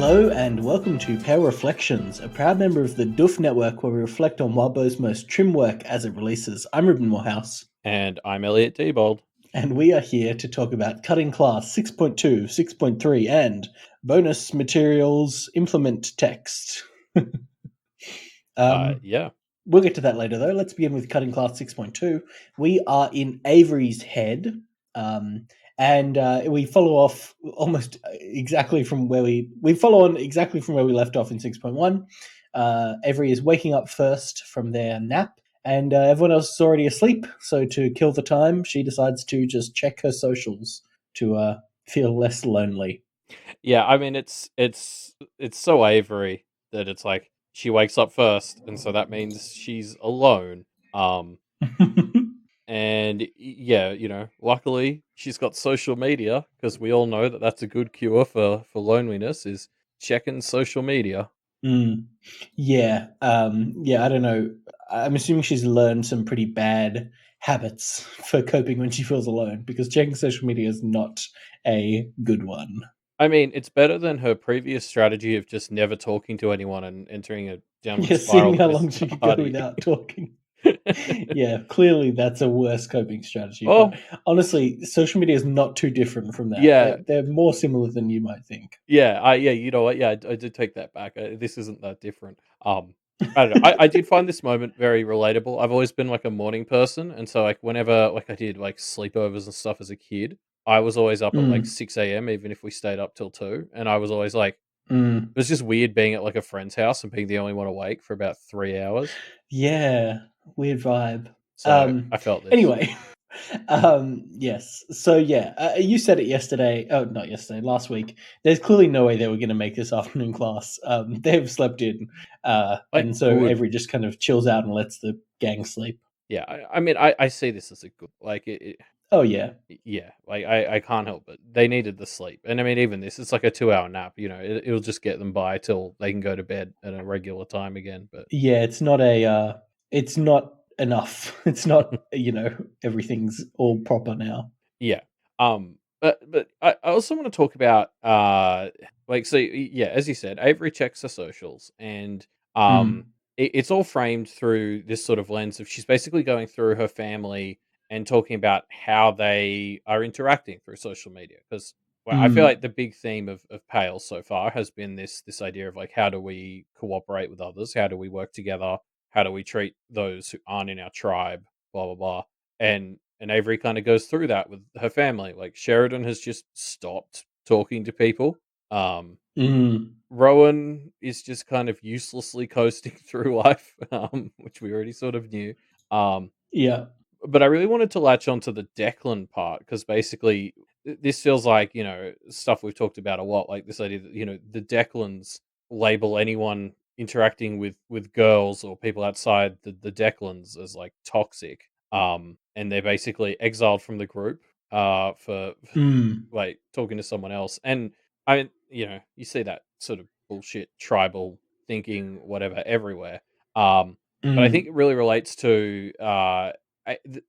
Hello and welcome to Power Reflections, a proud member of the Doof Network where we reflect on Wildbow's most trim work as it releases. I'm Ruben Morehouse. And I'm Elliot Diebold. And we are here to talk about Cutting Class 6.2, 6.3, and bonus materials implement text. Yeah. We'll get to that later, though. Let's begin with Cutting Class 6.2. We are in Avery's head, and we follow off almost exactly from where we follow on exactly from where we left off in 6.1. Avery is waking up first from their nap, and everyone else is already asleep. So to kill the time, she decides to just check her socials to feel less lonely. Yeah, I mean it's so Avery that it's like she wakes up first, and so that means she's alone. And yeah, luckily she's got social media, because we all know that that's a good cure for loneliness, is checking social media. Yeah. I don't know. I'm assuming she's learned some pretty bad habits for coping when she feels alone, because checking social media is not a good one. I mean, it's better than her previous strategy of just never talking to anyone and entering a downward Yeah, seeing spiral how at this long she could go party. without talking. Yeah, clearly that's a worse coping strategy. Oh, But honestly, social media is not too different from that. yeah. They're more similar than you might think. Yeah, you know what? Yeah, I did take that back. This isn't that different. I don't know. I did find this moment very relatable. I've always been like a morning person, and so like whenever like I did like sleepovers and stuff as a kid, I was always up at like Mm, 6 a.m. even if we stayed up till 2, and I was always like, mm. it was just weird being at like a friend's house and being the only one awake for about 3 hours. Yeah, weird vibe. So I felt this. Anyway, yes. So yeah, you said it yesterday. Oh, not yesterday, last week. There's clearly no way they were going to make this afternoon class. They've slept in, Like and so good. Avery just kind of chills out and lets the gang sleep. Yeah, I mean, I see this as a good, like Oh yeah, yeah, like I can't help it. They needed the sleep. And I mean, even this, it's like a 2 hour nap, it'll just get them by till they can go to bed at a regular time again. But yeah. It's not a. It's not enough. It's not. Everything's all proper now. yeah. But I also want to talk about like, so yeah, as you said, Avery checks her socials, and um Mm, it's all framed through this sort of lens of she's basically going through her family and talking about how they are interacting through social media. Because well, I feel mm, like the big theme of Pale so far has been this idea of like, how do we cooperate with others? How do we work together? How do we treat those who aren't in our tribe? Blah blah blah. And Avery kind of goes through that with her family. Like Sheridan has just stopped talking to people. Um, mm. Rowan is just kind of uselessly coasting through life, which we already sort of knew. Um, Yeah. but I really wanted to latch onto the Declan part, because basically this feels like, stuff we've talked about a lot, like this idea that, the Declans label anyone interacting with girls or people outside the Declans as like toxic. And they're basically exiled from the group for Mm, like talking to someone else. And I mean, you see that sort of bullshit tribal thinking, whatever, everywhere. But I think mm. it really relates to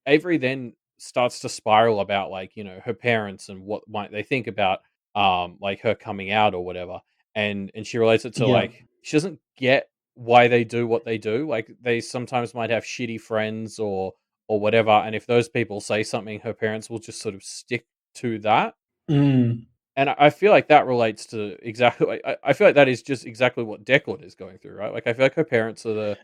Avery then starts to spiral about, like, her parents and what might they think about like her coming out or whatever. And she relates it to, Yeah. like, she doesn't get why they do what they do. Like, they sometimes might have shitty friends or whatever, and if those people say something, her parents will just sort of stick to that. Mm. And I feel like that relates to exactly. I feel like that is just exactly what Declan is going through, right? Like, I feel like her parents are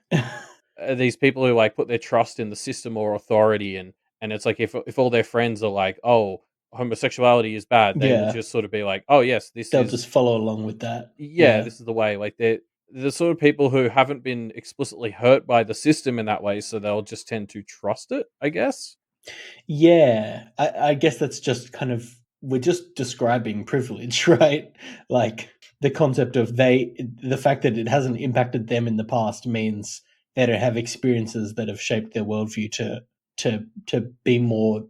these people who like put their trust in the system or authority, and it's like, if all their friends are like, oh, homosexuality is bad, they will Yeah. just sort of be like, oh yes, this They'll is, just follow along with that. yeah, Yeah. this is the way. Like, they're the sort of people who haven't been explicitly hurt by the system in that way, so they'll just tend to trust it, I guess. Yeah. I guess that's just kind of we're just describing privilege, right? Like the concept of the fact that it hasn't impacted them in the past means they don't have experiences that have shaped their worldview to be more,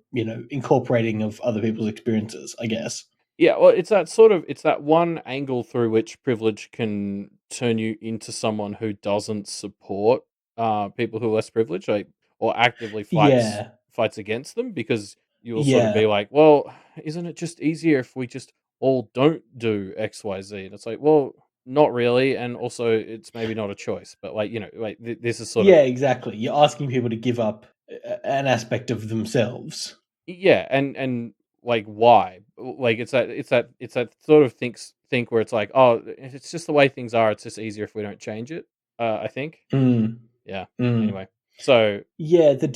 incorporating of other people's experiences, I guess. Yeah, well, it's that one angle through which privilege can turn you into someone who doesn't support people who are less privileged, like, or actively fights Yeah. fights against them, because you'll sort of be Yeah. like, well, isn't it just easier if we just all don't do X, Y, Z? And it's like, well, not really, and also it's maybe not a choice, but like like this is sort of Yeah, exactly. You're asking people to give up an aspect of themselves. yeah, and like why? Like it's that sort of think where it's like, oh, it's just the way things are. It's just easier if we don't change it. I think. Mm, Yeah. mm. Anyway, so Yeah, the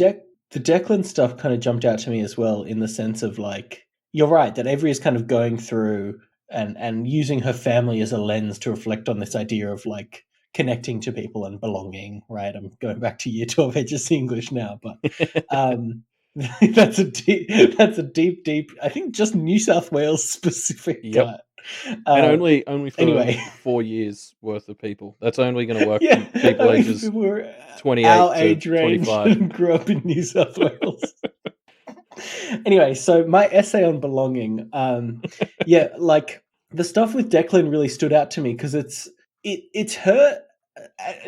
Declan stuff kind of jumped out to me as well in the sense of like you're right that Avery is kind of going through and using her family as a lens to reflect on this idea of like connecting to people and belonging, right? I'm going back to year 12 HSC English now, but um that's a deep I think just New South Wales specific yep, and uh only for anyway. 4 years worth of people. That's only going to work Yeah, for people I mean, if ages people were 28 our to age range 25. and grew up in New South Wales. Anyway, so my essay on belonging, yeah, like the stuff with Declan really stood out to me because it's her.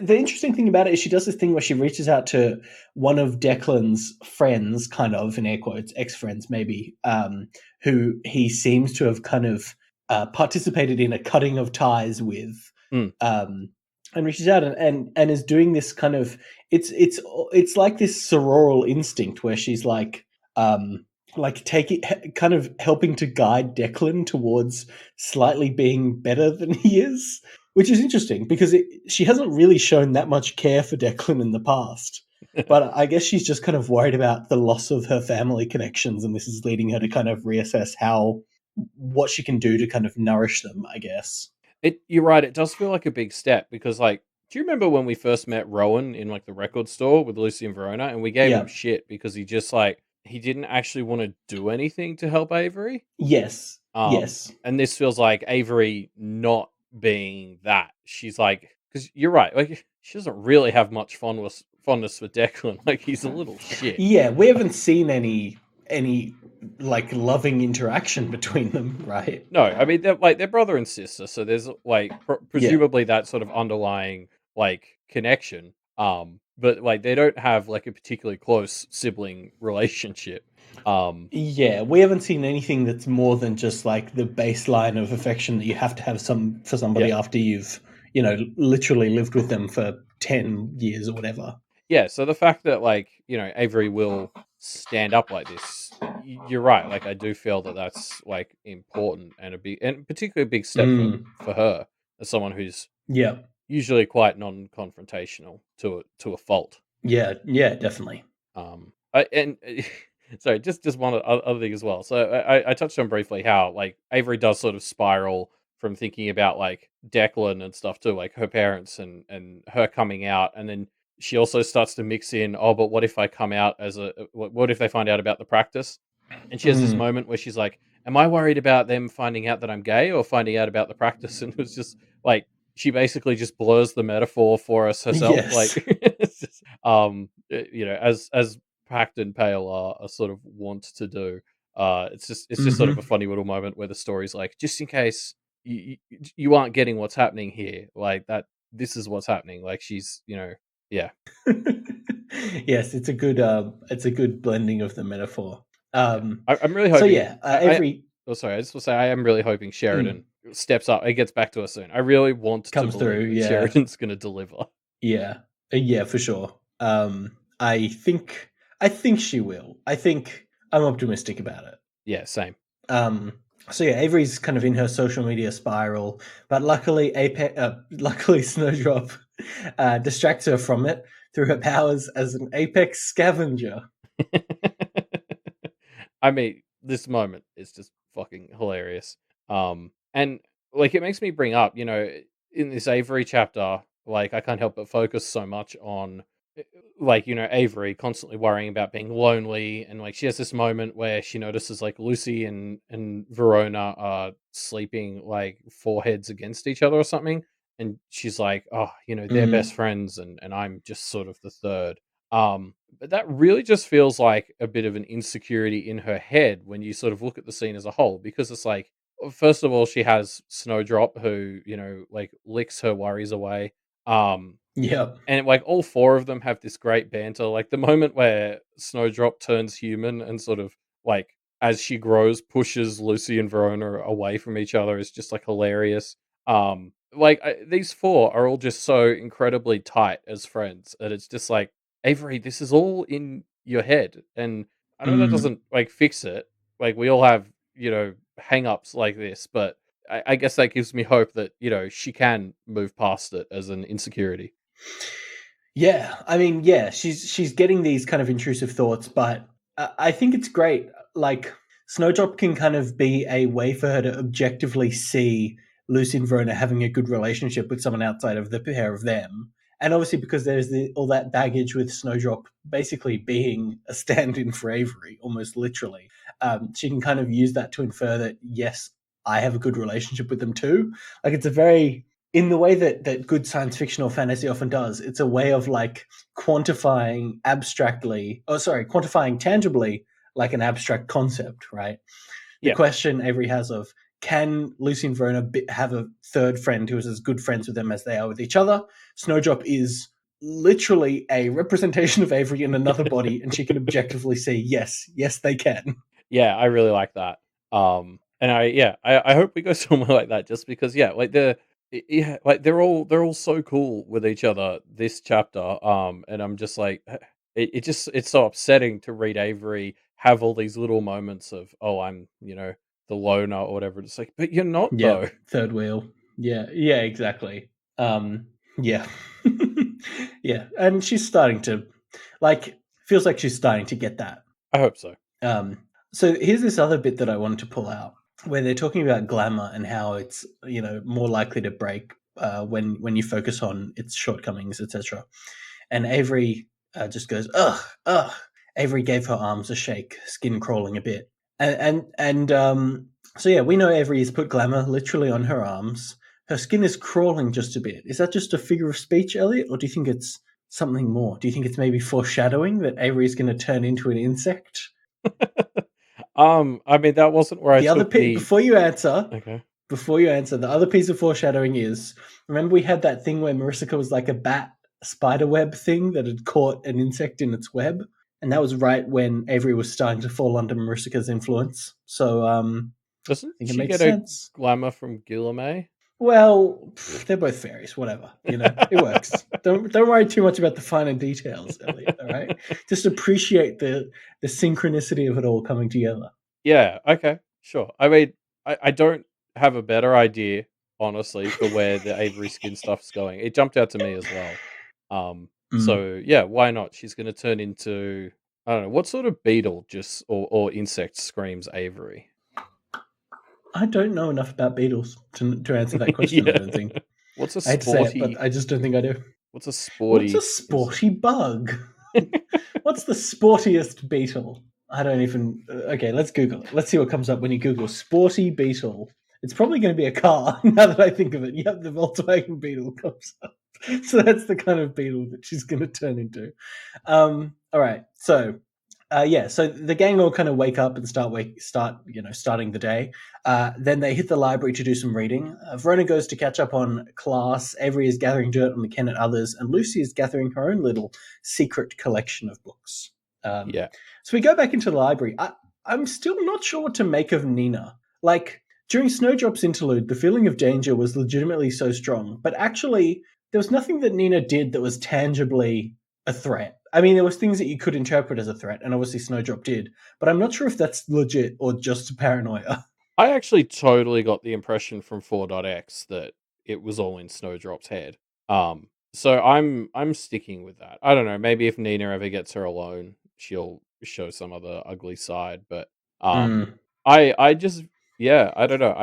The interesting thing about it is she does this thing where she reaches out to one of Declan's friends, kind of in air quotes, ex friends maybe, who he seems to have kind of participated in a cutting of ties with, Mm. um, and reaches out and is doing this kind of it's like this sororal instinct where she's like taking kind of helping to guide Declan towards slightly being better than he is, which is interesting because she hasn't really shown that much care for Declan in the past. But I guess she's just kind of worried about the loss of her family connections, and this is leading her to kind of reassess what she can do to kind of nourish them, I guess. You're right. It does feel like a big step because, like, do you remember when we first met Rowan in like the record store with Lucy and Verona, and we gave him Yeah. shit because he just like he didn't actually want to do anything to help Avery. Yes. Yes. And this feels like Avery not being that. She's like, because you're right, like she doesn't really have much fondness for Declan. Like he's a little shit. Yeah, we haven't seen any like loving interaction between them, right? No, I mean they're brother and sister, so there's like Yeah. presumably that sort of underlying like connection. But like they don't have like a particularly close sibling relationship. Um, Yeah, we haven't seen anything that's more than just like the baseline of affection that you have to have some for somebody yeah, after you've, literally lived with them for 10 years or whatever. yeah. So the fact that like Avery will stand up like this, you're right. Like I do feel that that's like important and a big and particularly a big step for Mm, her as someone who's yeah. usually quite non-confrontational to a fault. Yeah, yeah, definitely. And sorry, just one other thing as well. So I touched on briefly how like Avery does sort of spiral from thinking about like Declan and stuff too, like her parents and her coming out, and then she also starts to mix in, oh, but what if I come out as what if they find out about the practice? And she has this Mm, moment where she's like, "Am I worried about them finding out that I'm gay or finding out about the practice?" And it was just like she basically just blurs the metaphor for us herself. Like, yes. it's just, as Pact and Pale are sort of want to do. It's just sort of a Hmm. funny little moment where the story's like, just in case you aren't getting what's happening here, like that. This is what's happening. Like she's, yeah, Yes, it's a good blending of the metaphor. yeah. I'm really So hoping. yeah, I every oh sorry, I just want to say I am really hoping mm, Sheridan steps up. It gets back to us soon. I really want to comes through. believe that Yeah, Sheridan's going to deliver. yeah, yeah, for sure. I think I think she will. I think I'm optimistic about it. Yeah, same. Um, so yeah, Avery's kind of in her social media spiral, but luckily Snowdrop distracts her from it through her powers as an apex scavenger. I mean, this moment is just fucking hilarious. And like it makes me bring up, in this Avery chapter, like I can't help but focus so much on like, Avery constantly worrying about being lonely and like she has this moment where she notices like Lucy and Verona are sleeping like foreheads against each other or something. And she's like, oh, they're best Mm, friends and I'm just sort of the third. But that really just feels like a bit of an insecurity in her head when you sort of look at the scene as a whole, because it's like, first of all, she has Snowdrop who, like licks her worries away. Um, yep. and like all four of them have this great banter. Like the moment where Snowdrop turns human and sort of like as she grows pushes Lucy and Verona away from each other is just like hilarious. These four are all just so incredibly tight as friends, and it's just like, Avery, this is all in your head, and I know that Mm. doesn't like fix it. Like we all have, hang ups like this, but I guess that gives me hope that she can move past it as an insecurity. Yeah, I mean, yeah, she's getting these kind of intrusive thoughts, but I think it's great. Like Snowdrop can kind of be a way for her to objectively see Lucy and Verona having a good relationship with someone outside of the pair of them. And obviously, because there's all that baggage with Snowdrop basically being a stand-in for Avery, almost literally, she can kind of use that to infer that yes, I have a good relationship with them too. Like it's a very in the way that good science fiction or fantasy often does, it's a way of like quantifying abstractly, quantifying tangibly like an abstract concept, right? The Yeah, question Avery has of can Lucy and Verona have a third friend who is as good friends with them as they are with each other? Snowdrop is literally a representation of Avery in another body, and she can objectively see, yes, they can. yeah, I really like that. And I hope we go somewhere like that, just because, yeah, like yeah, like they're all so cool with each other this chapter. And I'm just like, it's so upsetting to read Avery have all these little moments of, oh, I'm the loner or whatever. It's like, but you're not Yeah, though. third wheel. Yeah, exactly. Yeah. Yeah, and she's starting to like feels like she's starting to get that. I hope so. Um so here's this other bit that I wanted to pull out where they're talking about glamour and how it's, more likely to break when you focus on its shortcomings, etc. And Avery just goes, ugh, ugh. Avery gave her arms a shake, skin crawling a bit. So yeah, we know Avery has put glamour literally on her arms. Her skin is crawling just a bit. Is that just a figure of speech, Elliot, or do you think it's something more? Do you think it's maybe foreshadowing that Avery is going to turn into an insect? I mean, that wasn't where I The other took piece, the. before you answer, Okay. the other piece of foreshadowing is remember we had that thing where Marissa was like a bat spider web thing that had caught an insect in its web, and that was right when Avery was starting to fall under Marissa's influence. So Doesn't I think it she makes get a sense. glamour from Guillerme? Well, they're both fairies. Whatever, it works. Don't worry too much about the finer details, Elliot. All right, just appreciate the synchronicity of it all coming together. Yeah, okay, sure. I mean, I don't have a better idea, honestly, for where the Avery Skin stuff's going. It jumped out to me as well. Mm. So yeah, why not? She's gonna turn into, I don't know, what sort of beetle just or insect screams Avery? I don't know enough about beetles to answer that question. I Yeah. don't think. What's a I hate to say it, but sporty I just don't think I do. what's a What's a sporty insect? sporty bug? What's the sportiest beetle? I don't even. Okay, let's Google it. Let's see what comes up when you Google sporty beetle. It's probably going to be a car. Now that I think of it, yep, the Volkswagen Beetle comes up. So that's the kind of beetle that she's going to turn into. All right, so yeah, so the gang all kind of wake up and starting the day. Then they hit the library to do some reading. Verona goes to catch up on class. Avery is gathering dirt on the Ken and others, and Lucy is gathering her own little secret collection of books. Um, Yeah. so we go back into the library. I'm still not sure what to make of Nina. Like during Snowdrop's interlude, the feeling of danger was legitimately so strong, but actually there was nothing that Nina did that was tangibly a threat. I mean, there was things that you could interpret as a threat, and obviously Snowdrop did, but I'm not sure if that's legit or just paranoia. I actually totally got the impression from 4.x that it was all in Snowdrop's head. So I'm sticking with that. I don't know, maybe if Nina ever gets her alone, she'll show some other ugly side, but Mm. I just yeah, I don't know.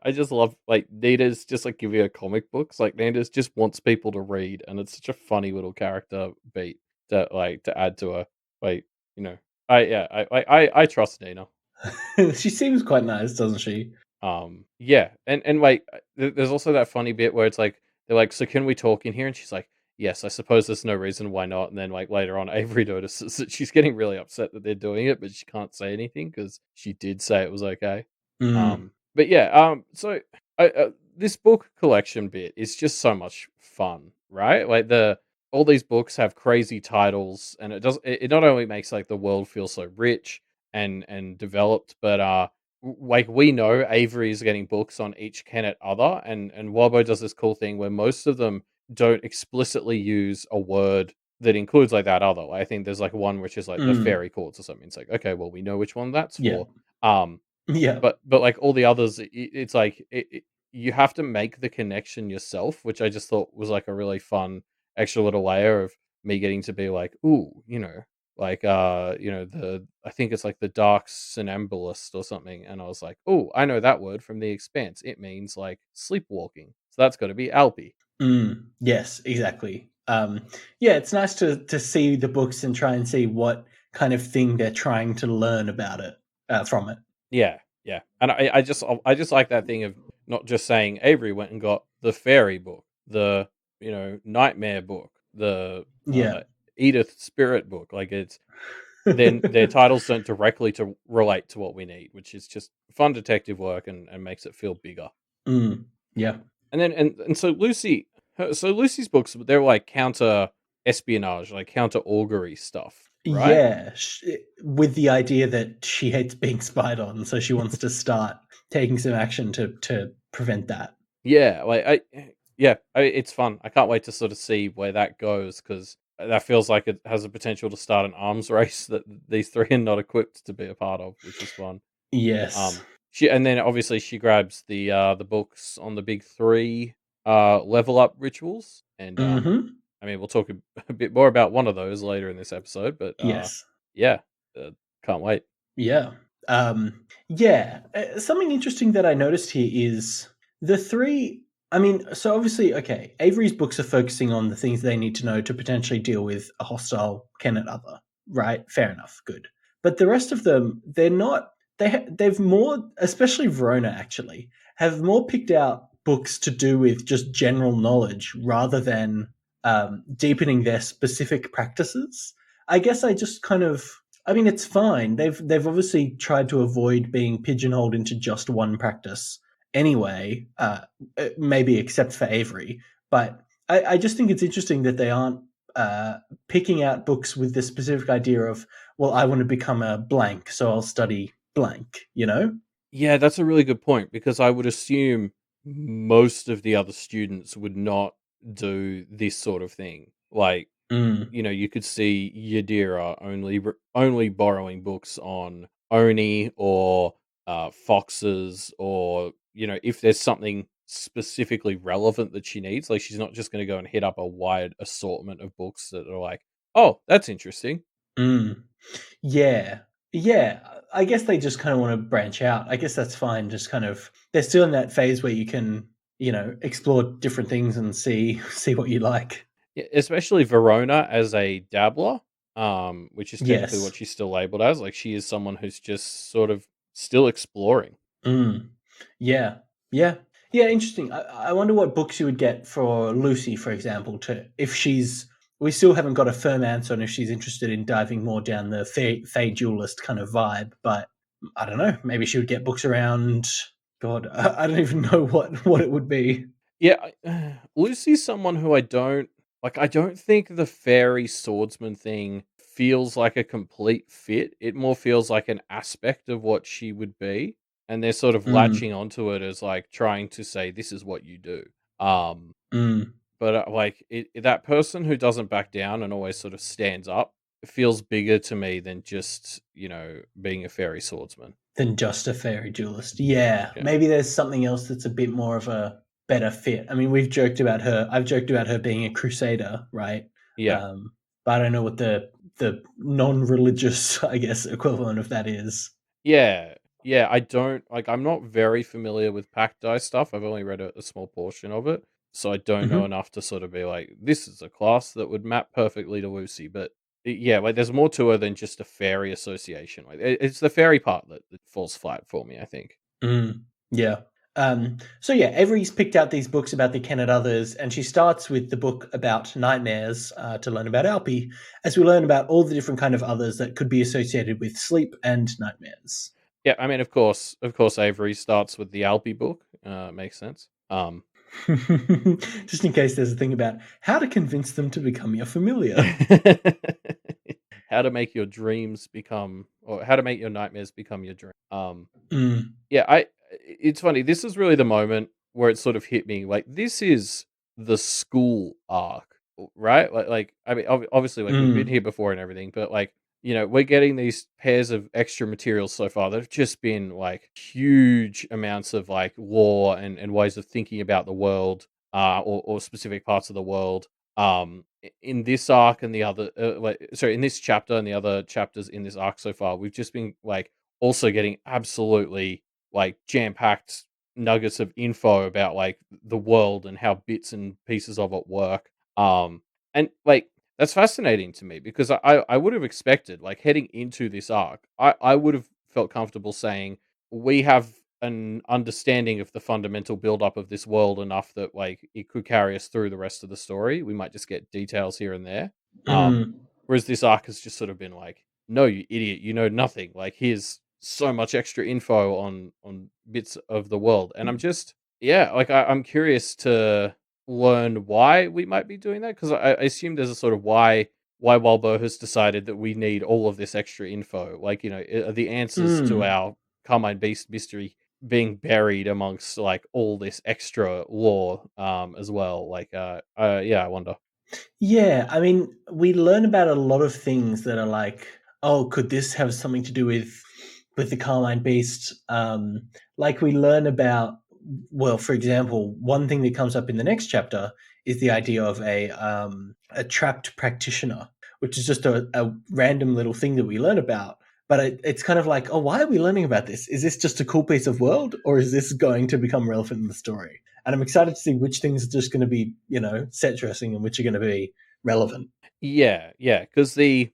I just love like Nina's just like giving her comic books. Like Nina's just wants people to read, and it's such a funny little character beat to add to her. Like, you know, I trust Nina. She seems quite nice, doesn't she? Yeah, and like there's also that funny bit where it's like they're like, "So can we talk in here?" And she's like, "Yes, I suppose there's no reason why not." And then like later on, Avery notices that she's getting really upset that they're doing it, but she can't say anything because she did say it was okay. Mm. But yeah, so this book collection bit is just so much fun, right? Like all these books have crazy titles, and it not only makes like the world feel so rich and developed, but like we know Avery is getting books on each Kennet other, and Wildbow does this cool thing where most of them don't explicitly use a word that includes like that other. Like, I think there's like one which is like the Mm, fairy chords or something. It's like, okay, well we know which one that's yeah. for. Um, Yeah. but like all the others, it's like you have to make the connection yourself, which I just thought was like a really fun extra little layer of me getting to be like, ooh, like the I think it's like the dark somnambulist or something, and I was like, oh, I know that word from The Expanse. It means like sleepwalking, so that's got to be Alpi. Yes, exactly. Yeah, it's nice to see the books and try and see what kind of thing they're trying to learn about it from it. Yeah, yeah, and I just like that thing of not just saying Avery went and got the fairy book, the nightmare book, the Yeah. Edith spirit book. Like it's then their titles don't directly to relate to what we need, which is just fun detective work and makes it feel bigger. Yeah. And then and so Lucy's books, they're like counter espionage, like counter augury stuff, right? Yeah, with the idea that she hates being spied on, so she wants to start taking some action to prevent that. Yeah, like it's fun. I can't wait to sort of see where that goes because that feels like it has the potential to start an arms race that these three are not equipped to be a part of, which is fun. Yes. She and then obviously she grabs the books on the big three level up rituals, and Mm-hmm. I mean we'll talk a bit more about one of those later in this episode, but Yes. yeah, uh, can't wait. Yeah. Yeah. Something interesting that I noticed here is the three. I mean, so obviously, okay, Avery's books are focusing on the things they need to know to potentially deal with a hostile Kennet other, right? Fair enough. Good. But the rest of them, they're not. They've more, especially Verona, actually, have more picked out books to do with just general knowledge rather than deepening their specific practices. I guess I just kind of I mean, it's fine. They've obviously tried to avoid being pigeonholed into just one practice anyway, maybe except for Avery. But I just think it's interesting that they aren't picking out books with the specific idea of, well, I want to become a blank, so I'll study blank, you know? Yeah, that's a really good point because I would assume most of the other students would not do this sort of thing. Like, Mm, you could see Yadira only borrowing books on Oni or foxes, or if there's something specifically relevant that she needs, like she's not just going to go and hit up a wide assortment of books that are like, oh, that's interesting. mm. Yeah. Yeah. I guess they just kind of want to branch out. I guess that's fine. Just kind of, they're still in that phase where you can, explore different things and see what you like. Yeah, especially Verona as a dabbler, which is technically Yes. what she's still labeled as. Like she is someone who's just sort of still exploring. Mm. Yeah. Yeah. Yeah. Interesting. I wonder what books you would get for Lucy, for example, to if she's. We still haven't got a firm answer on if she's interested in diving more down the Fey duelist kind of vibe, but I don't know. Maybe she would get books around. God, I don't even know what it would be. Yeah, Lucy's someone who I don't like. I don't think the fairy swordsman thing feels like a complete fit. It more feels like an aspect of what she would be, and they're sort of latching Mm, onto it as like trying to say this is what you do. Um, mm. but like that person who doesn't back down and always sort of stands up feels bigger to me than just being a fairy swordsman. Than just a fairy duelist. Yeah, Yeah, maybe there's something else that's a bit more of a better fit. I mean, we've joked about her. I've joked about her being a crusader, right? yeah. But I don't know what the non-religious, I guess, equivalent of that is. Yeah, yeah, I don't like. I'm not very familiar with pack dice stuff. I've only read a small portion of it, so I don't know Hmm. enough to sort of be like, this is a class that would map perfectly to Lucy. But yeah, like there's more to her than just a fairy association. Like it's the fairy part that falls flat for me, I think. Mm, yeah. So yeah, Avery's picked out these books about the Kennet others, and she starts with the book about nightmares to learn about Alpi, as we learn about all the different kind of others that could be associated with sleep and nightmares. Yeah, I mean, of course, Avery starts with the Alpi book. Makes sense. Just in case there's a thing about how to convince them to become your familiar. How to make your dreams become, or how to make your nightmares become your dream. Um, Mm, yeah, it's funny. This is really the moment where it sort of hit me. Like, this is the school arc, right? Like I mean, obviously, like we've been mm, here before and everything, but like we're getting these pairs of extra materials so far that have just been like huge amounts of like lore and ways of thinking about the world, or specific parts of the world. In this arc and the other, in this chapter and the other chapters in this arc so far, we've just been like also getting absolutely like jam-packed nuggets of info about like the world and how bits and pieces of it work. Um and like that's fascinating to me because I would have expected like heading into this arc, I would have felt comfortable saying we have an understanding of the fundamental build up of this world enough that like it could carry us through the rest of the story. We might just get details here and there. Um mm, Whereas this arc has just sort of been like, no, you idiot, you know nothing. Like here's so much extra info on bits of the world. And I'm just yeah, like I'm curious to learn why we might be doing that because I assume there's a sort of why Wildbow has decided that we need all of this extra info. Like are the answers to mm. our Carmine Beast mystery being buried amongst like all this extra lore as well. Like yeah, I wonder. Yeah, I mean, we learn about a lot of things that are like, oh, could this have something to do with the Carmine Beast? Like we learn about, well, for example, one thing that comes up in the next chapter is the idea of a trapped practitioner, which is just a random little thing that we learn about. But it's kind of like, oh, why are we learning about this? Is this just a cool piece of world, or is this going to become relevant in the story? And I'm excited to see which things are just going to be, set dressing and which are going to be relevant. Yeah, yeah, because the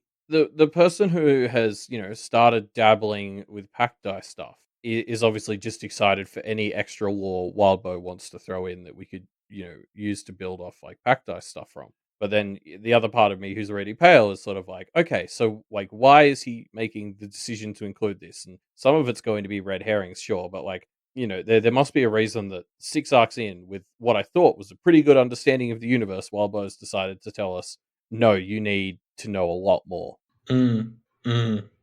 person who has started dabbling with pack dice stuff is obviously just excited for any extra lore Wildbow wants to throw in that we could use to build off like pack dice stuff from. But then the other part of me who's already pale is sort of like, okay, so like why is he making the decision to include this? And some of it's going to be red herrings, sure, but like there must be a reason that 6 arcs in with what I thought was a pretty good understanding of the universe, Wildbow's decided to tell us no, you need to know a lot more. Mm,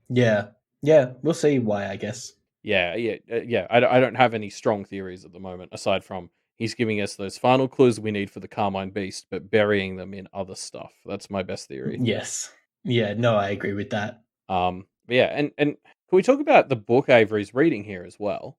yeah, yeah. We'll see why, I guess. Yeah, yeah, yeah. I don't have any strong theories at the moment, aside from he's giving us those final clues we need for the Carmine Beast, but burying them in other stuff. That's my best theory. Yes. Yeah. No, I agree with that. But yeah, and can we talk about the book Avery's reading here as well?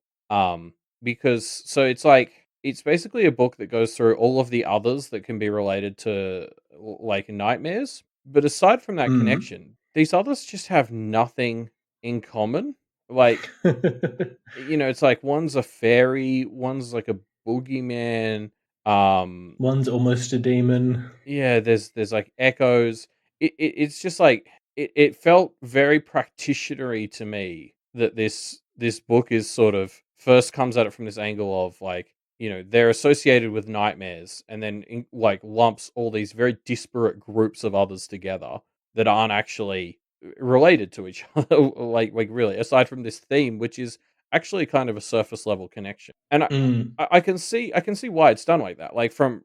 Because so it's like it's basically a book that goes through all of the others that can be related to like nightmares. But aside from that Mm. connection, these others just have nothing in common. Like it's like one's a fairy, one's like a boogeyman. Um, One's almost a demon. yeah, there's like echoes. It's just like it felt very practitionery to me that this book is sort of first comes at it from this angle of like they're associated with nightmares and then like lumps all these very disparate groups of others together that aren't actually related to each other like really aside from this theme which is actually kind of a surface level connection and Mm. I can see why it's done like that like from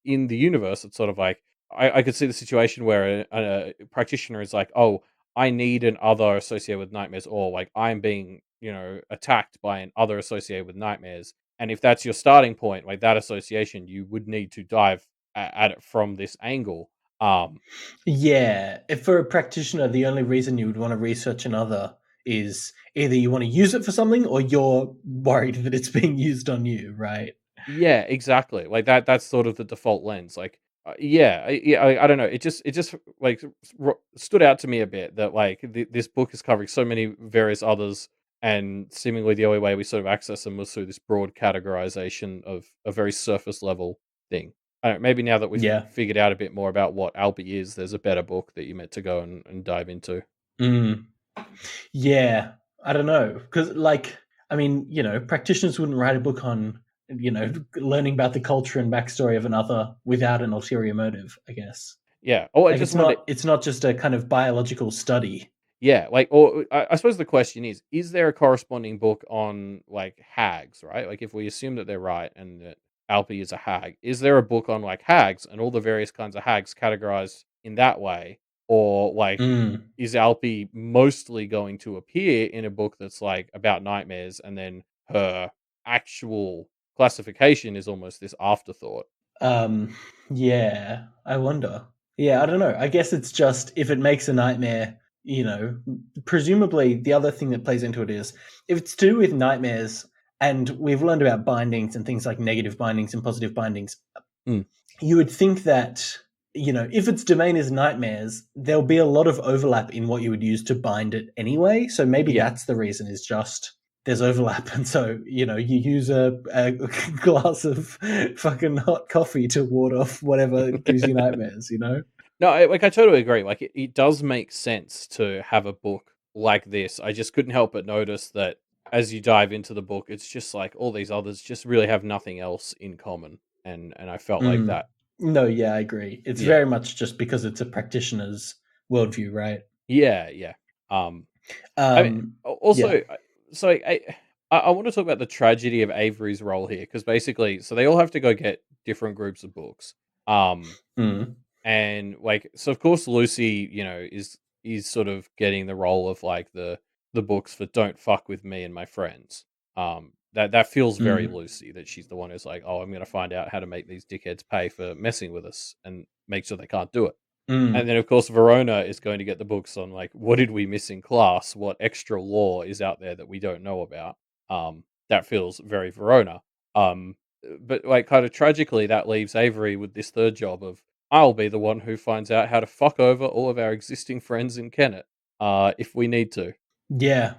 in the universe, it's sort of like I could see the situation where a practitioner is like, "Oh, I need an other associated with nightmares," or like, "I'm being, attacked by an other associated with nightmares." And if that's your starting point, like that association, you would need to dive at it from this angle. Um, Yeah. If for a practitioner, the only reason you would want to research another is either you want to use it for something or you're worried that it's being used on you, right? Yeah, exactly. Like that's sort of the default lens. Like, I don't know. It just like stood out to me a bit that like this book is covering so many various others, and seemingly the only way we sort of access them was through this broad categorization of a very surface level thing. I don't know, maybe now that we've Yeah. figured out a bit more about what Albi is, there's a better book that you're meant to go and dive into. Mm. Yeah, I don't know because, like, I mean, practitioners wouldn't write a book on, learning about the culture and backstory of another without an ulterior motive. I guess, Yeah. Oh, I like, just wonder. it's not just a kind of biological study. Yeah, like, or I suppose the question is there a corresponding book on like hags, right? Like, if we assume that they're right and that Alpi is a hag, is there a book on like hags and all the various kinds of hags categorized in that way? or like Mm. is Alpi mostly going to appear in a book that's like about nightmares, and then her actual classification is almost this afterthought? Um, yeah, I wonder. Yeah, I don't know. I guess it's just if it makes a nightmare, presumably the other thing that plays into it is if it's to do with nightmares, and we've learned about bindings and things like negative bindings and positive bindings, Mm. you would think that, if its domain is nightmares, there'll be a lot of overlap in what you would use to bind it anyway. So maybe Yeah. that's the reason, is just there's overlap. And so, you use a glass of fucking hot coffee to ward off whatever gives you nightmares. No, I totally agree. Like it does make sense to have a book like this. I just couldn't help but notice that as you dive into the book, it's just like all these others just really have nothing else in common, and I felt like Mm. that. No, yeah, I agree. It's Yeah, very much just because it's a practitioner's worldview, right? yeah, yeah. Um, I mean, Um, yeah. also, so I want to talk about the tragedy of Avery's role here because basically, so they all have to go get different groups of books. Um, Mm. And like, so of course Lucy, is sort of getting the role of like the books for "Don't fuck with me and my friends." That feels very Mm. Lucy, that she's the one who's like, "Oh, I'm going to find out how to make these dickheads pay for messing with us and make sure they can't do it." And Mm. then of course Verona is going to get the books on like, what did we miss in class? What extra law is out there that we don't know about? That feels very Verona. But like kind of tragically, that leaves Avery with this third job of, I'll be the one who finds out how to fuck over all of our existing friends in Kennet, if we need to. Yeah.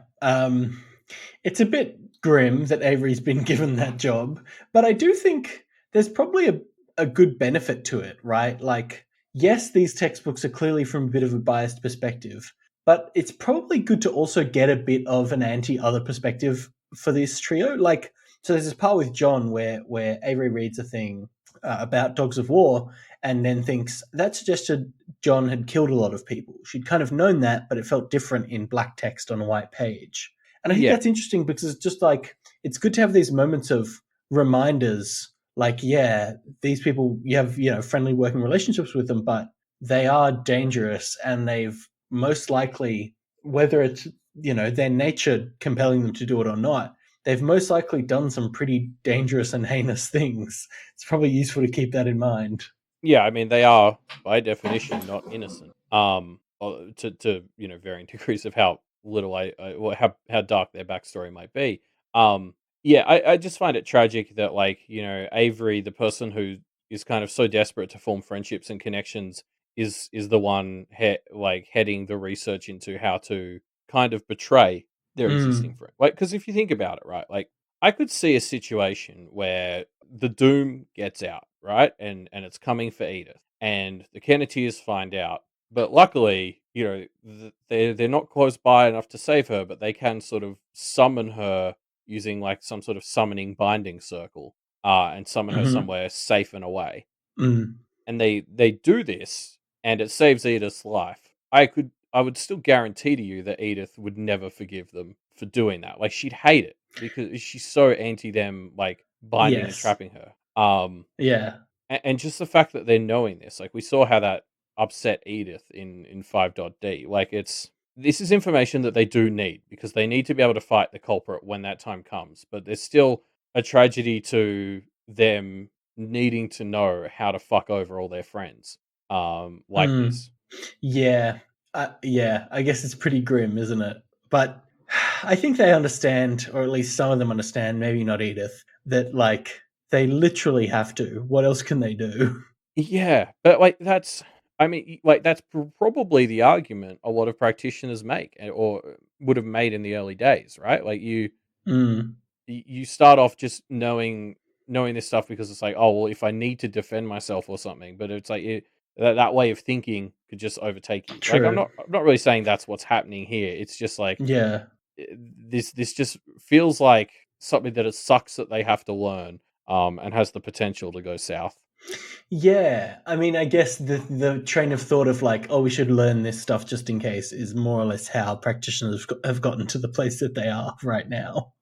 It's a bit grim that Avery's been given that job, but I do think there's probably a good benefit to it, right? Like, yes, these textbooks are clearly from a bit of a biased perspective, but it's probably good to also get a bit of an anti-other perspective for this trio. Like, so there's this part with John where Avery reads a thing about dogs of war and then thinks that suggested John had killed a lot of people. She'd kind of known that, but it felt different in black text on a white page. And I think Yeah, that's interesting because it's just like it's good to have these moments of reminders. Like, yeah, these people, you have friendly working relationships with them, but they are dangerous, and they've most likely, whether it's their nature compelling them to do it or not, they've most likely done some pretty dangerous and heinous things. It's probably useful to keep that in mind. yeah. I mean, they are by definition not innocent. To varying degrees of how little or how dark their backstory might be. Um, yeah, I just find it tragic that like Avery, the person who is kind of so desperate to form friendships and connections, is the one like heading the research into how to kind of betray their existing Mm, friend. Like, because if you think about it, right, like I could see a situation where the doom gets out, right, and it's coming for Edith, and the Kenneteers find out, but luckily, they're not close by enough to save her, but they can sort of summon her using like some sort of summoning binding circle, and summon her mhm, somewhere safe and away. mm, And they do this, and it saves Edith's life. I would still guarantee to you that Edith would never forgive them for doing that. Like she'd hate it because she's so anti them, like binding and yes, trapping her. yeah, And just the fact that they're knowing this, like we saw how that upset Edith in 5.d. Like this is information that they do need because they need to be able to fight the culprit when that time comes. But there's still a tragedy to them needing to know how to fuck over all their friends. Like mm, this. yeah, yeah. I guess it's pretty grim, isn't it? But I think they understand, or at least some of them understand. Maybe not Edith. That like they literally have to. What else can they do? Yeah, but like that's, I mean, like that's probably the argument a lot of practitioners make, or would have made in the early days, right? Like Mm, you start off just knowing this stuff because it's like, oh well, if I need to defend myself or something, but it's like that way of thinking could just overtake you. Like true. I'm not really saying that's what's happening here. It's just like Yeah. this just feels like something that it sucks that they have to learn, and has the potential to go south. Yeah, I mean, I guess the train of thought of like, oh, we should learn this stuff just in case is more or less how practitioners have gotten to the place that they are right now.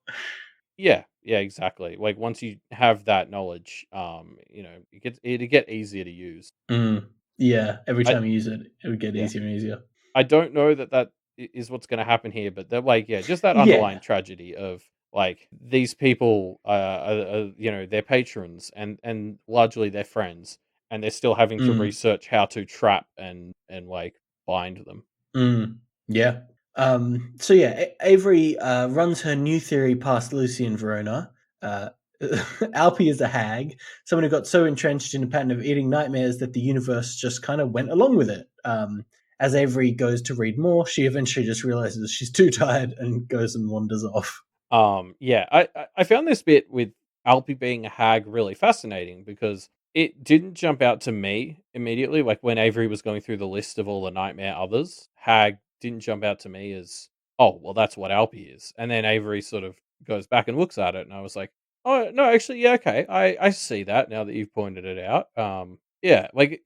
Yeah, yeah, exactly. Like once you have that knowledge, it get easier to use. Mm. Yeah, every I time you use it, it would get yeah. easier and easier. I don't know that is what's going to happen here, but they're like, yeah, just that underlying Yeah. tragedy of like these people, their patrons and largely their friends, and they're still having to Mm, research how to trap and like bind them. yeah. So yeah, Avery runs her new theory past Lucy and Verona. Uh, Alpi is a hag, someone who got so entrenched in a pattern of eating nightmares that the universe just kind of went along with it. As Avery goes to read more, she eventually just realizes she's too tired and goes and wanders off. Yeah, I found this bit with Alpi being a hag really fascinating because it didn't jump out to me immediately. Like when Avery was going through the list of all the nightmare others, hag didn't jump out to me as, oh, well, that's what Alpi is. And then Avery sort of goes back and looks at it, and I was like, oh no, actually, yeah, okay, I see that now that you've pointed it out. Yeah, like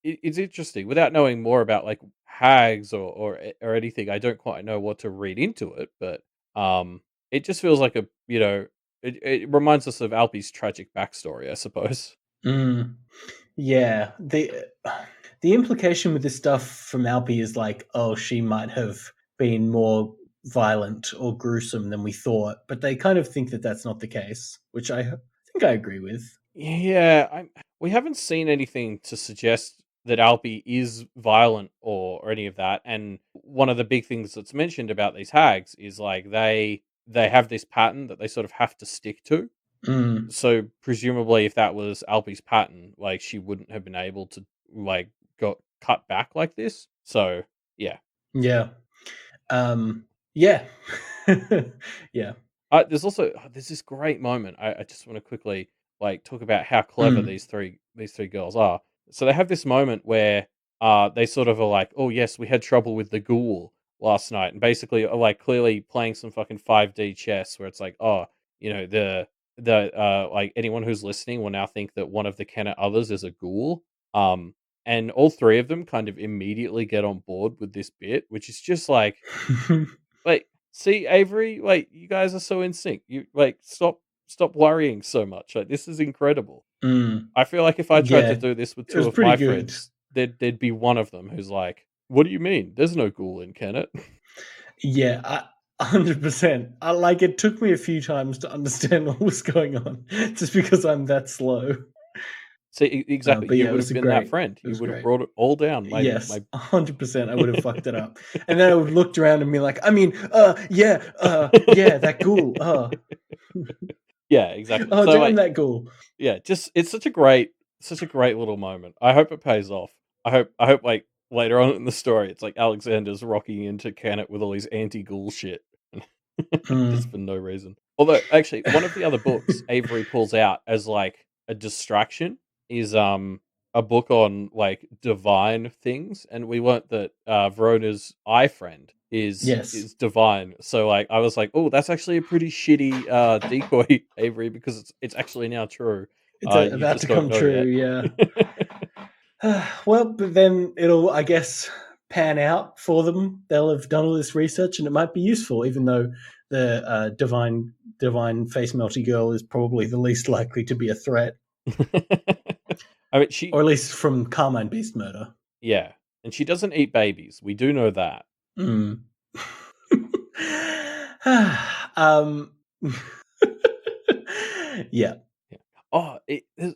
it's interesting without knowing more about like hags or anything. I don't quite know what to read into it, but um it just feels like it reminds us of Alpi's tragic backstory, I suppose. Mm. Yeah, the implication with this stuff from Alpi is like, oh, she might have been more violent or gruesome than we thought, but they kind of think that that's not the case, which I think I agree with. Yeah, we haven't seen anything to suggest that Alpi is violent or any of that. And one of the big things that's mentioned about these hags is like they have this pattern that they sort of have to stick to. Mm, So presumably, if that was Alpi's pattern, like she wouldn't have been able to like got cut back like this. So yeah, yeah, yeah, yeah. There's this great moment. I just want to quickly like talk about how clever Mm, these three girls are. So they have this moment where they sort of are like, oh yes, we had trouble with the ghoul last night, and basically are like clearly playing some fucking 5D chess where it's like, oh, the like anyone who's listening will now think that one of the Kennet others is a ghoul. Um and all three of them kind of immediately get on board with this bit, which is just like, see, Avery, like you guys are so in sync. You like stop worrying so much. Like this is incredible. mm, I feel like if I tried to yeah, do this with it two was of pretty my good. friends, there'd be one of them who's like, "What do you mean? There's no ghoul in Kennet." Yeah, 100%. I like it took me a few times to understand what was going on, just because I'm that slow. See, exactly. But You yeah, would have been that friend. it You was would have great. brought it all down. Yes, My 100%. I would have fucked it up, and then I would have looked around and be like, I mean, yeah, that ghoul. yeah, exactly. Oh, So damn like, that ghoul. yeah, just it's such a great little moment. I hope it pays off. I hope like later on in the story, it's like Alexander's rocking into Canet with all his anti-ghoul shit, just Mm. for no reason. Although, actually, one of the other books Avery pulls out as like a distraction is a book on like divine things, and we learnt that Verona's eye friend Yes, is divine. So like, I was like, oh, that's actually a pretty shitty decoy, Avery, because it's actually now true. it's You about to just don't come know true. yet. Yeah. Well, but then it'll, I guess, pan out for them. They'll have done all this research, and it might be useful, even though the divine face melty girl is probably the least likely to be a threat, I mean, or at least from Carmine Beast murder. yeah, and she doesn't eat babies. We do know that. Mm. um, yeah. Yeah. Oh,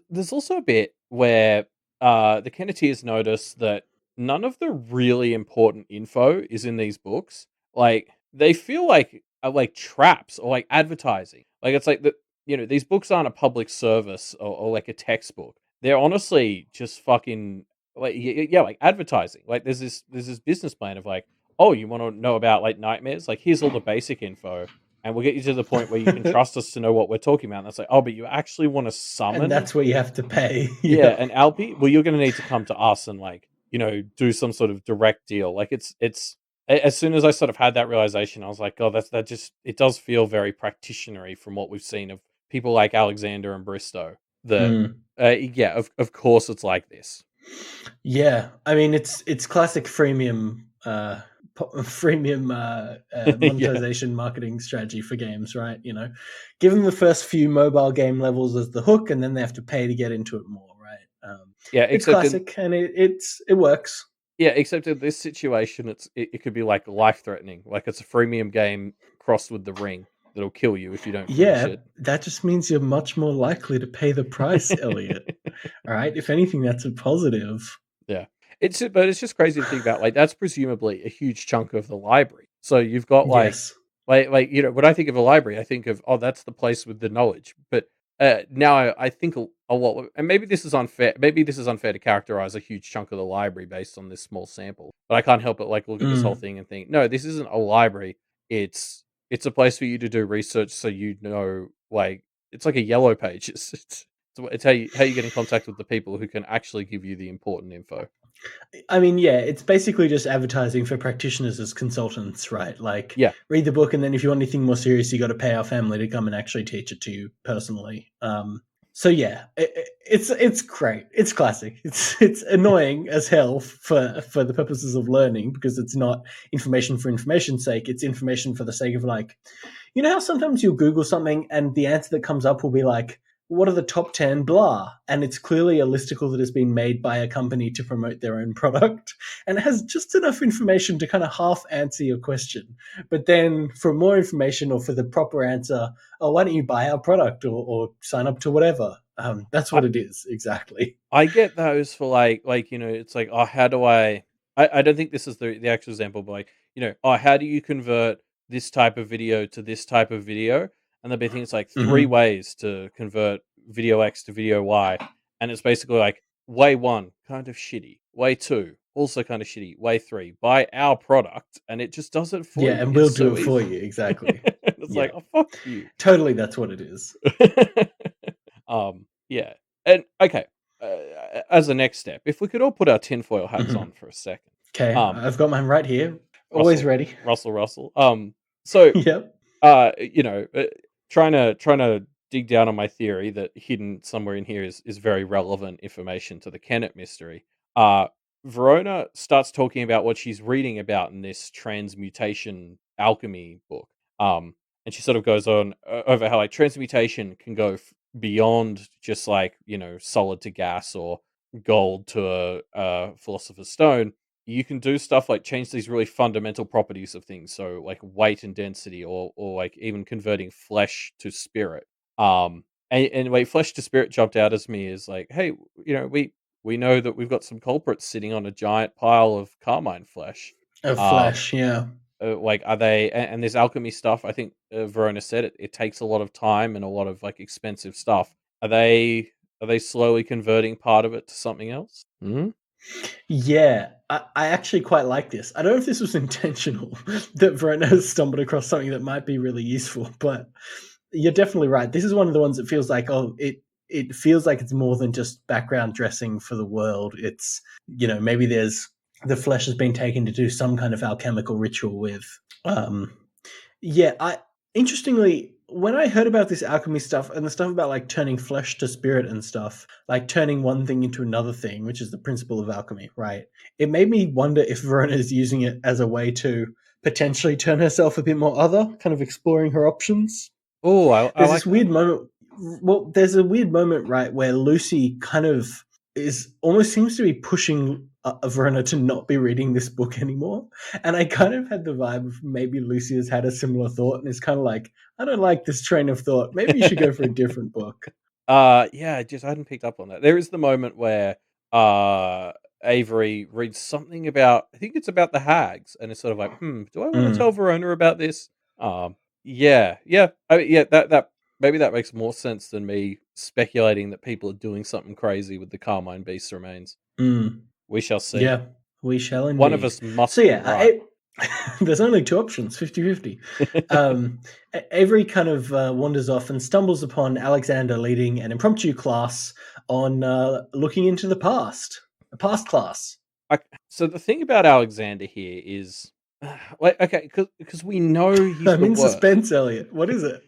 there's also a bit where the Kenneteers notice that none of the really important info is in these books. Like they feel like are like traps or like advertising. Like it's like that. These books aren't a public service or like a textbook. They're honestly just fucking like yeah, like advertising. Like there's this business plan of like, oh, you want to know about like nightmares? Like here's all the basic info and we'll get you to the point where you can trust us to know what we're talking about. And that's like, oh, but you actually want to And summon, that's where you have to pay. yeah, Yeah. an Alpi? Well, you're going to need to come to us and like, do some sort of direct deal. Like as soon as I sort of had that realization, I was like, oh, that just it does feel very practitionery from what we've seen of people like Alexander and Bristow. That Mm. yeah, of course it's like this. Yeah, I mean it's classic freemium freemium Yeah. monetization marketing strategy for games, right? Give them the first few mobile game levels as the hook, and then they have to pay to get into it more, right? Yeah, It's except in classic, and it works. yeah, except in this situation, it could be like life threatening. Like it's a freemium game crossed with the ring that'll kill you if you don't finish Yeah, it. that just means you're much more likely to pay the price, Elliot. All right. If anything, that's a positive. Yeah. But it's just crazy to think about, like, that's presumably a huge chunk of the library. So you've got, Yes. when I think of a library, I think of, "Oh, that's the place with the knowledge." But, now I think a lot, and maybe this is unfair to characterize a huge chunk of the library based on this small sample, but I can't help but, like, look at this whole Mm. thing and think, "No, this isn't a library. It's it's a place for you to do research so you know, like" it's like a yellow page. It's how you get in contact with the people who can actually give you the important info. I mean, yeah, it's basically just advertising for practitioners as consultants, right? Like, Yeah. read the book, and then if you want anything more serious, you got to pay our family to come and actually teach it to you personally. So yeah, it's great. It's classic. It's annoying as hell for the purposes of learning because it's not information for information's sake. It's information for the sake of like, you know how sometimes you'll Google something and the answer that comes up will be like, what are the top 10 blah? And it's clearly a listicle that has been made by a company to promote their own product. And it has just enough information to kind of half answer your question. But then for more information or for the proper answer, oh, why don't you buy our product or sign up to whatever? That's I what it is, exactly. I get those for it's like, "Oh, how do I don't think this is the actual example, but, like, "Oh, how do you convert this type of video to this type of video?" And there'll be things like 3 Mm-hmm. ways to convert video X to video Y, and it's basically like, "Way 1, kind of shitty. Way 2, also kind of shitty. Way 3, buy our product," and it just does it for Yeah, you. and we'll It's do so it for easy. you, exactly. It's like, Yeah, "Oh, fuck you." totally, that's what it is. Yeah. And okay, as a next step, if we could all put our tinfoil hats Mm-hmm. on for a second. Okay, Um, I've got mine right here. Always Russell, ready. Russell. So Yep. uh, you know, uh, trying to dig down on my theory that hidden somewhere in here is very relevant information to the Kennet mystery. Uh, Verona starts talking about what she's reading about in this transmutation alchemy book. And she sort of goes on over how like transmutation can go beyond just like solid to gas or gold to a philosopher's stone. You can do stuff like change these really fundamental properties of things, so like weight and density, or like even converting flesh to spirit. And like flesh to spirit jumped out as me as like, hey, we know that we've got some culprits sitting on a giant pile of carmine flesh. Of Um, flesh, yeah. like, are they? And this alchemy stuff, I think Verona said it takes a lot of time and a lot of like expensive stuff. Are they? Are they slowly converting part of it to something else? Hmm. Yeah, I actually quite like this. I don't know if this was intentional that Verona has stumbled across something that might be really useful, but you're definitely right. This is one of the ones that feels like, oh, it feels like it's more than just background dressing for the world. It's, maybe there's the flesh has been taken to do some kind of alchemical ritual with. Um, Yeah, I interestingly, when I heard about this alchemy stuff and the stuff about like turning flesh to spirit and stuff, like turning one thing into another thing, which is the principle of alchemy, right? It made me wonder if Verona is using it as a way to potentially turn herself a bit more other, kind of exploring her options. Oh, I There's like this that. weird moment. Well, there's a weird moment, right, where Lucy kind of is almost seems to be pushing Verona to not be reading this book anymore. And I kind of had the vibe of maybe Lucy has had a similar thought and is kind of like, I don't like this train of thought. Maybe you should go for a different book. Yeah, I hadn't picked up on that. There is the moment where uh Avery reads something about, I think it's about the hags, and it's sort of like, do I want to tell Mm, Verona about this? Yeah. I mean, yeah, that maybe that makes more sense than me speculating that people are doing something crazy with the Carmine Beast remains. mm. We shall see. Yeah, we shall One of indeed. us So must be yeah, right. there's only two options, 50-50. Avery kind of wanders off and stumbles upon Alexander leading an impromptu class on looking into the past, a past class. So the thing about Alexander here is, like, okay, because we know he's I'm the in worst. suspense, Elliot. What is it?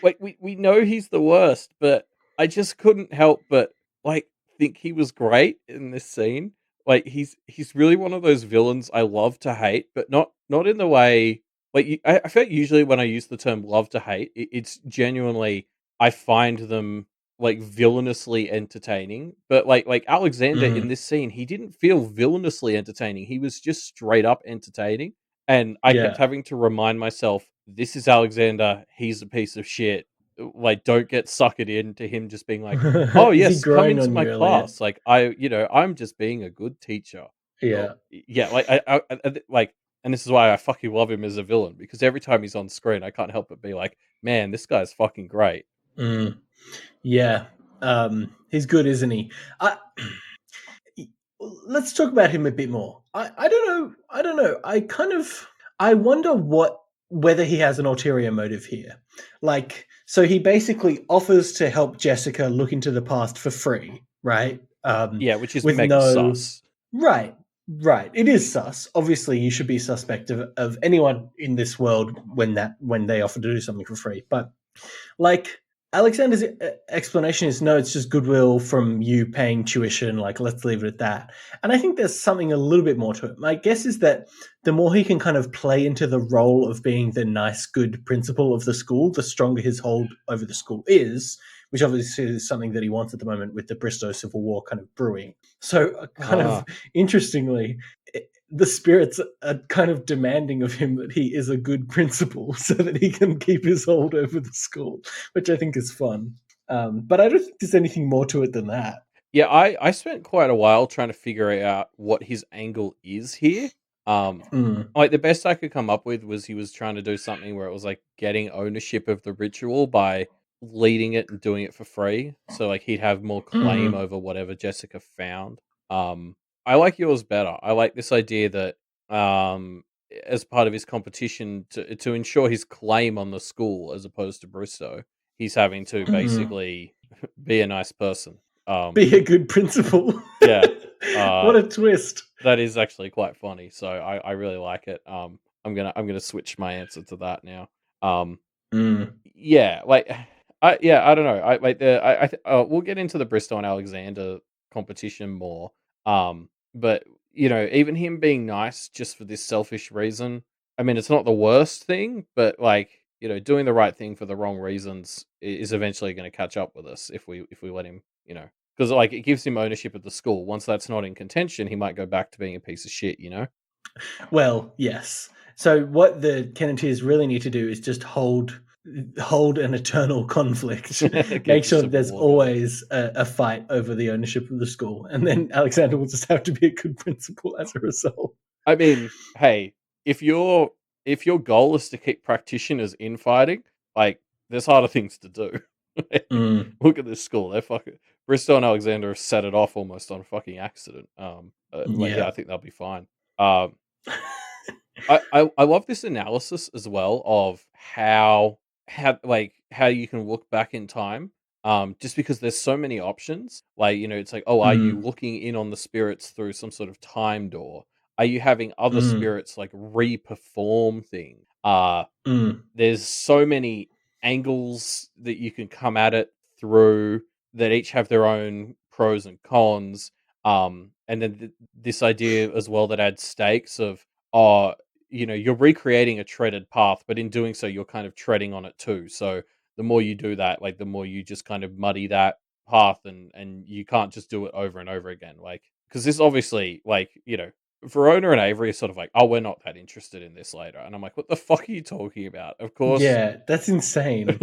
Like we know he's the worst, but I just couldn't help but like think he was great in this scene. Like he's really one of those villains I love to hate, but not in the way like I feel like usually when I use the term love to hate, it's genuinely I find them like villainously entertaining, but like Alexander in Mm, this scene, he didn't feel villainously entertaining. He was just straight up entertaining, and I kept yeah. having to remind myself, "This is Alexander. He's a piece of shit." Like, don't get suckered into him just being like, "Oh Is he yes, come growing into on my you, Elliot? class." Like, I'm just being a good teacher. Oh, Yeah. yeah, like like, and this is why I fucking love him as a villain because every time he's on screen, I can't help but be like, "Man, this guy's fucking great." Mm, yeah. He's good, isn't he? I, let's talk about him a bit more. I don't know. I don't know. I wonder whether he has an ulterior motive here. Like, so he basically offers to help Jessica look into the past for free, right? Yeah, which is With mega no sus. right, right. It is sus. Obviously, you should be suspect of anyone in this world when they offer to do something for free. But like Alexander's explanation is no, it's just goodwill from you paying tuition. Like, let's leave it at that. And I think there's something a little bit more to it. My guess is that the more he can kind of play into the role of being the nice, good principal of the school, the stronger his hold over the school is, which obviously is something that he wants at the moment with the Bristow Civil War kind of brewing. So, kind of Ah. interestingly, the spirits are kind of demanding of him that he is a good principal so that he can keep his hold over the school, which I think is fun. But I don't think there's anything more to it than that. Yeah, I spent quite a while trying to figure out what his angle is here. Um, Mm, like the best I could come up with was he was trying to do something where it was like getting ownership of the ritual by leading it and doing it for free. So like he'd have more claim mm, over whatever Jessica found. Um, I like yours better. I like this idea that as part of his competition to ensure his claim on the school as opposed to Bristow, he's having to mm. basically be a nice person. Be a good principal. Yeah. Uh, What a twist. that is actually quite funny. So I really like it. I'm gonna switch my answer to that now. Um, Mm, yeah, like I don't know. I like the we'll get into the Bristol and Alexander competition more. But even him being nice just for this selfish reason. I mean, it's not the worst thing, but like doing the right thing for the wrong reasons is eventually going to catch up with us if we let him. Because like it gives him ownership of the school. Once that's not in contention, he might go back to being a piece of shit. well, yes. So what the Kenneteers really need to do is just hold an eternal conflict. Keep Make the sure that civil there's war going. always a fight over the ownership of the school, and then Alexander will just have to be a good principal as a result. I mean, hey, if your goal is to keep practitioners infighting, like there's harder things to do. Mm, Look at this school; they're fucking Bristow and Alexander have set it off almost on fucking accident. Like yeah, yeah. I think they'll be fine. Um, I love this analysis as well of how you can look back in time. Just because there's so many options. Like, it's like, oh, are you Mm, looking in on the spirits through some sort of time door? Are you having other mm, spirits like re-perform things? mm, There's so many angles that you can come at it through that each have their own pros and cons. And then this idea as well that adds stakes of, uh, you're recreating a treaded path, but in doing so, you're kind of treading on it too. So the more you do that, like the more you just kind of muddy that path, and you can't just do it over and over again. Like, because this obviously, like, Verona and Avery are sort of like, "Oh, we're not that interested in this later," and I'm like, "What the fuck are you talking about?" Of course, yeah, that's insane.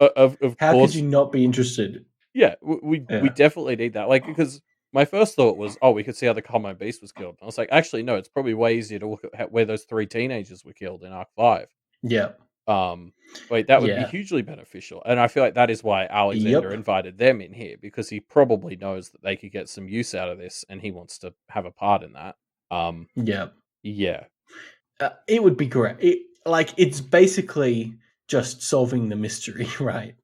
of How could you course, not be interested? yeah, we Yeah, definitely need that. Like, because my first thought was, "Oh, we could see how the Combo Beast was killed." And I was like, "Actually, no, it's probably way easier to look at where those three teenagers were killed in Arc 5." yeah, Um, like that would be yeah, hugely beneficial, and I feel like that is why Alexander yep, invited them in here because he probably knows that they could get some use out of this, and he wants to have a part in that. Um, yep. yeah, It would be great. It's basically just solving the mystery, right?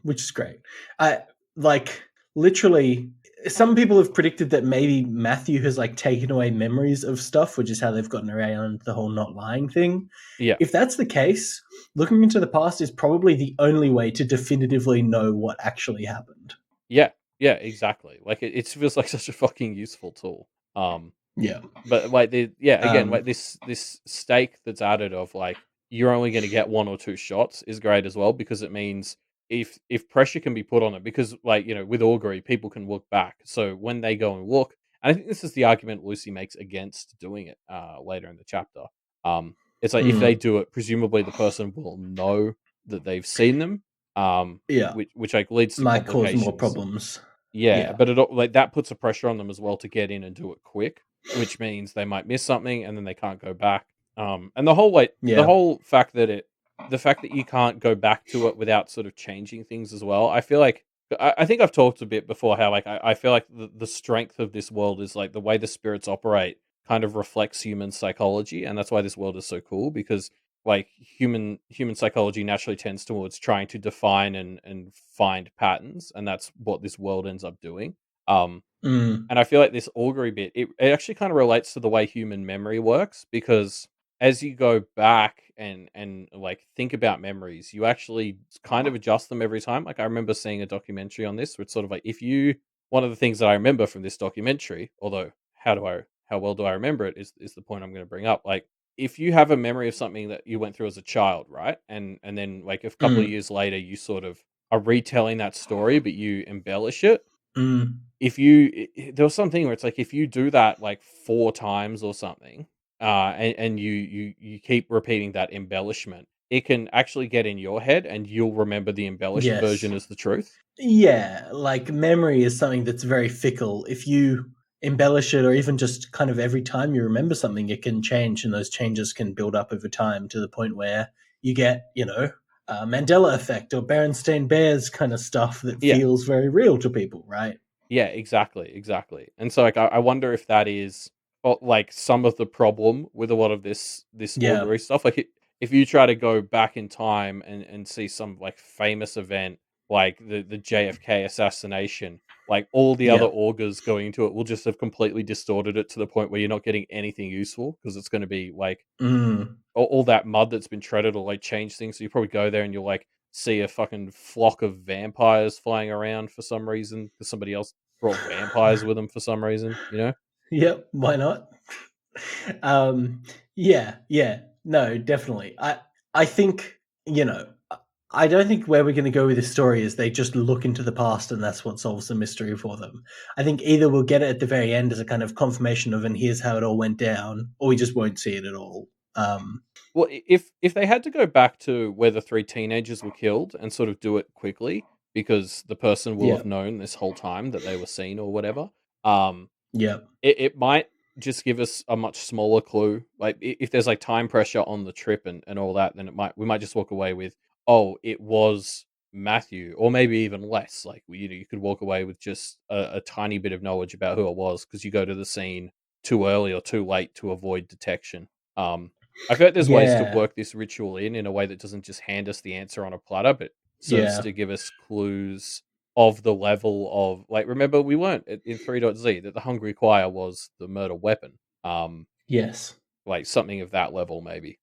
Which is great. I like literally. Some people have predicted that maybe Matthew has like taken away memories of stuff, which is how they've gotten around the whole not lying thing. yeah, If that's the case, looking into the past is probably the only way to definitively know what actually happened. yeah, yeah, exactly. Like it feels like such a fucking useful tool. Um, Yeah. but like again, like Um, this stake that's added of like you're only going to get one or two shots is great as well because it means if pressure can be put on it, because like with augury, people can look back. So when they go and look, and I think this is the argument Lucy makes against doing it later in the chapter. It's like if they Mm, do it, presumably the person will know that they've seen them, yeah, which like leads to might cause more complications. problems. Yeah, Yeah. but like that puts a pressure on them as well to get in and do it quick, which means they might miss something and then they can't go back. And the Yeah. whole fact that the fact that you can't go back to it without sort of changing things as well. I feel like I think I've talked a bit before how like I feel like the strength of this world is like the way the spirits operate kind of reflects human psychology, and that's why this world is so cool because like human psychology naturally tends towards trying to define and find patterns, and that's what this world ends up doing. Um, Mm, and I feel like this augury bit, it actually kind of relates to the way human memory works because as you go back and like think about memories, you actually kind of adjust them every time. Like I remember seeing a documentary on this where it's sort of like if you one of the things that I remember from this documentary, although how well do I remember it is the point I'm going to bring up. Like if you have a memory of something that you went through as a child, right? And then like a couple of mm, years later you sort of are retelling that story but you embellish it. mm. If you there was something where it's like if you do that like 4 times or something, and you keep repeating that embellishment, it can actually get in your head and you'll remember the embellished Yes. version as the truth. Yeah, like memory is something that's very fickle. If you embellish it, or even just kind of every time you remember something, it can change, and those changes can build up over time to the point where you get, Mandela effect or Berenstain Bears kind of stuff that Yeah. feels very real to people, right? Yeah, exactly, exactly. And so, like, I wonder if that is, like, some of the problem with a lot of this Yeah. augury stuff. Like, if you try to go back in time and see some like famous event, like the JFK assassination, like all the other Yeah. augurs going into it will just have completely distorted it to the point where you're not getting anything useful because it's going to be like Mm. all that mud that's been treaded will like change things. So you probably go there and you'll like see a fucking flock of vampires flying around for some reason because somebody else brought vampires with them for some reason, you know? Yep, why not? um, yeah, yeah, no, definitely. I think I don't think where we're going to go with this story is they just look into the past and that's what solves the mystery for them. I think either we'll get it at the very end as a kind of confirmation of and here's how it all went down, or we just won't see it at all. Well, if they had to go back to where the 3 teenagers were killed and sort of do it quickly because the person will Yeah, have known this whole time that they were seen or whatever, um, yeah, it might just give us a much smaller clue. Like if there's like time pressure on the trip and all that, then we might just walk away with, oh, it was Matthew, or maybe even less. Like you could walk away with just a tiny bit of knowledge about who it was because you go to the scene too early or too late to avoid detection. Um, I feel like there's ways to yeah, work this ritual in a way that doesn't just hand us the answer on a platter, but serves yeah, to give us clues of the level of like remember we weren't in 3.z that the hungry choir was the murder weapon, yes. like something of that level maybe.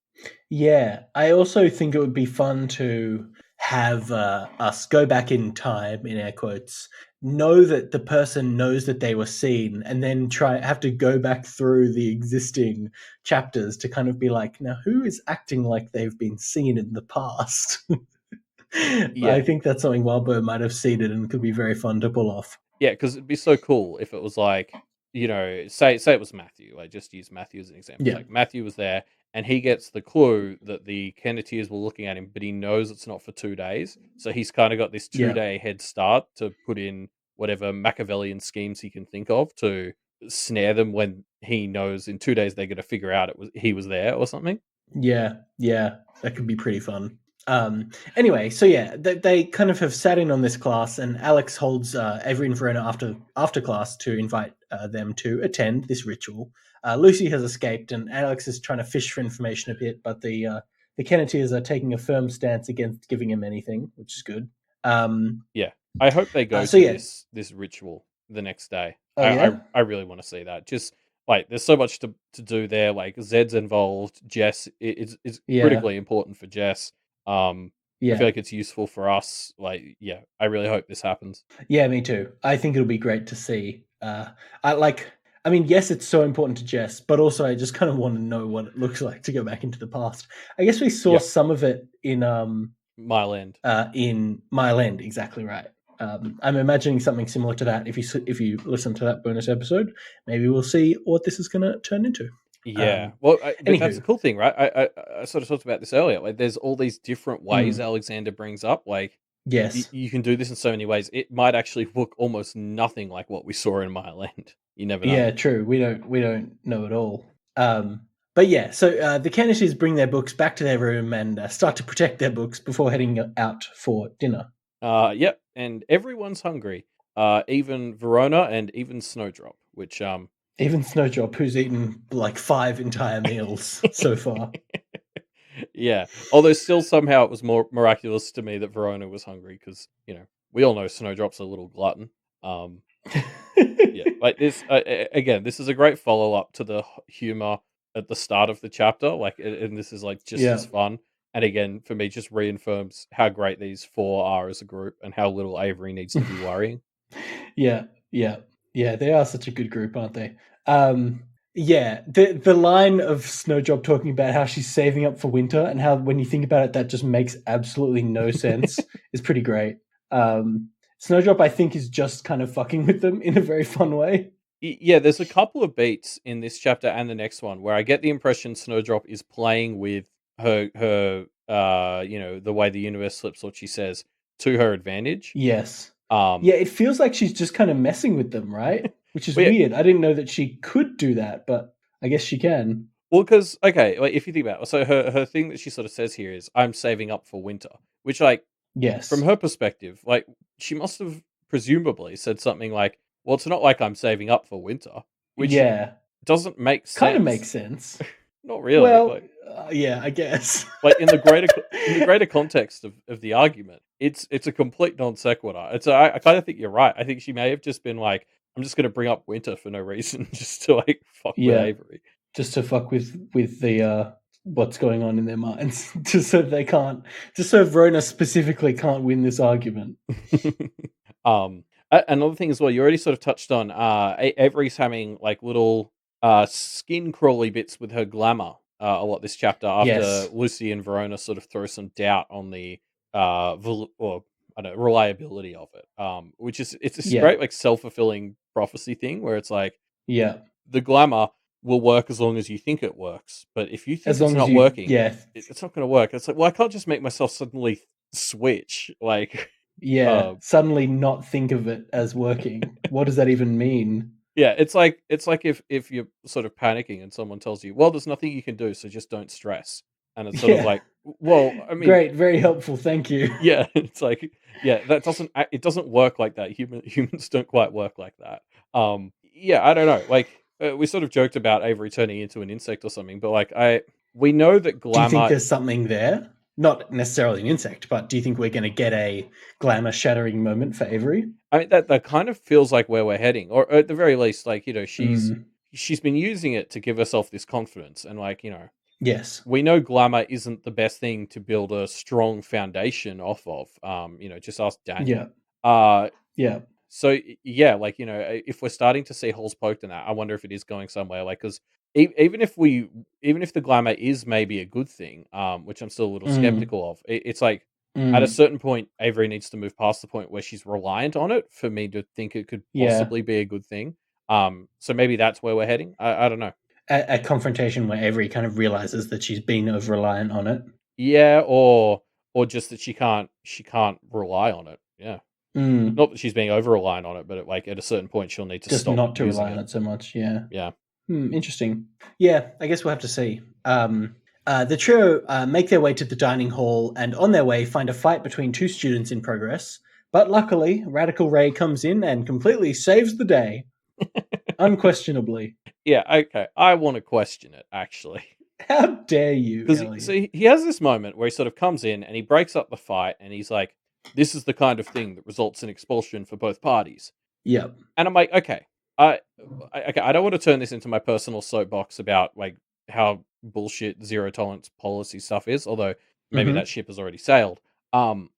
Yeah, I also think it would be fun to have us go back in time, in air quotes, know that the person knows that they were seen, and then try have to go back through the existing chapters to kind of be like, now who is acting like they've been seen in the past? I Yeah, think that's something Wildbow might have seeded and could be very fun to pull off. yeah, because it'd be so cool if it was like, say it was Matthew. I just use Matthew as an example. It's Yeah, like Matthew was there and he gets the clue that the Kenneteers were looking at him, but he knows it's not for 2 days. So he's kind of got this two yeah, day head start to put in whatever Machiavellian schemes he can think of to snare them when he knows in 2 days they're going to figure out he was there or something. yeah, yeah. That could be pretty fun. Anyway, so yeah, they kind of have sat in on this class, and Alex holds Avery and Verona after class to invite them to attend this ritual. Lucy has escaped, and Alex is trying to fish for information a bit, but the Kenneteers are taking a firm stance against giving him anything, which is good. Um, Yeah, I hope they go so to yeah, this ritual the next day. oh yeah, I really want to see that. Just like there's so much to do there. Like Zed's involved. Jess it's yeah, critically important for Jess. Um, I feel yeah. like it's useful for us. Like yeah, I really hope this happens. Yeah, me too. I think it'll be great to see. I like. I mean, yes, it's so important to Jess, but also I just kind of want to know what it looks like to go back into the past. I guess we saw Yeah, some of it in. Mile End. In Mile End. Exactly right. I'm imagining something similar to that. If you listen to that bonus episode, maybe we'll see what this is going to turn into. Yeah, well, but that's the Anywho, cool thing, right? I sort of talked about this earlier. Like, there's all these different ways Alexander brings up. Like, yes, you can do this in so many ways. It might actually look almost nothing like what we saw in Mile End. You never know. yeah, true. We don't know at all. But yeah, so the Kenneteers bring their books back to their room and start to protect their books before heading out for dinner. Yep, and everyone's hungry. Even Verona and even Snowdrop, which Even Snowdrop, who's eaten like 5 entire meals so far. yeah. Although still somehow it was more miraculous to me that Verona was hungry because we all know Snowdrop's a little glutton. Yeah, like this again. This is a great follow up to the humor at the start of the chapter. Like, and this is like just Yeah, as fun. And again, for me, just reaffirms how great these four are as a group and how little Avery needs to be worrying. yeah, yeah, yeah. They are such a good group, aren't they? Yeah, the line of Snowdrop talking about how she's saving up for winter and how when you think about it, that just makes absolutely no sense is pretty great. Snowdrop, I think, is just kind of fucking with them in a very fun way. Yeah, there's a couple of beats in this chapter and the next one where I get the impression Snowdrop is playing with her the way the universe slips what she says to her advantage. Yes. Um Yeah, it feels like she's just kind of messing with them, right? Which is well, yeah, weird. I didn't know that she could do that, but I guess she can. well, because okay, like if you think about it, so her thing that she sort of says here is I'm saving up for winter, which like from Yes. her perspective, like she must have presumably said something like, "Well, it's not like I'm saving up for winter," which Yeah. doesn't make Kind of sense. makes sense. Not really. Well, yeah, I guess. Like in the greater context of the argument, it's a complete non sequitur. It's I kind of think you're right. I think she may have just been like, I'm just going to bring up winter for no reason, just to like fuck with Yeah, Avery. just to fuck with the what's going on in their minds, just so they can't, just so Rona specifically can't win this argument. Another thing as well, you already sort of touched on. Avery's having like little skin crawly bits with her glamour a lot this chapter after Yes. Lucy and Verona sort of throw some doubt on the or I don't know, reliability of it. Which is it's this Yeah. great like self fulfilling prophecy thing where it's like Yeah. the glamour will work as long as you think it works, but if you think As it's long as not you, working, yeah, it's not going to work. It's like, well, I can't just make myself suddenly switch like. yeah, Uh, suddenly not think of it as working. What does that even mean? Yeah, it's like if you're sort of panicking and someone tells you, "Well, there's nothing you can do, so just don't stress." And it's sort of Yeah. like, well, I mean, Great, very helpful. Thank you. yeah, it's like, yeah, that it doesn't work like that. Humans don't quite work like that. Yeah, I don't know. Like we sort of joked about Avery turning into an insect or something, but like we know that Do you think glamour. there's something there? Not necessarily an insect, but do you think we're going to get a glamour shattering moment for Avery? I mean, that kind of feels like where we're heading, or at the very least, like Mm, she's been using it to give herself this confidence, and like yes. we know glamour isn't the best thing to build a strong foundation off of. Just ask Yeah. Daniel. Uh, Yeah. so yeah, like if we're starting to see holes poked in that, I wonder if it is going somewhere. Like, because even if the glamour is maybe a good thing, which I'm still a little Mm, skeptical of, it's like at a mm, certain point, Avery needs to move past the point where she's reliant on it for me to think it could yeah. possibly be a good thing. So maybe that's where we're heading. I don't know. A confrontation where Avery kind of realizes that she's been over reliant on it. Yeah, or just that she can't rely on it. Yeah. Mm, Not that she's being over reliant on it, but like at a certain point she'll need to just stop not to using rely on it. it so much. Yeah. Yeah. Interesting. Yeah, I guess we'll have to see. The trio make their way to the dining hall and on their way find a fight between two students in progress. But luckily, Radical Ray comes in and completely saves the day. Unquestionably. Yeah, okay. I want to question it actually. How dare you, Cuz so Elliot? he has this moment where he sort of comes in and he breaks up the fight and he's like, this is the kind of thing that results in expulsion for both parties. Yep. And I'm like, okay. I okay, I don't want to turn this into my personal soapbox about like how bullshit zero tolerance policy stuff is, although maybe that Mm-hmm. ship has already sailed. Um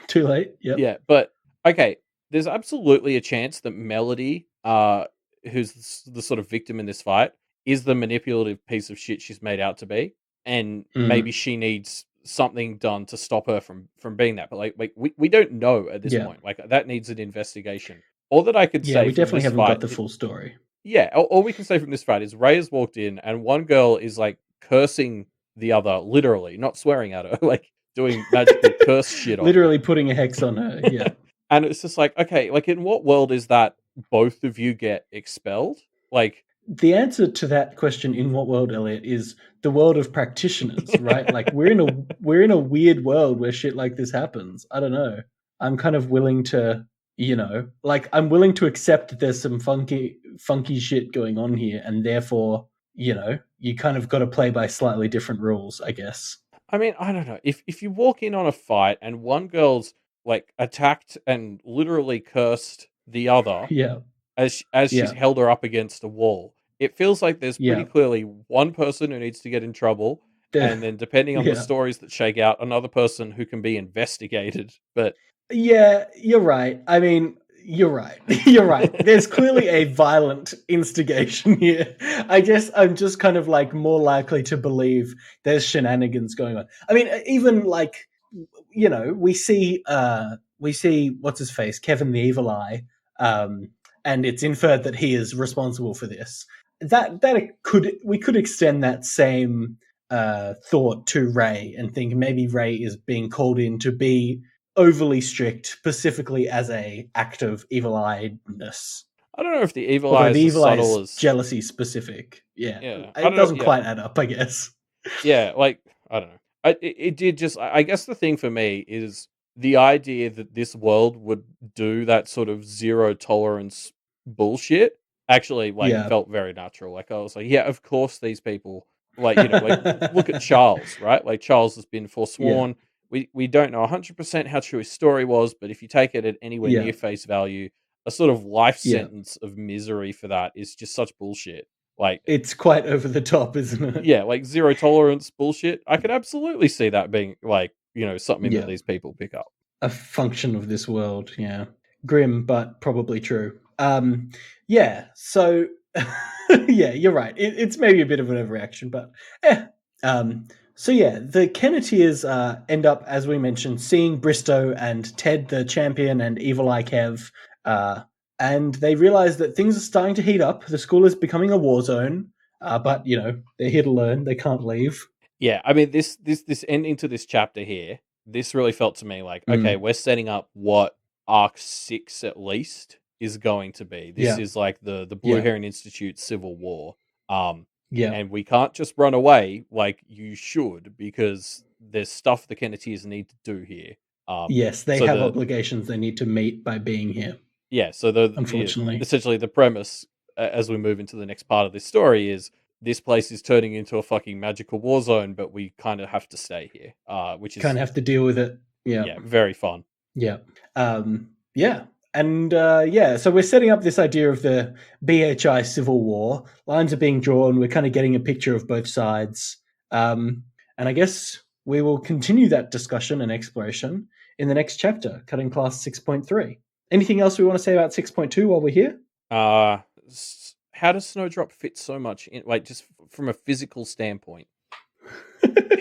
Too late. Yep. Yeah, but okay, there's absolutely a chance that Melody, who's the sort of victim in this fight, is the manipulative piece of shit she's made out to be, and maybe Mm. she needs something done to stop her from being that. But like we don't know at this Yeah. point. Like that needs an investigation. All that I could Yeah, say we from definitely this haven't got fight, the full story. yeah, all we can say from this fight is Ray has walked in and one girl is like cursing the other, literally, not swearing at her, like doing magical curse shit on her. Literally putting a hex on her. Yeah. And it's just like, okay, like in what world is that both of you get expelled? Like, The answer to that question, in what world, Elliot, is the world of practitioners, right? Like we're in a weird world where shit like this happens. I don't know. I'm kind of willing to, like I'm willing to accept that there's some funky shit going on here, and therefore, you kind of got to play by slightly different rules, I guess. I mean, I don't know. If you walk in on a fight and one girl's like attacked and literally cursed the other Yeah. as she's Yeah. held her up against a wall, it feels like there's pretty Yeah. clearly one person who needs to get in trouble, and then depending on the Yeah. stories that shake out, another person who can be investigated. But Yeah, you're right. I mean, you're right. You're right. There's clearly a violent instigation here. I guess I'm just kind of like more likely to believe there's shenanigans going on. I mean, even like, we see what's his face, Kevin the Evil Eye, um, and it's inferred that he is responsible for this. We could extend that same thought to Ray and think maybe Ray is being called in to be overly strict, specifically as a act of evil-eyedness. I don't know if the evil eye Although the is as evil eye subtle is as, jealousy specific. Yeah, yeah. I it don't know. doesn't Yeah, quite add up, I guess. yeah. Like I don't know. It did just. I guess the thing for me is the idea that this world would do that sort of zero tolerance bullshit actually like Yeah. felt very natural. Like I was like, yeah, of course these people like look at Charles, right? Like Charles has been Yeah. forsworn. We don't know 100% how true his story was, but if you take it at anywhere Yeah. near face value, a sort of life Yeah. sentence of misery for that is just such bullshit. Like, It's quite over the top, isn't it? yeah, like zero tolerance bullshit. I could absolutely see that being like, something that Yeah. these people pick up. A function of this world. Yeah. Grim, but probably true. Yeah. So, yeah, you're right. It's maybe a bit of an overreaction, but eh. So yeah, the Kenneteers end up, as we mentioned, seeing Bristow and Ted, the champion, and Evil Eye Kev, uh, and they realize that things are starting to heat up. The school is becoming a war zone, but they're here to learn. They can't leave. Yeah, I mean this ending to this chapter here, this really felt to me like, okay, Mm. we're setting up what arc 6 at least is going to be. This Yeah. is like the Blue Yeah. Heron Institute civil war. Yeah. And we can't just run away like you should because there's stuff the Kenneteers need to do here. Yes, they So have the obligations they need to meet by being here. Yeah, so Unfortunately. essentially the premise as we move into the next part of this story is this place is turning into a fucking magical war zone, but we kind of have to stay here, which is Kind of have to deal with it. Yeah. yeah, very fun. Yeah. Yeah. And yeah, so we're setting up this idea of the BHI Civil War. Lines are being drawn. We're kind of getting a picture of both sides. And I guess we will continue that discussion and exploration in the next chapter, Cutting Class 6.3. Anything else we want to say about 6.2 while we're here? How does Snowdrop fit so much in, like just from a physical standpoint?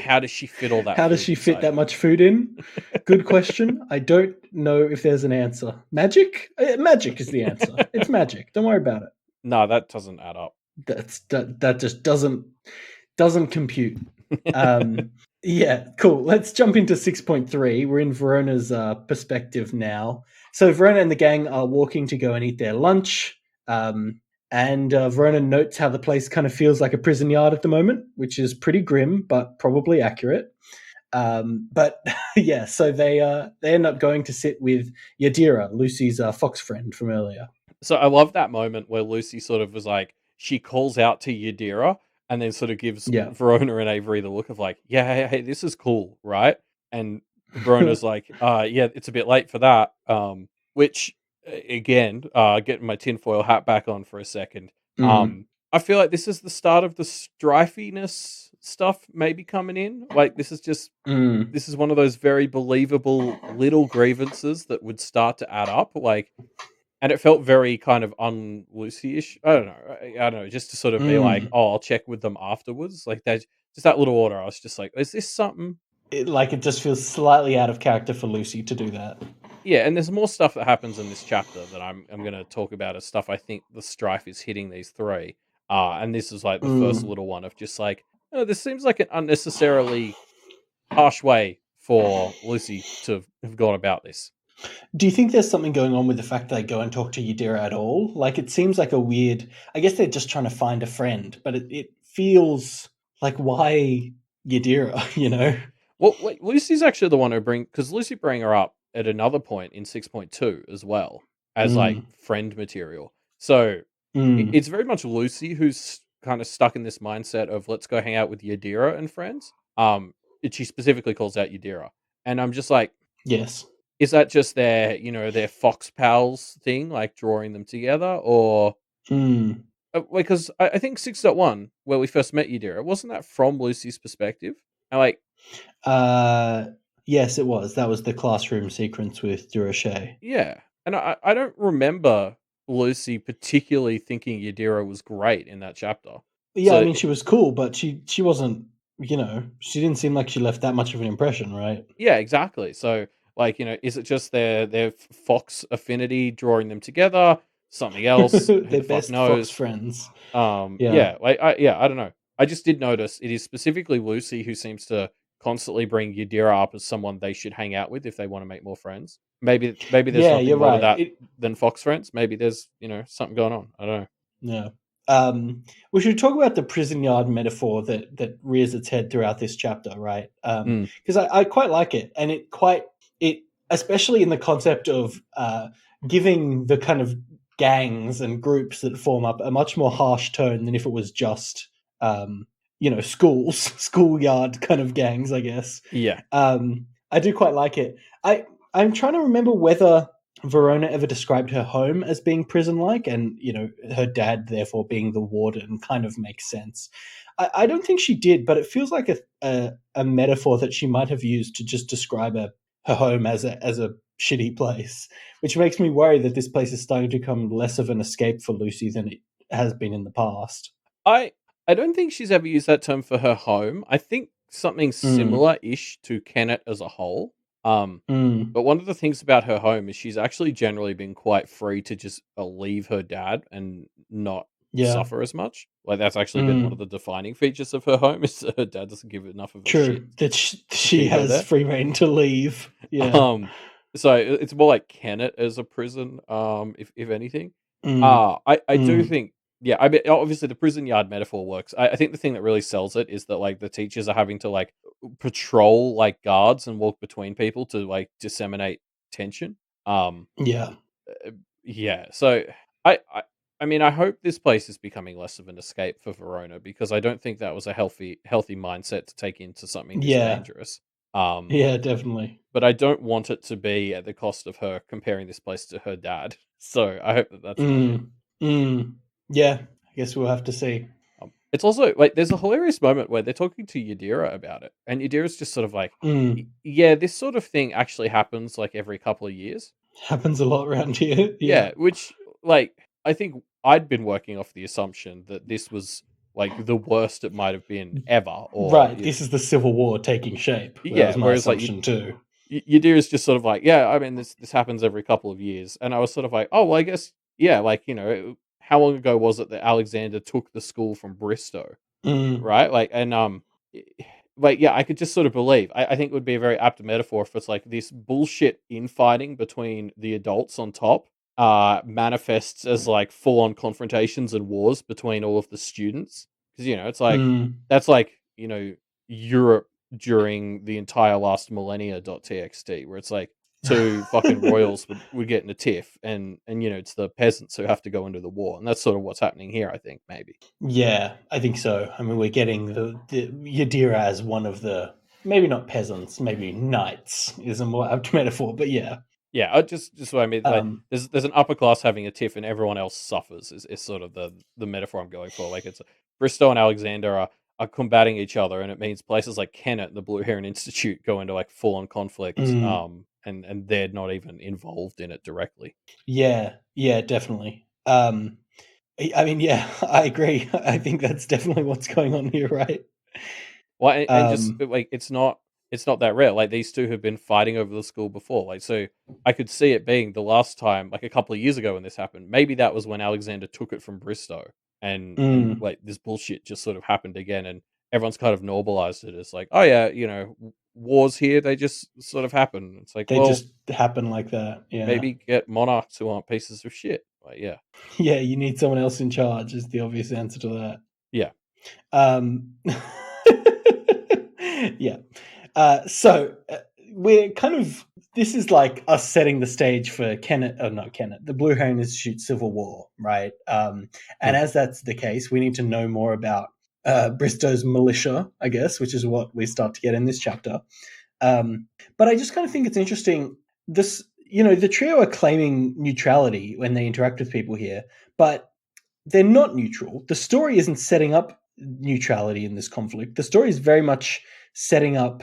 How does she fit all that? How does she fit that much food in? Good question. I don't know if there's an answer. Magic? Magic is the answer. It's magic. Don't worry about it. No, that doesn't add up. That just doesn't compute. Yeah, cool. Let's jump into 6.3. We're in Verona's perspective now. So Verona and the gang are walking to go and eat their lunch. And Verona notes how the place kind of feels like a prison yard at the moment, which is pretty grim, but probably accurate. But yeah, so they end up going to sit with Yadira, Lucy's fox friend from earlier. So I love that moment where Lucy sort of was like, she calls out to Yadira and then sort of gives Verona and Avery the look of like, yeah, hey, this is cool, right? And Verona's like, yeah, it's a bit late for that. Which again, getting my tinfoil hat back on for a second. I feel like this is the start of the strifiness stuff maybe coming in. Like this is just this is one of those very believable little grievances that would start to add up. Like, and it felt very kind of un-Lucy-ish. I don't know, just to sort of be like, oh, I'll check with them afterwards. Like that, just that little order. I was just like, is this something? it just feels slightly out of character for Lucy to do that. Yeah, and there's more stuff that happens in this chapter that I'm going to talk about as stuff I think the strife is hitting these three. And this is like the first Mm. little one of just like, oh, this seems like an unnecessarily harsh way for Lucy to have gone about this. Do you think there's something going on with the fact that they go and talk to Yadira at all? Like, it seems like a weird. I guess they're just trying to find a friend, but it feels like, why Yadira? You know? Well, like, Lucy's actually the one who because Lucy bring her up at another point in 6.2 as well as like Mm. friend material. So Mm. it's very much Lucy who's kind of stuck in this mindset of let's go hang out with Yadira and friends. She specifically calls out Yadira, and I'm just like, Yes. is that just their their Fox pals thing, like drawing them together, or Mm. because I think 6.1 where we first met Yadira wasn't that from Lucy's perspective? And like, Uh, yes, it was. That was the classroom sequence with Durachet. yeah, and I don't remember Lucy particularly thinking Yadira was great in that chapter. Yeah, I So mean, she was cool, but she wasn't. She didn't seem like she left that much of an impression, right? yeah, exactly. So like is it just their Fox affinity drawing them together? Something else? Who Their the fuck best Fox knows? friends. Yeah. Yeah, I don't know. I just did notice it is specifically Lucy who seems to constantly bring Yadira up as someone they should hang out with if they want to make more friends. Maybe there's Yeah, something you're more to right. that than Fox friends. Maybe there's something going on. I don't know. No. We should talk about the prison yard metaphor that rears its head throughout this chapter, right? Mm, Because I quite like it, and it especially in the concept of giving the kind of gangs and groups that form up a much more harsh tone than if it was just schoolyard kind of gangs, I guess. yeah. I do quite like it. I'm trying to remember whether Verona ever described her home as being prison like, and her dad therefore being the warden kind of makes sense. I don't think she did, but it feels like a metaphor that she might have used to just describe her home as a shitty place, which makes me worry that this place is starting to become less of an escape for Lucy than it has been in the past. I I don't think she's ever used that term for her home. I think something Mm, similar-ish to Kennet as a whole. Um, mm, but one of the things about her home is she's actually generally been quite free to just leave her dad and not yeah, suffer as much. Like that's actually been one of mm, the defining features of her home is that her dad doesn't give enough of a shit true. That to she keep her has there. free reign to leave. Yeah. Um, so it's more like Kennet as a prison, if anything. Mm, I do mm, think, yeah, I mean, obviously the prison yard metaphor works. I think the thing that really sells it is that like the teachers are having to like patrol like guards and walk between people to like disseminate tension. Um, yeah. uh, yeah, so I, I I mean I hope this place is becoming less of an escape for Verona because I don't think that was a healthy mindset to take into something this Yeah. dangerous. Um, Yeah, definitely. but I don't want it to be at the cost of her comparing this place to her dad. So I hope that that's not it. Mm, mm. Yeah, I guess we'll have to see. It's also like there's a hilarious moment where they're talking to Yadira about it, and Yadira's just sort of like, Mm. Yeah, this sort of thing actually happens like every couple of years." Happens a lot around here. Yeah. Yeah, which like I think I'd been working off the assumption that this was like the worst it might have been ever, or Right. This is the Civil War taking shape. That yeah. was my Whereas like assumption too. Yadira's just sort of like, yeah, I mean, this happens every couple of years, and I was sort of like, oh, well, I guess, yeah, like how long ago was it that Alexander took the school from Bristow, Mm. right? Like, and y- like, yeah, I could just sort of believe. I think it would be a very apt metaphor if it's like this bullshit infighting between the adults on top, manifests as like full on confrontations and wars between all of the students, because it's like Mm. that's like Europe during the entire last millennia .txt where it's like two fucking royals would get in a tiff and it's the peasants who have to go into the war, and that's sort of what's happening here, I think, maybe. Yeah, I think so. I mean, we're getting the Yadira as one of the, maybe not peasants, maybe knights is a more apt metaphor, but yeah. Yeah, I just what I mean, like Um, there's an upper class having a tiff and everyone else suffers is sort of the metaphor I'm going for. Like it's Bristow and Alexander are combating each other, and it means places like Kennet and the Blue Heron Institute go into like full on conflict, mm, and they're not even involved in it directly. yeah, yeah, definitely. I mean, yeah, I agree. I think that's definitely what's going on here, right? Well, and just Um, like it's not. it's not that rare. Like these two have been fighting over the school before. Like so I could see it being the last time, like a couple of years ago when this happened. Maybe that was when Alexander took it from Bristow and Mm, like this bullshit just sort of happened again and everyone's kind of normalized it as like, oh yeah, wars here, they just sort of happen. It's like, they well, just happen like that. Yeah. maybe get monarchs who aren't pieces of shit. Like, yeah. Yeah, you need someone else in charge is the obvious answer to that. Yeah. Um, yeah. We're kind of, this is like us setting the stage for the Blue Heron Institute Civil War, right? And Mhm. as that's the case, we need to know more about Bristow's militia, I guess, which is what we start to get in this chapter. But I just kind of think it's interesting. The trio are claiming neutrality when they interact with people here, but they're not neutral. The story isn't setting up neutrality in this conflict. The story is very much setting up,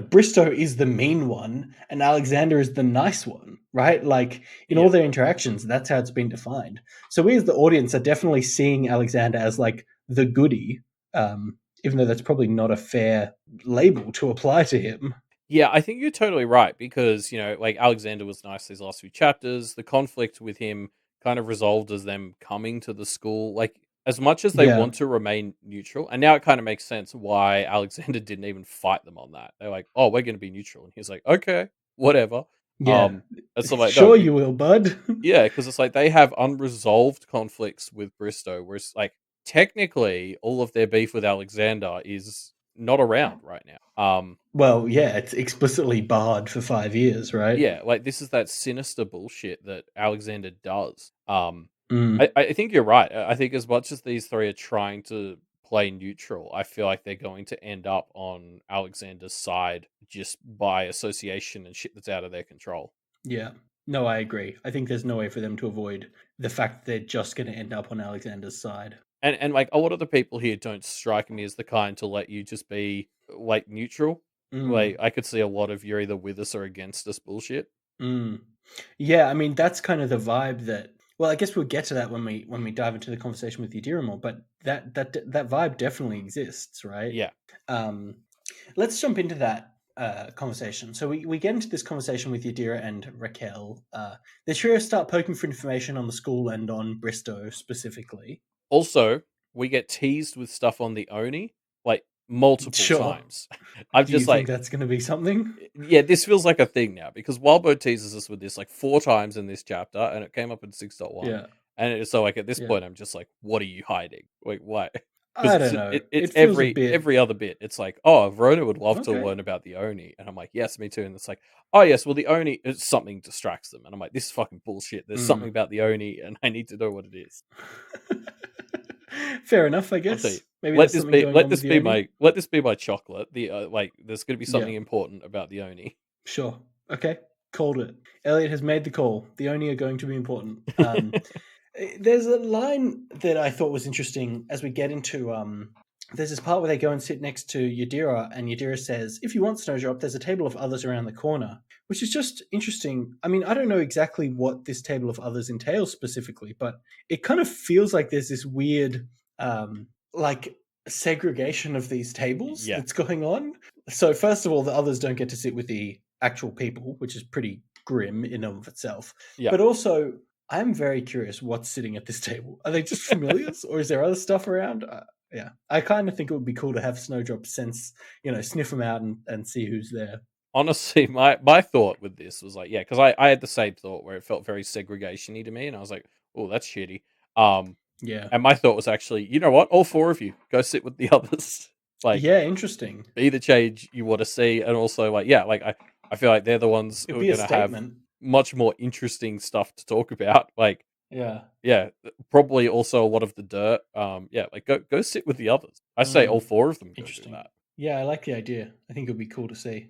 Bristow is the mean one and Alexander is the nice one, right? Like in all Yeah. their interactions, that's how it's been defined. So we as the audience are definitely seeing Alexander as like the goody, even though that's probably not a fair label to apply to him. Yeah, I think you're totally right because, like Alexander was nice these last few chapters. The conflict with him kind of resolved as them coming to the school. Like, as much as they Yeah, want to remain neutral, and now it kind of makes sense why Alexander didn't even fight them on that. They're like, oh, we're going to be neutral. And he's like, okay, whatever. yeah. Um, and so, like, no, Sure you will, bud. yeah, because it's like they have unresolved conflicts with Bristow, whereas, like, technically, all of their beef with Alexander is not around right now. Well, yeah, it's explicitly barred for 5 years, right? Yeah, like this is that sinister bullshit that Alexander does. Mm, I think you're right. I think as much as these three are trying to play neutral, I feel like they're going to end up on Alexander's side just by association and shit that's out of their control. yeah. No, I agree. I think there's no way for them to avoid the fact that they're just going to end up on Alexander's side. And like a lot of the people here don't strike me as the kind to let you just be like neutral. Like Mm, I could see a lot of you're either with us or against us bullshit. mm. Yeah, I mean that's kind of the vibe that. Well, I guess we'll get to that when we dive into the conversation with Yadira more. But that vibe definitely exists, right? Yeah. Um, let's jump into that conversation. So we get into this conversation with Yadira and Raquel. The trio start poking for information on the school and on Bristow specifically. Also, we get teased with stuff on the Oni like multiple Sure. times. I'm Do you just think like, that's going to be something? yeah, this feels like a thing now because Wildbow teases us with this like 4 times in this chapter, and it came up in 6.1. Yeah. And it's so like at this Yeah. point, I'm just like, what are you hiding? Like, why? Because I don't know. it's It feels a bit every other bit. It's like, oh, Verona would love to okay. learn about the Oni, and I'm like, yes, me too. And it's like, oh yes, well the Oni, something distracts them, and I'm like, this is fucking bullshit. There's something Mm. about the Oni, and I need to know what it is. Fair enough, I I'll tell you. guess. Maybe there's something going on with the Oni. Let this be my chocolate. The like, there's going to be Yeah, something important about the Oni. sure. Okay, called it. Elliot has made the call. The Oni are going to be important. There's a line that I thought was interesting as we get into. There's this part where they go and sit next to Yadira, and Yadira says, "If you want Snowdrop, there's a table of others around the corner," which is just interesting. I mean, I don't know exactly what this table of others entails specifically, but it kind of feels like there's this weird, like segregation of these tables Yeah, that's going on. So first of all, the others don't get to sit with the actual people, which is pretty grim in and of itself. yeah. But also, I'm very curious what's sitting at this table. Are they just familiars, or is there other stuff around? Yeah, I kind of think it would be cool to have Snowdrop sniff them out and see who's there. Honestly, my thought with this was like, yeah, because I had the same thought where it felt very segregationy to me, and I was like, oh, that's shitty. Um, Yeah, and my thought was actually, you know what? All 4 of you go sit with the others. Like, yeah, interesting. be the change you want to see, and also like, yeah, like I feel like they're the ones It'd who are be a going to have statement. much more interesting stuff to talk about. Like, Yeah. yeah, probably also a lot of the dirt. Yeah, like go sit with the others. I say all Mm, 4 of them go do interesting. that. Yeah, I like the idea. I think it would be cool to see.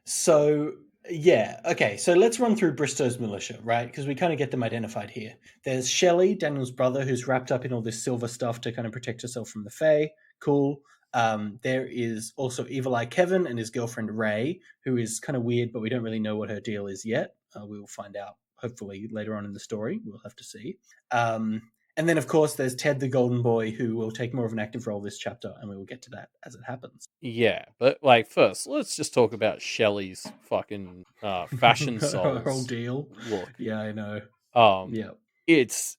So yeah, okay. So let's run through Bristow's militia, right? Because we kind of get them identified here. There's Shelley, Daniel's brother, who's wrapped up in all this silver stuff to kind of protect herself from the Fae. Cool. There is also Evil Eye Kevin and his girlfriend Ray, who is kind of weird, but we don't really know what her deal is yet. We will find out hopefully later on in the story. We'll have to see. Um, And then, of course, there's Ted the Golden Boy, who will take more of an active role this chapter, and we will get to that as it happens. Yeah, but like first, let's just talk about Shelley's fucking fashion Her whole souls deal. look. Yeah, I know. Um, Yeah, it's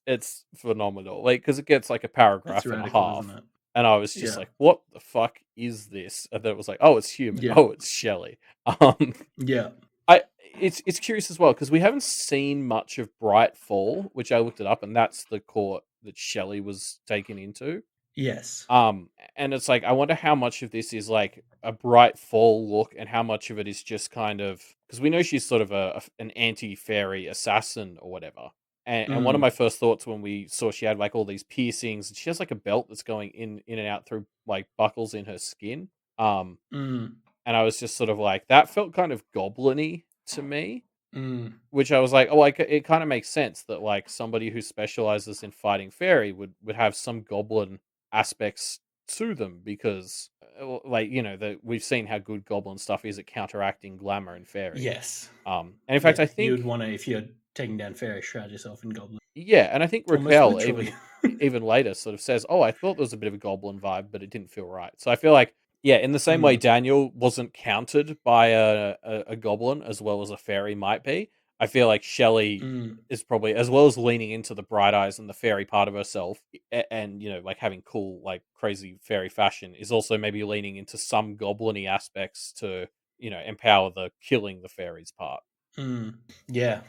phenomenal. Like because it gets like a it's paragraph and a radical, isn't half, it? and I was just Yeah, like, "What the fuck is this?" And then it was like, "Oh, it's human. yeah, Oh, it's Shelley." Um, yeah. I it's curious as well because we haven't seen much of Bright Fall, which I looked it up, and that's the court that Shelley was taken into. Yes. And it's like I wonder how much of this is like a Bright Fall look, and how much of it is just kind of because we know she's sort of an anti fairy assassin or whatever. And one of my Mm, first thoughts when we saw she had like all these piercings, and she has like a belt that's going in and out through like buckles in her skin. Um, mm, and I was just sort of like that felt kind of goblin-y to me, mm. which I was like, oh, like it kind of makes sense that like somebody who specializes in fighting fairy would have some goblin aspects to them because, like that we've seen how good goblin stuff is at counteracting glamour and fairy. Yes. And in fact, Yeah, I you'd think want to, if you're taking down fairy, shroud yourself in goblin. yeah, and I think Almost Raquel literally. even later sort of says, "Oh, I thought there was a bit of a goblin vibe, but it didn't feel right." So I feel like yeah, in the same way Mm, Daniel wasn't countered by a goblin as well as a fairy might be, I feel like Shelley mm, is probably as well as leaning into the bright eyes and the fairy part of herself and like having cool like crazy fairy fashion is also maybe leaning into some goblin-y aspects to, empower the killing the fairies part. mm. Yeah.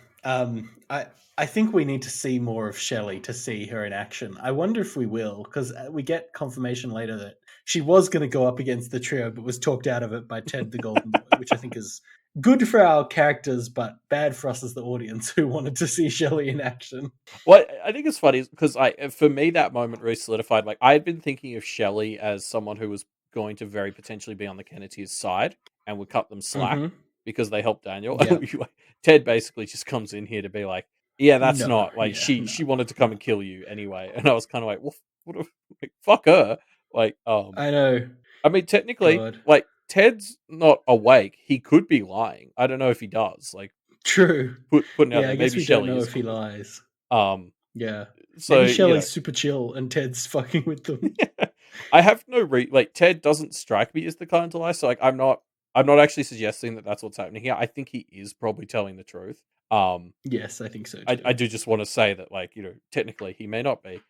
I think we need to see more of Shelley to see her in action. I wonder if we will, because we get confirmation later that she was going to go up against the trio, but was talked out of it by Ted the Golden Boy, which I think is good for our characters, but bad for us as the audience who wanted to see Shelley in action. Well, I think it's funny because for me, that moment really solidified. Like, I had been thinking of Shelley as someone who was going to very potentially be on the Kenneteers' side and would cut them slack Mm-hmm. because they helped Daniel. Yeah. Ted basically just comes in here to be like, "Yeah, that's No. not like Yeah. she No. wanted to come and kill you anyway," and I was kind of like, "Well, like, fuck her." Like, I know. I mean, technically, God. like Ted's not awake. He could be lying. I don't know if he does. Like, True. putting out Yeah. there, I guess maybe we don't Shelley know is if he cool. lies. Um, Yeah. so Maybe Shelley's super chill and Ted's fucking with them. I have no like Ted doesn't strike me as the kind to lie, so like I'm not actually suggesting that that's what's happening here. I think he is probably telling the truth. Um, Yes, I think so I too. do just want to say that like technically he may not be.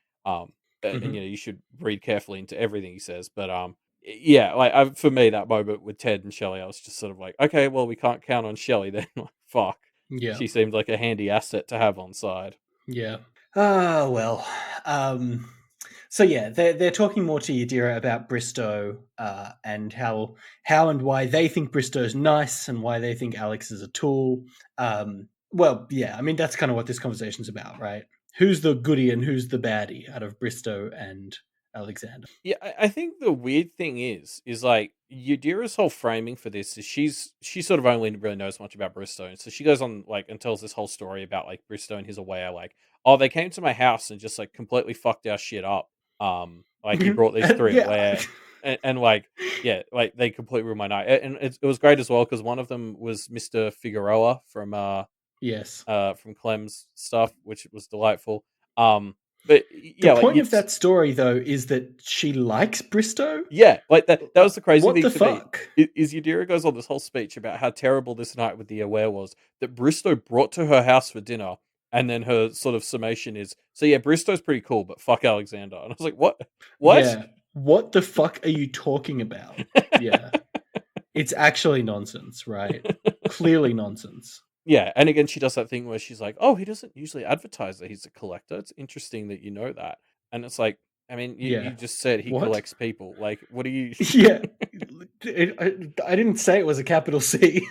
And Hmm. you should read carefully into everything he says, but yeah, like for me that moment with Ted and Shelley, I was just sort of like, okay, well we can't count on Shelley then. Like, fuck, Yeah. she seemed like a handy asset to have on side. Yeah. Ah, well. Um, so yeah, they're talking more to Yadira about Bristow and how and why they think Bristow's nice and why they think Alex is a tool. Well, yeah, I mean that's kind of what this conversation's about, right? Who's the goodie and who's the baddie out of Bristow and Alexander? Yeah, I think the weird thing is like Yadira's whole framing for this is she sort of only really knows much about Bristow, and so she goes on like and tells this whole story about like Bristow and his aware, like, oh, they came to my house and just like completely fucked our shit up. Like he brought these three Yeah. aware, and like yeah, like they completely ruined my night, and it was great as well because one of them was Mister Figueroa Yes. from Clem's stuff, which was delightful. But The yeah, like point you of that story, though, is that she likes Bristow. yeah, like that was the crazy What thing the to me. fuck? Is Yadira goes on this whole speech about how terrible this night with the aware was that Bristow brought to her house for dinner, and then her sort of summation is, so yeah, Bristow's pretty cool, but fuck Alexander. And I was like, what? What? Yeah. What the fuck are you talking about? Yeah. It's actually nonsense, right? Clearly nonsense. Yeah, and again, she does that thing where she's like, "Oh, he doesn't usually advertise that he's a collector. It's interesting that you know that." And it's like, I mean, you Yeah. just said he What? collects people. Like, what are you? Yeah. I didn't say it was a capital C.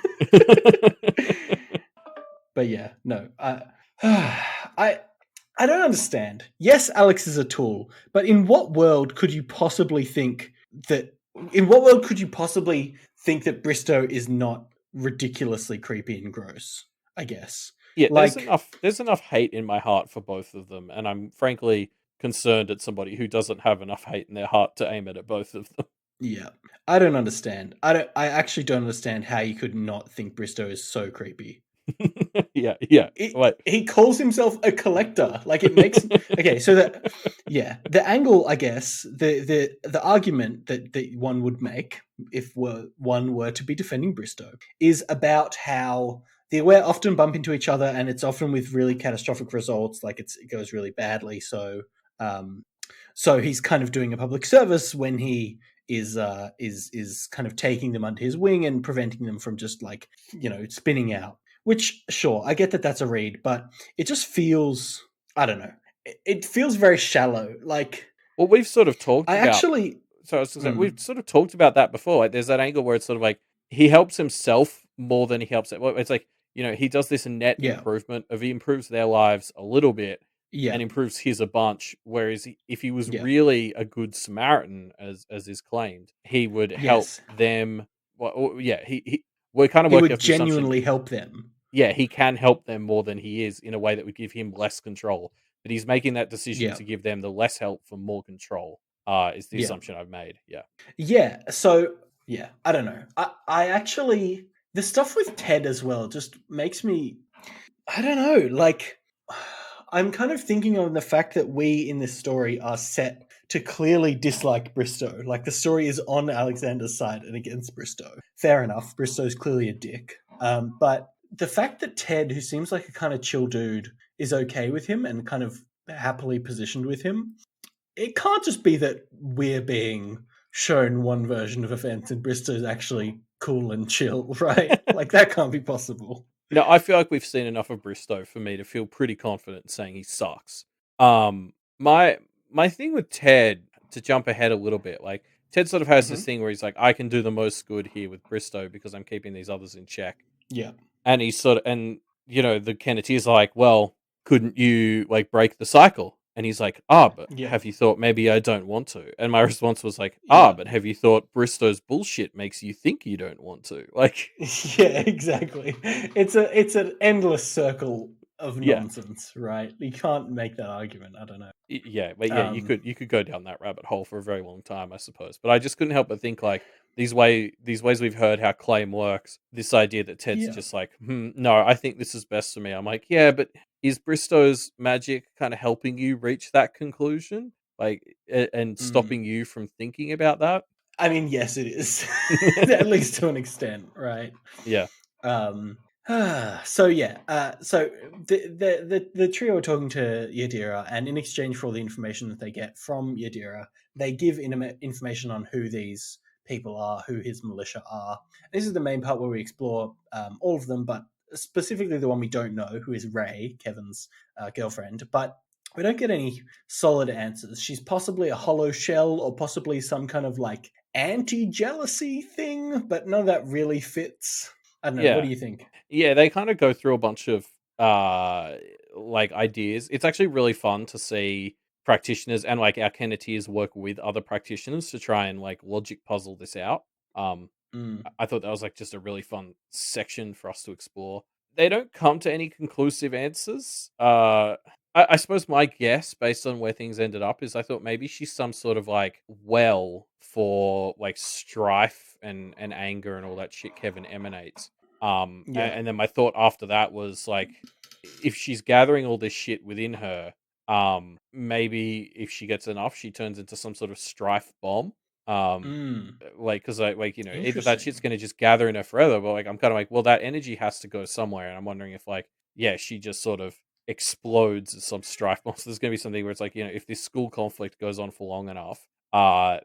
But yeah, no. I I don't understand. Yes, Alex is a tool, but in what world could you possibly think that in what world could you possibly think that Bristow is not ridiculously creepy and gross? I guess. Yeah, Like, there's enough hate in my heart for both of them, and I'm frankly concerned at somebody who doesn't have enough hate in their heart to aim it at both of them. yeah. I don't understand. I actually don't understand how you could not think Bristow is so creepy. Yeah. What? He calls himself a collector. Like it makes okay. So that the angle, I guess, the argument that one would make if one were to be defending Bristow is about how the aware often bump into each other, and it's often with really catastrophic results. Like it goes really badly. Um, so he's kind of doing a public service when he is kind of taking them under his wing and preventing them from just like spinning out. Which, sure, I get that that's a read, but it just feels, I don't know, it feels very shallow. Like, Well, we've sort of talked I about. actually, So I was gonna say, mm, we've sort of talked about that before. Like, there's that angle where it's sort of like he helps himself more than he helps it. Well, it's like he does this net yeah, improvement of he improves their lives a little bit yeah, and improves his a bunch. Whereas if he was yeah, really a good Samaritan, as is claimed, he would help yes, them. Well, yeah, he we're kind of he working would off the assumption. genuinely help them. Yeah, he can help them more than he is in a way that would give him less control. But he's making that decision Yeah, to give them the less help for more control. Is the yeah, assumption I've made. Yeah. yeah. So, yeah, I don't know. I actually, the stuff with Ted as well just makes me, I don't know, like, I'm kind of thinking on the fact that we in this story are set to clearly dislike Bristow. Like the story is on Alexander's side and against Bristow. Fair enough, Bristow's clearly a dick. But the fact that Ted, who seems like a kind of chill dude, is okay with him and kind of happily positioned with him, it can't just be that we're being shown one version of events and Bristow's actually cool and chill, right? Like that can't be possible. I feel like we've seen enough of Bristow for me to feel pretty confident in saying he sucks. Um, my my thing with Ted, to jump ahead a little bit, like Ted sort of has this Hmm. thing where he's like, I can do the most good here with Bristow because I'm keeping these others in check. Yeah. And he's sort of, and the Kenneteers are like, well, couldn't you like break the cycle? And he's like, but Yeah. have you thought maybe I don't want to? And my response was like, Yeah. but have you thought Bristow's bullshit makes you think you don't want to? Like, Yeah, exactly. It's an endless circle of yeah, nonsense, right? You can't make that argument. I don't know. Yeah, but yeah, you Um, could go down that rabbit hole for a very long time, I suppose. But I just couldn't help but think like these ways we've heard how claim works. This idea that Ted's yeah. just like, no, I think this is best for me. I'm like, yeah, but is Bristow's magic kind of helping you reach that conclusion, like, and Mm. stopping you from thinking about that? I mean, yes, it is, at least to an extent, right? Yeah, Um, so yeah, so the trio are talking to Yadira, and in exchange for all the information that they get from Yadira, they give information on who these people are, who his militia are. This is the main part where we explore all of them, but specifically the one we don't know, who is Ray, Kevin's girlfriend. But we don't get any solid answers. She's possibly a hollow shell, or possibly some kind of like anti-jealousy thing, but none of that really fits. I don't know. What do yeah. you think? Yeah, they kind of go through a bunch of uh like ideas. It's actually really fun to see practitioners and like our Kenneteers work with other practitioners to try and like logic puzzle this out. Um Mm, I thought that was like just a really fun section for us to explore. They don't come to any conclusive answers. I suppose my guess, based on where things ended up, is I thought maybe she's some sort of like well for like strife and anger and all that shit Kevin emanates. yeah. And then my thought after that was like, if she's gathering all this shit within her, maybe if she gets enough, she turns into some sort of strife bomb. Um, Mm, like, because either that shit's interesting. gonna just gather in her forever, but like I'm kind of like, well, that energy has to go somewhere, and I'm wondering if like, yeah, she just sort of explodes as some strife bomb. So there's gonna be something where it's like, if this school conflict goes on for long enough,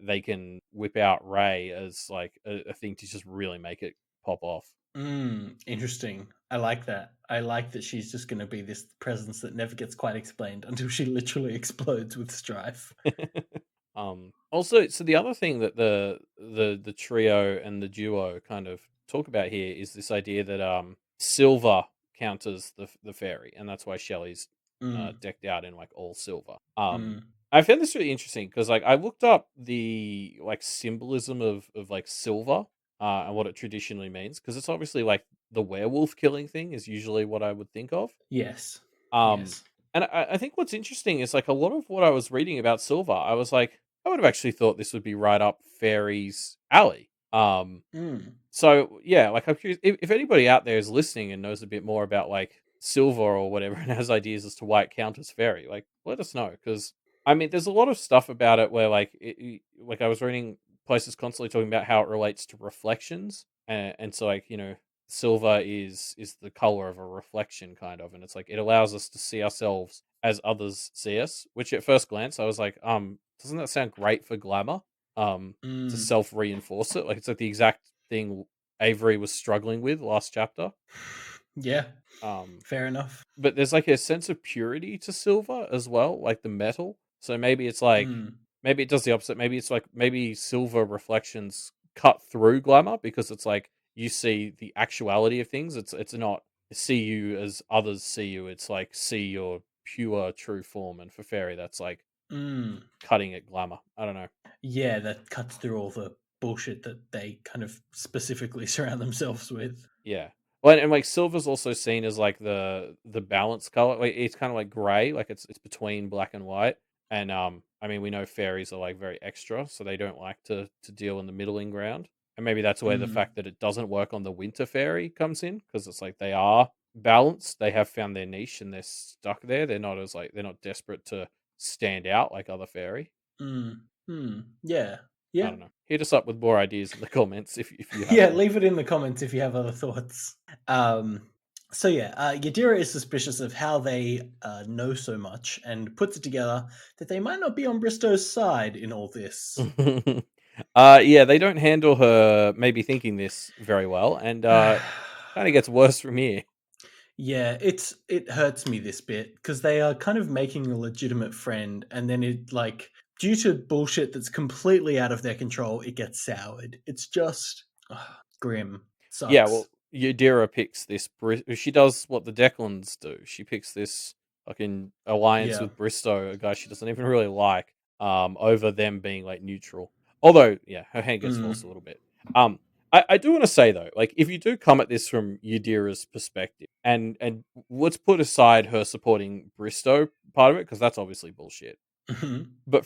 they can whip out Ray as like a thing to just really make it pop off. Interesting. I like that. I like that she's just going to be this presence that never gets quite explained until she literally explodes with strife. Also, so the other thing that the trio and the duo kind of talk about here is this idea that silver counters the fairy, and that's why Shelley's Mm, decked out in like all silver. mm, I found this really interesting because like I looked up the like symbolism of like silver and what it traditionally means because it's obviously like the werewolf killing thing is usually what I would think of. yes. Um, Yes. and I think what's interesting is like a lot of what I was reading about silver, I was like, I would have actually thought this would be right up Fairy's alley. Mm. So yeah, like I'm curious if anybody out there is listening and knows a bit more about like silver or whatever and has ideas as to why it counters fairy, like let us know because I mean, there's a lot of stuff about it where like like I was reading places constantly talking about how it relates to reflections, and so like silver is the color of a reflection kind of, and it's like it allows us to see ourselves as others see us. Which at first glance I was like, doesn't that sound great for glamour? To Mm. self reinforce it. Like it's like the exact thing Avery was struggling with last chapter. Yeah, Um, fair enough. but there's like a sense of purity to silver as well, like the metal. So maybe it's like Mm. maybe it does the opposite. Maybe it's like maybe silver reflections cut through glamour because it's like you see the actuality of things. It's not see you as others see you. It's like see your pure true form. And for fairy, that's like Mm. cutting at glamour. I don't know. Yeah, that cuts through all the bullshit that they kind of specifically surround themselves with. Yeah. Well, and like silver's also seen as like the balance color. Like it's kind of like gray, like it's between black and white. And I mean we know fairies are like very extra, so they don't like to deal in the middling ground. And maybe that's where the Mm. fact that it doesn't work on the winter fairy comes in because it's like they are balanced. They have found their niche and they're stuck there. They're not as like they're not desperate to stand out like other fairy. Mm. Mm. Yeah. I Yeah. don't know. Hit us up with more ideas in the comments if you have Yeah, them. leave it in the comments if you have other thoughts. So yeah, Yadira is suspicious of how they know so much and puts it together that they might not be on Bristow's side in all this. Yeah, they don't handle her maybe thinking this very well, and kind of gets worse from here. Yeah, it hurts me this bit because they are kind of making a legitimate friend, and then it like due to bullshit that's completely out of their control, it gets soured. It's just grim. Yeah, Sucks. well, Yadira picks this. She does what the Declans do. She picks this fucking alliance Yeah. with Bristow, a guy she doesn't even really like, over them being like neutral. Although, yeah, her hand gets Mm. forced a little bit. Um, I do want to say though, like if you do come at this from Yadira's perspective, and let's put aside her supporting Bristow part of it because that's obviously bullshit. Mhm. But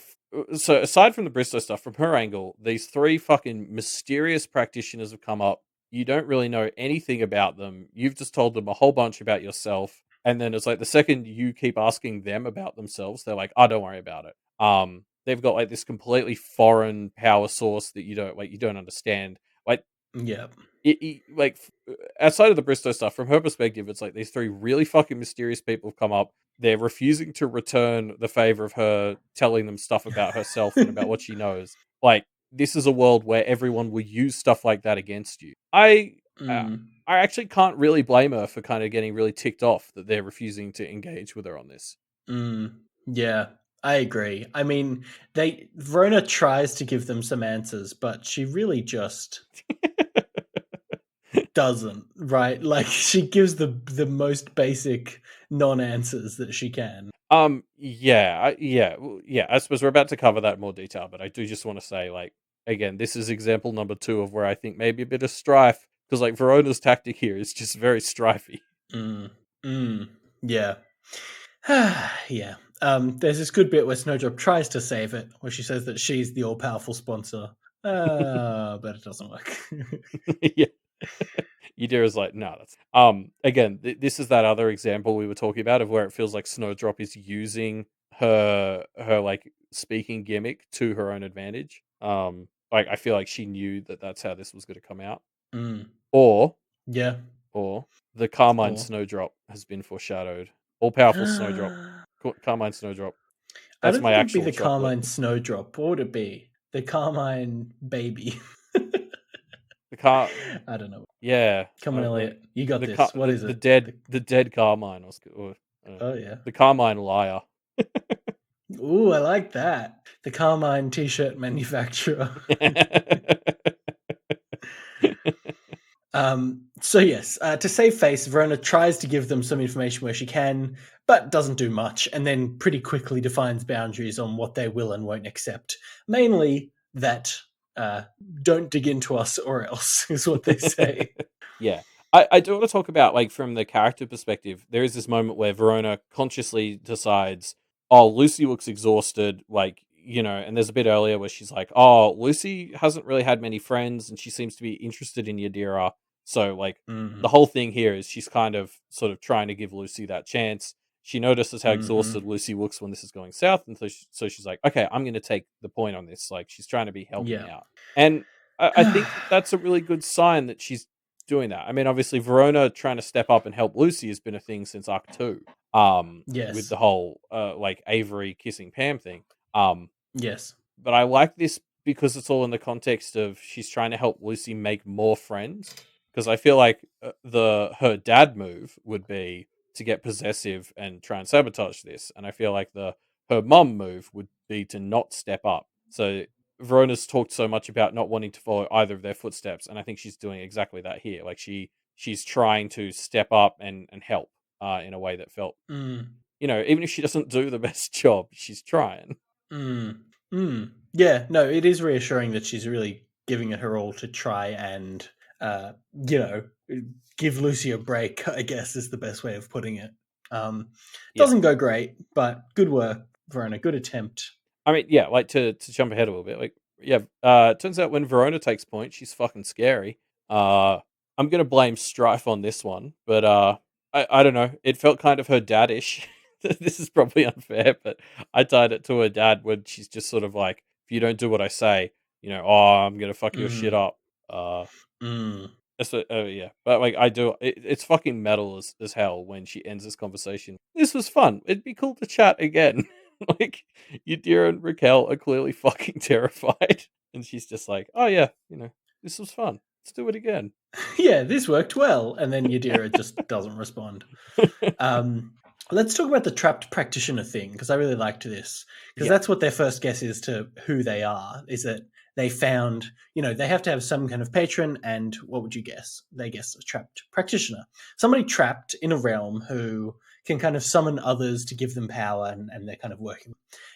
so aside from the Bristow stuff, from her angle, these three fucking mysterious practitioners have come up. You don't really know anything about them. You've just told them a whole bunch about yourself, and then it's like the second you keep asking them about themselves, they're like, "Oh, don't worry about it." They've got like this completely foreign power source that you don't understand. Like Yeah. outside of the Bristow stuff, from her perspective, it's like these three really fucking mysterious people have come up. They're refusing to return the favor of her telling them stuff about herself and about what she knows. Like this is a world where everyone will use stuff like that against you. Uh, Mm. I actually can't really blame her for kind of getting really ticked off that they're refusing to engage with her on this. Mm. Yeah. I agree. I mean, they Verona tries to give them some answers, but she really just doesn't, right? Like she gives the most basic non-answers that she can. Yeah. I suppose we're about to cover that in more detail, but I do just want to say, like, again, this is example number two of where I think maybe a bit of strife because, like, Verona's tactic here is just very strifey. Mm. Mm. Yeah. Yeah. There's this good bit where Snowdrop tries to save it, where she says that she's the all-powerful sponsor. But it doesn't work. Yeah, Yadira's like, no, that's again, this is that other example we were talking about of where it feels like Snowdrop is using her like speaking gimmick to her own advantage. Like I feel like she knew that that's how this was going to come out, Mm. or Yeah. or the Carmine Or Snowdrop has been foreshadowed. All powerful Snowdrop, Carmine Snowdrop. I That's don't my think it would be actual the chocolate. Carmine Snowdrop. What would it be? The Carmine Baby. The car, I don't know. yeah, Come on, Elliot. You got the this. What is the it? the dead Carmine, or Oh yeah. the Carmine liar. Ooh, I like that. The Carmine t-shirt manufacturer. So yes, to save face, Verona tries to give them some information where she can, but doesn't do much, and then pretty quickly defines boundaries on what they will and won't accept. Mainly that uh, don't dig into us or else is what they say. Yeah. I do want to talk about like from the character perspective, there is this moment where Verona consciously decides, oh, Lucy looks exhausted, like, and there's a bit earlier where she's like, "Oh, Lucy hasn't really had many friends, and she seems to be interested in Yadira." So, like, the Mm. whole thing here is she's kind of sort of trying to give Lucy that chance. She notices how Mm-hmm. exhausted Lucy looks when this is going south, and so she's like, "Okay, I'm going to take the point on this." Like, she's trying to be helping Yeah. out, and I think that that's a really good sign that she's doing that. I mean, obviously, Verona trying to step up and help Lucy has been a thing since Arc 2, with Yes. the whole like Avery kissing Pam thing. Um, Yes. but I like this because it's all in the context of she's trying to help Lucy make more friends. Because I feel like the her dad move would be to get possessive and try and sabotage this, and I feel like the her mum move would be to not step up. So Verona's talked so much about not wanting to follow either of their footsteps, and I think she's doing exactly that here. Like she's trying to step up and help in a way that felt, Mm. even if she doesn't do the best job, she's trying. Mm. Mm. Yeah, no, it is reassuring that she's really giving it her all to try and, uh, you know, give Lucy a break, I guess is the best way of putting it. Um, Yeah. doesn't go great, but good work, Verona. Good attempt. I mean, yeah, like to jump ahead a little bit, like yeah, it turns out when Verona takes point, she's fucking scary. Uh I'm gonna blame Strife on this one, but I don't know. It felt kind of her dadish. This is probably unfair, but I tied it to her dad when she's just sort of like, if you don't do what I say, oh, I'm gonna fuck your shit Mm. up. Uh Mm. yeah, but like I do, it's fucking metal as hell when she ends this conversation. This was fun. It'd be cool to chat again. Like Yadira and Raquel are clearly fucking terrified, and she's just like, "Oh yeah, this was fun. Let's do it again." Yeah, this worked well. And then Yadira just doesn't respond. Um, let's talk about the trapped practitioner thing because I really liked this because Yeah, that's what their first guess is to who they are. Is that they found, they have to have some kind of patron, and what would you guess? They guess a trapped practitioner, somebody trapped in a realm who can kind of summon others to give them power, and they're kind of working.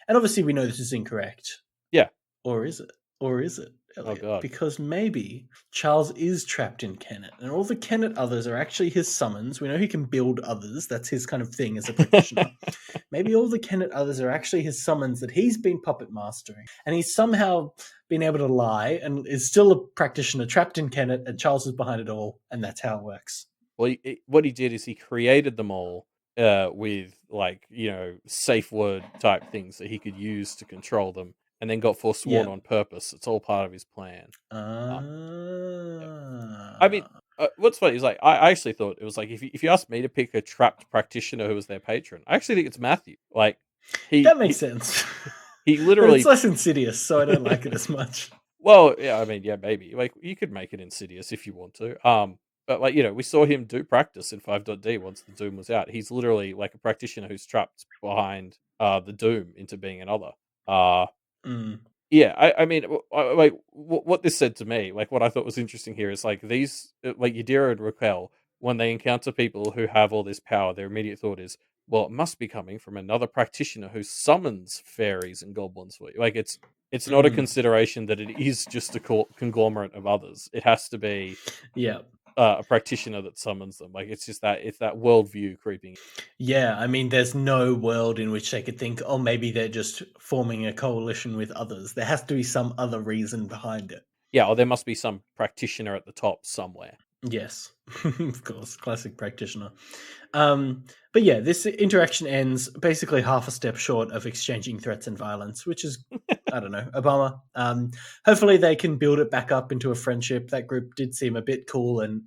And obviously, we know this is incorrect, yeah. or is it? Or is it, Oh Elliot? god. Because maybe Charles is trapped in Kennet, and all the Kennet others are actually his summons. We know he can build others. That's his kind of thing as a practitioner. Maybe all the Kennet others are actually his summons that he's been puppet mastering, and he's somehow been able to lie and is still a practitioner trapped in Kennet, and Charles is behind it all, and that's how it works. Well, what he did is he created them all with like safe word type things that he could use to control them, and then got forsworn Yeah. on purpose. It's all part of his plan. Uh, yeah. I mean, Ah. what's funny is like I actually thought it was like if you asked me to pick a trapped practitioner who was their patron, I actually think it's Matthew. Like he That makes he, sense. he But it's literally. less insidious, so I don't like it as much. Well, yeah, I mean, yeah, maybe like you could make it Insidious if you want to. But like we saw him do practice in 5.D once the Doom was out. He's literally like a practitioner who's trapped behind the Doom into being another. Uh Mm. yeah, I mean, like what this said to me, like what I thought was interesting here is like these, like Yadira and Raquel, when they encounter people who have all this power, their immediate thought is, well, it must be coming from another practitioner who summons fairies and goblins for you. Like it's not a Mm. consideration that it is just a conglomerate of others. It has to be Yeah. a practitioner that summons them. Like it's that worldview creeping. Yeah, I mean, there's no world in which they could think, oh, maybe they're just forming a coalition with others. There has to be some other reason behind it. Yeah, or there must be some practitioner at the top somewhere. Yes, of course, classic practitioner. But yeah, this interaction ends basically half a step short of exchanging threats and violence, which is, I don't know, a bummer. Hopefully they can build it back up into a friendship. That group did seem a bit cool and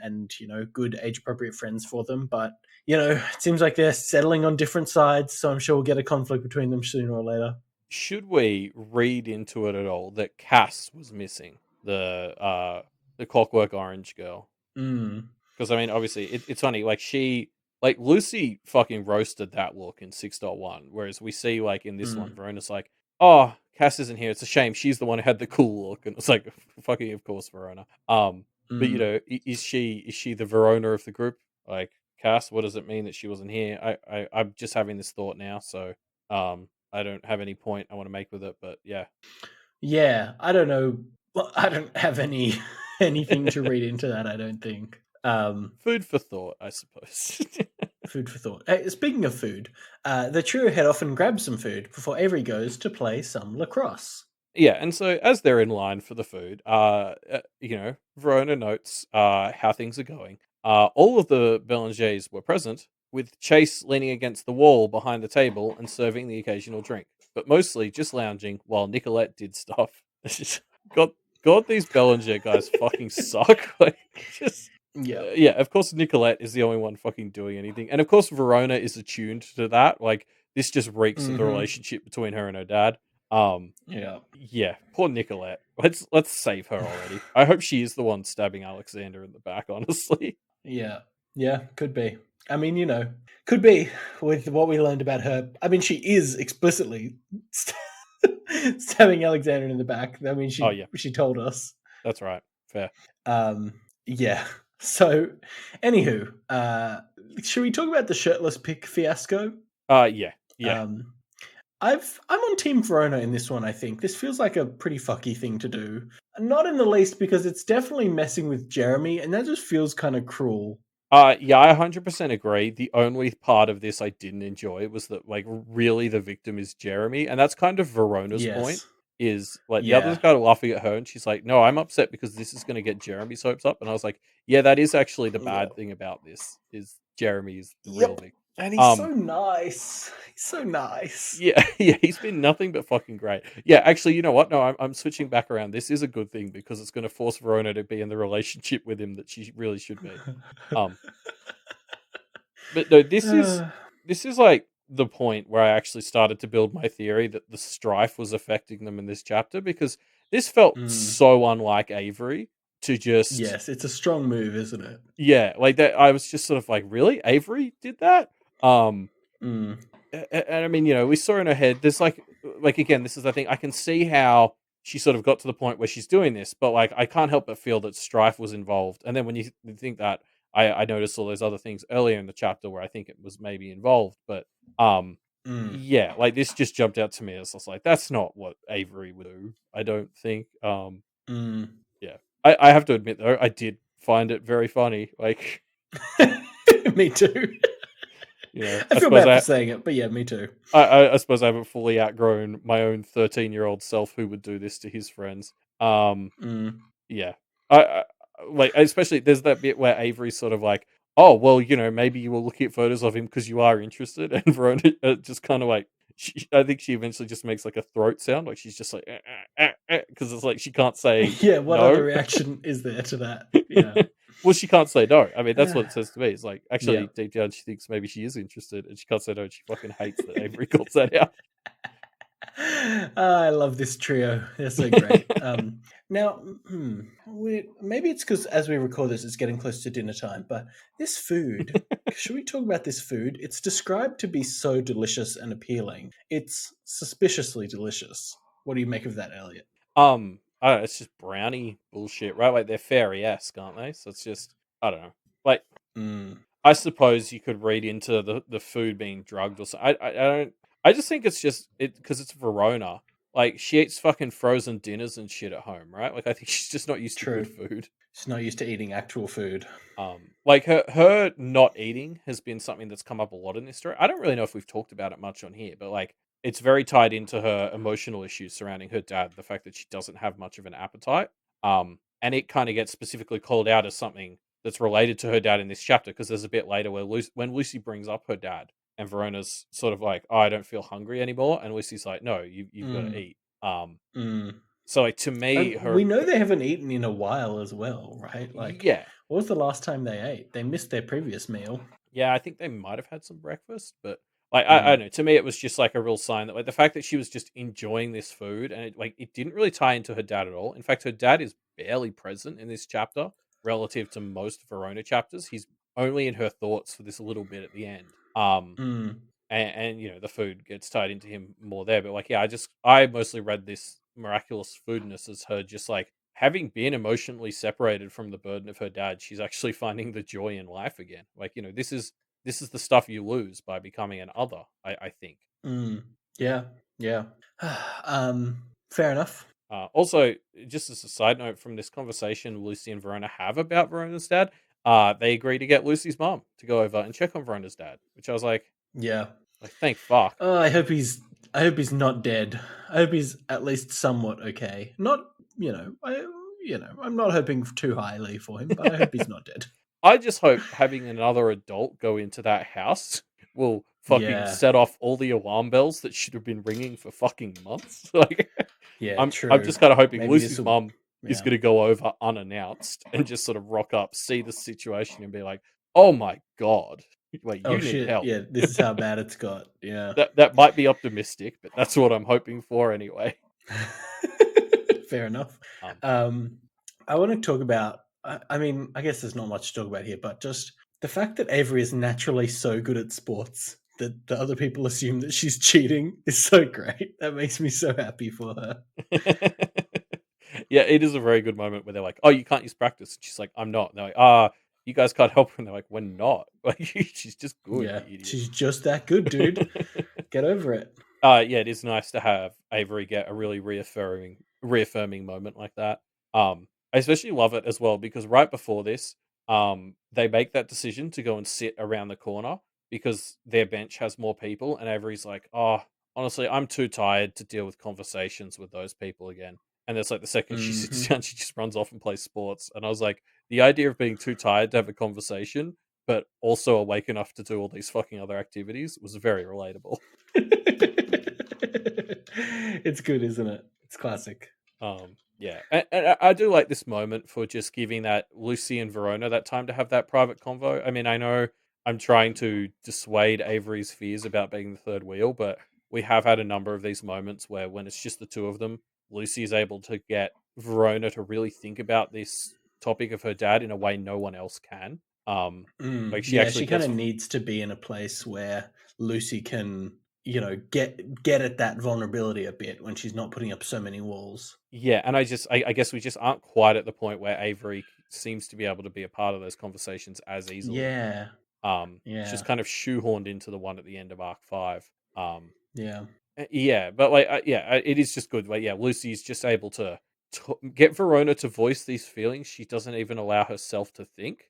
good age appropriate friends for them, but it seems like they're settling on different sides, so I'm sure we'll get a conflict between them sooner or later. Should we read into it at all that Cass was missing the Clockwork Orange girl? Mm, Because I mean, obviously, it's funny. Like Lucy fucking roasted that look in 6.1, whereas we see like in this one, mm, Verona's like, "Oh, Cass isn't here. It's a shame. She's the one who had the cool look." And it's like, fucking, of course, Verona. But mm. is she the Verona of the group? Like Cass, what does it mean that she wasn't here? I'm just having this thought now, so I don't have any point I want to make with it. But yeah, Yeah, I don't know. Well, I don't have anything to read into that, I don't think. Food for thought, I suppose. Food for thought. Speaking of food, the trio head off and grab some food before Avery goes to play some lacrosse. Yeah, and so as they're in line for the food, Verona notes how things are going. All of the Belangers were present, with Chase leaning against the wall behind the table and serving the occasional drink, but mostly just lounging while Nicolette did stuff. God, God, these Belanger guys fucking suck. Like, just Yeah. yeah. Of course, Nicolette is the only one fucking doing anything, and of course, Verona is attuned to that. Like, this just reeks of the Mm-hmm. relationship between her and her dad. Um, Yeah. yeah, poor Nicolette. Let's save her already. I hope she is the one stabbing Alexander in the back, honestly. Yeah. Yeah. Could be. I mean, could be with what we learned about her. I mean, she is explicitly stabbing Alexander in the back. I mean, Oh she yeah, she told us. that's right. Fair. Yeah. So, anywho, should we talk about the shirtless pick fiasco? Yeah. Yeah. Um, I'm on Team Verona in this one. I think this feels like a pretty fucky thing to do. Not in the least because it's definitely messing with Jeremy, and that just feels kind of cruel. Yeah, I 100% agree. The only part of this I didn't enjoy was that, like, really the victim is Jeremy, and that's kind of Verona's point. Yes. Is like the others Yeah. guy laughing at her, and she's like, "No, I'm upset because this is going to get Jeremy's hopes up." And I was like, "Yeah, that is actually the Yeah. bad thing about this. Is Jeremy is the real Yep. victim." And he's so Um, nice. He's so nice. Yeah, yeah, he's been nothing but fucking great. Yeah, actually, you know what? No, I'm switching back around. This is a good thing because it's going to force Verona to be in the relationship with him that she really should be. Um, but no, this is like the point where I actually started to build my theory that the strife was affecting them in this chapter because this felt Mm. so unlike Avery to just Yes, it's a strong move, isn't it? yeah, like that. I was just sort of like, really, Avery did that. Um, Mm. and I mean, we saw in her head. There's like again, this is the thing. I can see how she sort of got to the point where she's doing this, but like I can't help but feel that strife was involved. And then when you think that, I noticed all those other things earlier in the chapter where I think it was maybe involved. But Mm. yeah, like this just jumped out to me as I was like, that's not what Avery would do. I don't think. Mm. Yeah, I have to admit though, I did find it very funny. Like, Me too. I I feel suppose bad for saying it, but yeah, me too. I suppose I haven't fully outgrown my own 13-year-old self who would do this to his friends. Mm. Yeah, I like especially there's that bit where Avery's sort of like, oh well, maybe you were looking at photos of him because you are interested, and Verona just kind of like, I think she eventually just makes like a throat sound, like she's just like, because it's like she can't say Yeah, what other no. reaction is there to that? Yeah. Well, she can't say no. I mean, that's what it says to me. It's like Yeah. actually deep down she thinks maybe she is interested, and she can't say no. And she fucking hates that Avery calls that out. I love this trio. They're so great. Now, maybe it's because as we record this, it's getting close to dinner time. But this food, should we talk about this food? It's described to be so delicious and appealing. It's suspiciously delicious. What do you make of that, Elliot? I don't know, it's just brownie bullshit, right? Like they're fairy-esque, aren't they? So it's just I don't know. Like Mm, I suppose you could read into the food being drugged or something. I don't. I just think it's just because it's Verona. Like she eats fucking frozen dinners and shit at home, right? Like I think she's just not used to good true. food. She's not used to eating actual food. Like her not eating has been something that's come up a lot in this story. I don't really know if we've talked about it much on here, but like it's very tied into her emotional issues surrounding her dad, the fact that she doesn't have much of an appetite. And it kind of gets specifically called out as something that's related to her dad in this chapter because there's a bit later where when Lucy brings up her dad and Verona's sort of like, "Oh, I don't feel hungry anymore," and Lucy's like, "No, you've got to Mm, eat." mm. So like to me, We know they haven't eaten in a while as well, right? Like, yeah. what was the last time they ate? They missed their previous meal. Yeah, I think they might have had some breakfast, but like I Mm, don't know. To me, it was just like a real sign that like the fact that she was just enjoying this food and it didn't really tie into her dad at all. In fact, her dad is barely present in this chapter relative to most Verona chapters. He's only in her thoughts for this little bit at the end. mm, And the food gets tied into him more there. But like, yeah, I mostly read this miraculous foodness as her just like having been emotionally separated from the burden of her dad, she's actually finding the joy in life again. Like, this is the stuff you lose by becoming an other, I think. mm. Yeah, yeah. Fair enough. Also, just as a side note from this conversation Lucy and Verona have about Verona's dad, they agree to get Lucy's mum to go over and check on Verona's dad, which I was Yeah. like, thank fuck. Oh, I hope he's not dead. I hope he's at least somewhat okay. Not, I'm not hoping too highly for him, but I hope he's not dead. I just hope having another adult go into that house will fucking Yeah. set off all the alarm bells that should have been ringing for fucking months. Like, Yeah, I'm true. just kind of hoping Maybe this Lucy's will. mum is Yeah. going to go over unannounced and just sort of rock up, see the situation, and be like, "Oh my god, wait, Oh you need shit. help." Yeah, this is how bad it's got. Yeah. That might be optimistic, but that's what I'm hoping for anyway. Fair enough. Um, Um, I want to talk about. I mean, I guess there's not much to talk about here, but just the fact that Avery is naturally so good at sports that the other people assume that she's cheating is so great. That makes me so happy for her. yeah, it is a very good moment where they're like, "Oh, you can't use practice." And she's like, "I'm not." And they're like, "Ah, you guys can't help." And they're like, "We're not." Like, she's just good, Yeah, you idiot. she's just that good, dude. Get over it. Yeah, it is nice to have Avery get a really reaffirming moment like that. I especially love it as well because right before this, they make that decision to go and sit around the corner because their bench has more people, and Avery's like, "Oh, honestly, I'm too tired to deal with conversations with those people again." And it's like the second she sits Hmm. down, she just runs off and plays sports. And I was like, the idea of being too tired to have a conversation, but also awake enough to do all these fucking other activities was very relatable. It's good, isn't it? It's classic. Yeah, and I do like this moment for just giving that Lucy and Verona that time to have that private convo. I mean, I know I'm trying to dissuade Avery's fears about being the third wheel, but we have had a number of these moments where when it's just the two of them, Lucy is able to get Verona to really think about this topic of her dad in a way no one else can. Like she Yeah, actually she kind gets. of needs to be in a place where Lucy can, get at that vulnerability a bit when she's not putting up so many walls. Yeah, and I guess we just aren't quite at the point where Avery seems to be able to be a part of those conversations as easily. Yeah, It's just yeah, kind of shoehorned into the one at the end of arc 5. Um, yeah. yeah, but like, it is just good. Like, yeah, Lucy's just able to get Verona to voice these feelings. She doesn't even allow herself to think,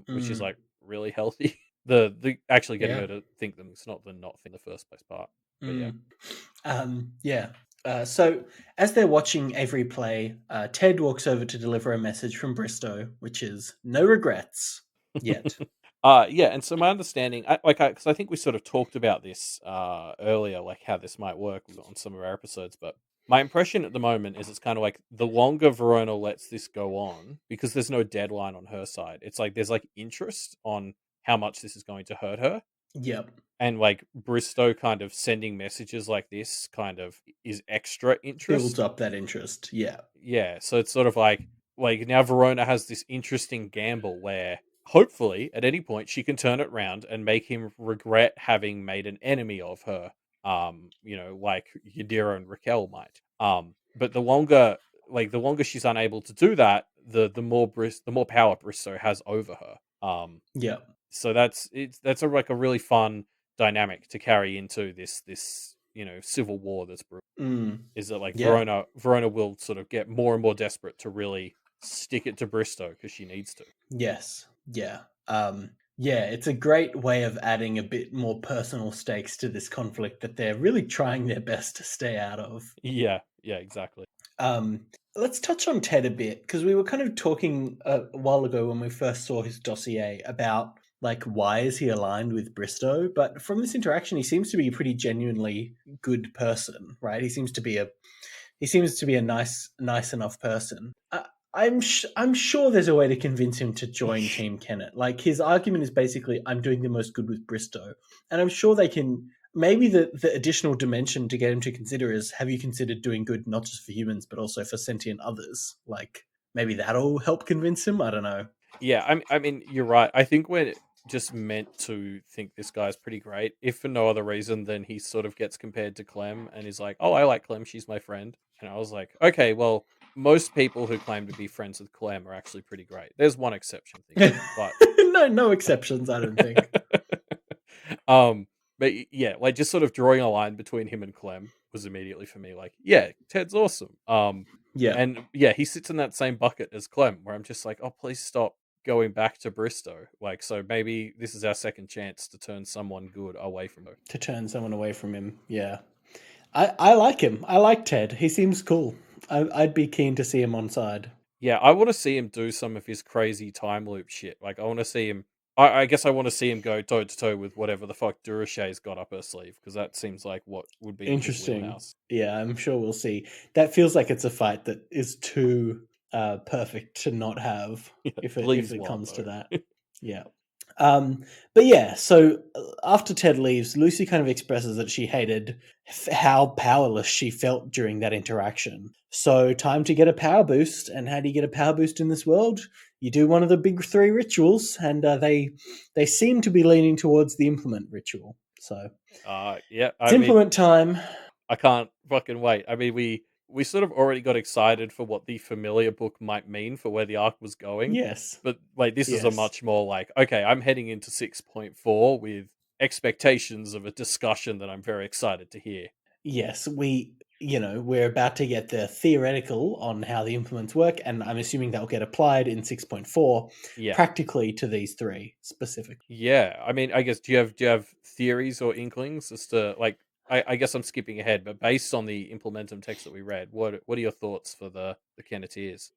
which is Mm, like really healthy. The actually getting yeah. her to think them. It's not the not thing the first place part. But yeah. Mm. Yeah. So as they're watching Avery play, Ted walks over to deliver a message from Bristow, which is no regrets yet. Yeah, and so my understanding, because I think we sort of talked about this earlier, like how this might work on some of our episodes. But my impression at the moment is it's kind of like the longer Verona lets this go on, because there's no deadline on her side. It's like there's like interest on how much this is going to hurt her, Yep. and like Bristow kind of sending messages like this kind of is extra Builds interest. up that interest. Yeah. Yeah, so it's sort of like now Verona has this interesting gamble where hopefully at any point she can turn it round and make him regret having made an enemy of her. Like Yadira and Raquel might. But the longer she's unable to do that, the more power Bristow has over her. Yep. So that's like a really fun dynamic to carry into this civil war that's brewing, Mm. is that like Yeah. Verona will sort of get more and more desperate to really stick it to Bristow because she needs to. Yes. Yeah. Yeah, it's a great way of adding a bit more personal stakes to this conflict that they're really trying their best to stay out of. Yeah, exactly. Um, let's touch on Ted a bit because we were kind of talking a while ago when we first saw his dossier about like why is he aligned with Bristow, but from this interaction he seems to be a pretty genuinely good person, right? He seems to be a nice enough person. I'm sure there's a way to convince him to join Team Kennet. Like his argument is basically, I'm doing the most good with Bristow, and I'm sure they can. Maybe the additional dimension to get him to consider is, have you considered doing good not just for humans but also for sentient others? Like maybe that'll help convince him. I don't know. Yeah, I mean, you're right. I think we're just meant to think this guy's pretty great, if for no other reason than he sort of gets compared to Clem and is like, "Oh, I like Clem. She's my friend." And I was like, "Okay, well, most people who claim to be friends with Clem are actually pretty great. There's one exception, thingy, but." No exceptions. I don't think. um, yeah, like just sort of drawing a line between him and Clem was immediately for me like, yeah, Ted's awesome. Yeah. And yeah, he sits in that same bucket as Clem, where I'm just like, oh, please stop going back to Bristow. Like, so maybe this is our second chance to turn someone good away from her. To turn someone away from him. Yeah. I like him. I like Ted. He seems cool. I'd be keen to see him on side. Yeah, I want to see him do some of his crazy time loop shit. Like, I want to see him. I guess I want to see him go toe to toe with whatever the fuck Durashay's got up her sleeve, because that seems like what would be in his Interesting. wheelhouse. Yeah, I'm sure we'll see. That feels like it's a fight that is too perfect to not have Yeah, if please, it comes to Wildbow. that. Yeah. But yeah, so after Ted leaves, Lucy kind of expresses that she hated how powerless she felt during that interaction. So time to get a power boost. And how do you get a power boost in this world? You do one of the big three rituals, and they seem to be leaning towards the implement ritual. So Yeah, it's I mean, implement time. I can't fucking wait. I mean, we sort of already got excited for what the familiar book might mean for where the arc was going, Yes. but like this is a Yes. much more like, okay, I'm heading into 6.4 with expectations of a discussion that I'm very excited to hear. Yes, we're about to get the theoretical on how the implements work, and I'm assuming that will get applied in 6.4 Yeah. practically to these three specifically. Yeah. I mean, I guess do you have theories or inklings as to like I guess I'm skipping ahead, but based on the Implementum text that we read, what are your thoughts for the Kenneteers?